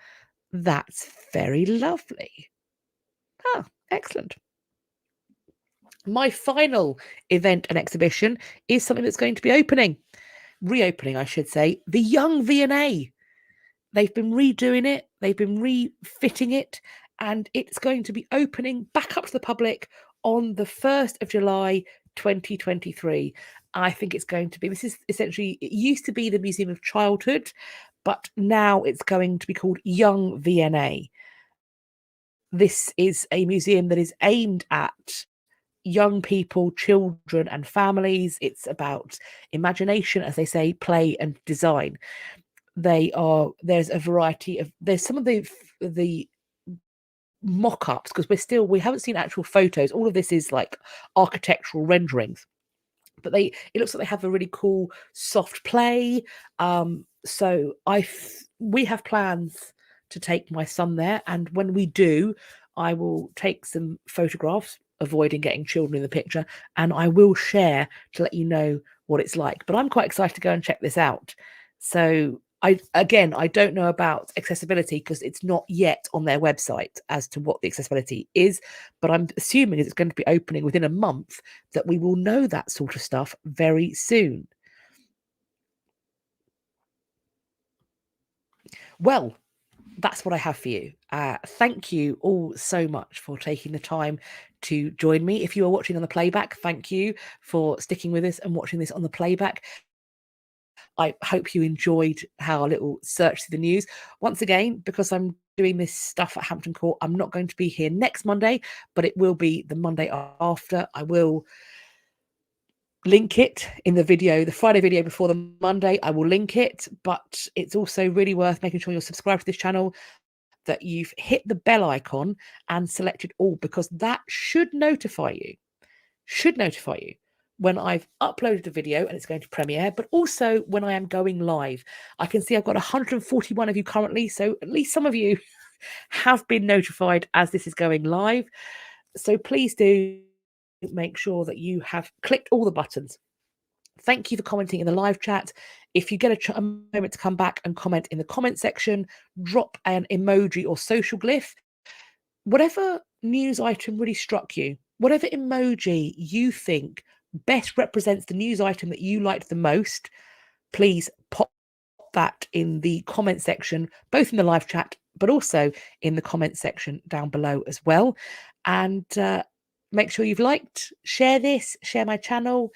That's very lovely. Ah, excellent. My final event and exhibition is something that's going to be reopening, I should say, the Young V&A. They've been redoing it, they've been refitting it, and it's going to be opening back up to the public on the 1st of July 2023. I think it's going to be, this is essentially, it used to be the Museum of Childhood, but now it's going to be called Young V&A. This is a museum that is aimed at young people, children, and families. It's about imagination, as they say, play and design. There's a variety of, there's some of the mock-ups, because we haven't seen actual photos. All of this is like architectural renderings, but it looks like they have a really cool soft play. So we have plans to take my son there, and when we do, I will take some photographs, avoiding getting children in the picture, and I will share to let you know what it's like. But I'm quite excited to go and check this out. So I don't know about accessibility because it's not yet on their website as to what the accessibility is, but I'm assuming it's going to be opening within a month, that we will know that sort of stuff very soon. Well, that's what I have for you. Thank you all so much for taking the time to join me. If you are watching on the playback, thank you for sticking with us and watching this on the playback. I hope you enjoyed our little search through the news. Once again, because I'm doing this stuff at Hampton Court, I'm not going to be here next Monday, but it will be the Monday after. I will link it in the video, the Friday video before the Monday. I will link it, but it's also really worth making sure you're subscribed to this channel, that you've hit the bell icon and selected all, because that should notify you when I've uploaded a video and it's going to premiere, but also when I am going live. I can see I've got 141 of you currently, so at least some of you have been notified as this is going live. So please do make sure that you have clicked all the buttons. Thank you for commenting in the live chat. If you get a moment to come back and comment in the comment section, drop an emoji or social glyph. Whatever news item really struck you, whatever emoji you think best represents the news item that you liked the most, please pop that in the comment section, both in the live chat, but also in the comment section down below as well. And make sure you've liked, share this, share my channel.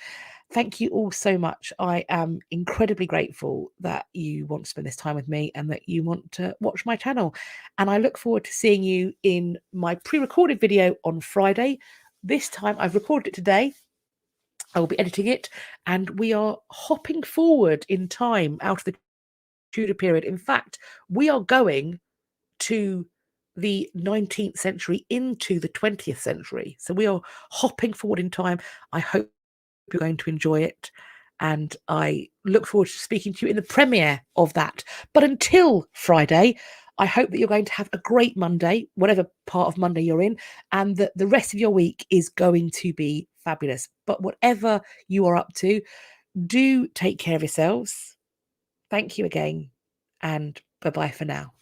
Thank you all so much. I am incredibly grateful that you want to spend this time with me and that you want to watch my channel. And I look forward to seeing you in my pre-recorded video on Friday. This time I've recorded it today. I will be editing it, and we are hopping forward in time out of the Tudor period. In fact, we are going to the 19th century into the 20th century. So we are hopping forward in time. I hope you're going to enjoy it, and I look forward to speaking to you in the premiere of that. But until Friday, I hope that you're going to have a great Monday, whatever part of Monday you're in, and that the rest of your week is going to be fabulous. But whatever you are up to, do take care of yourselves. Thank you again, and bye-bye for now.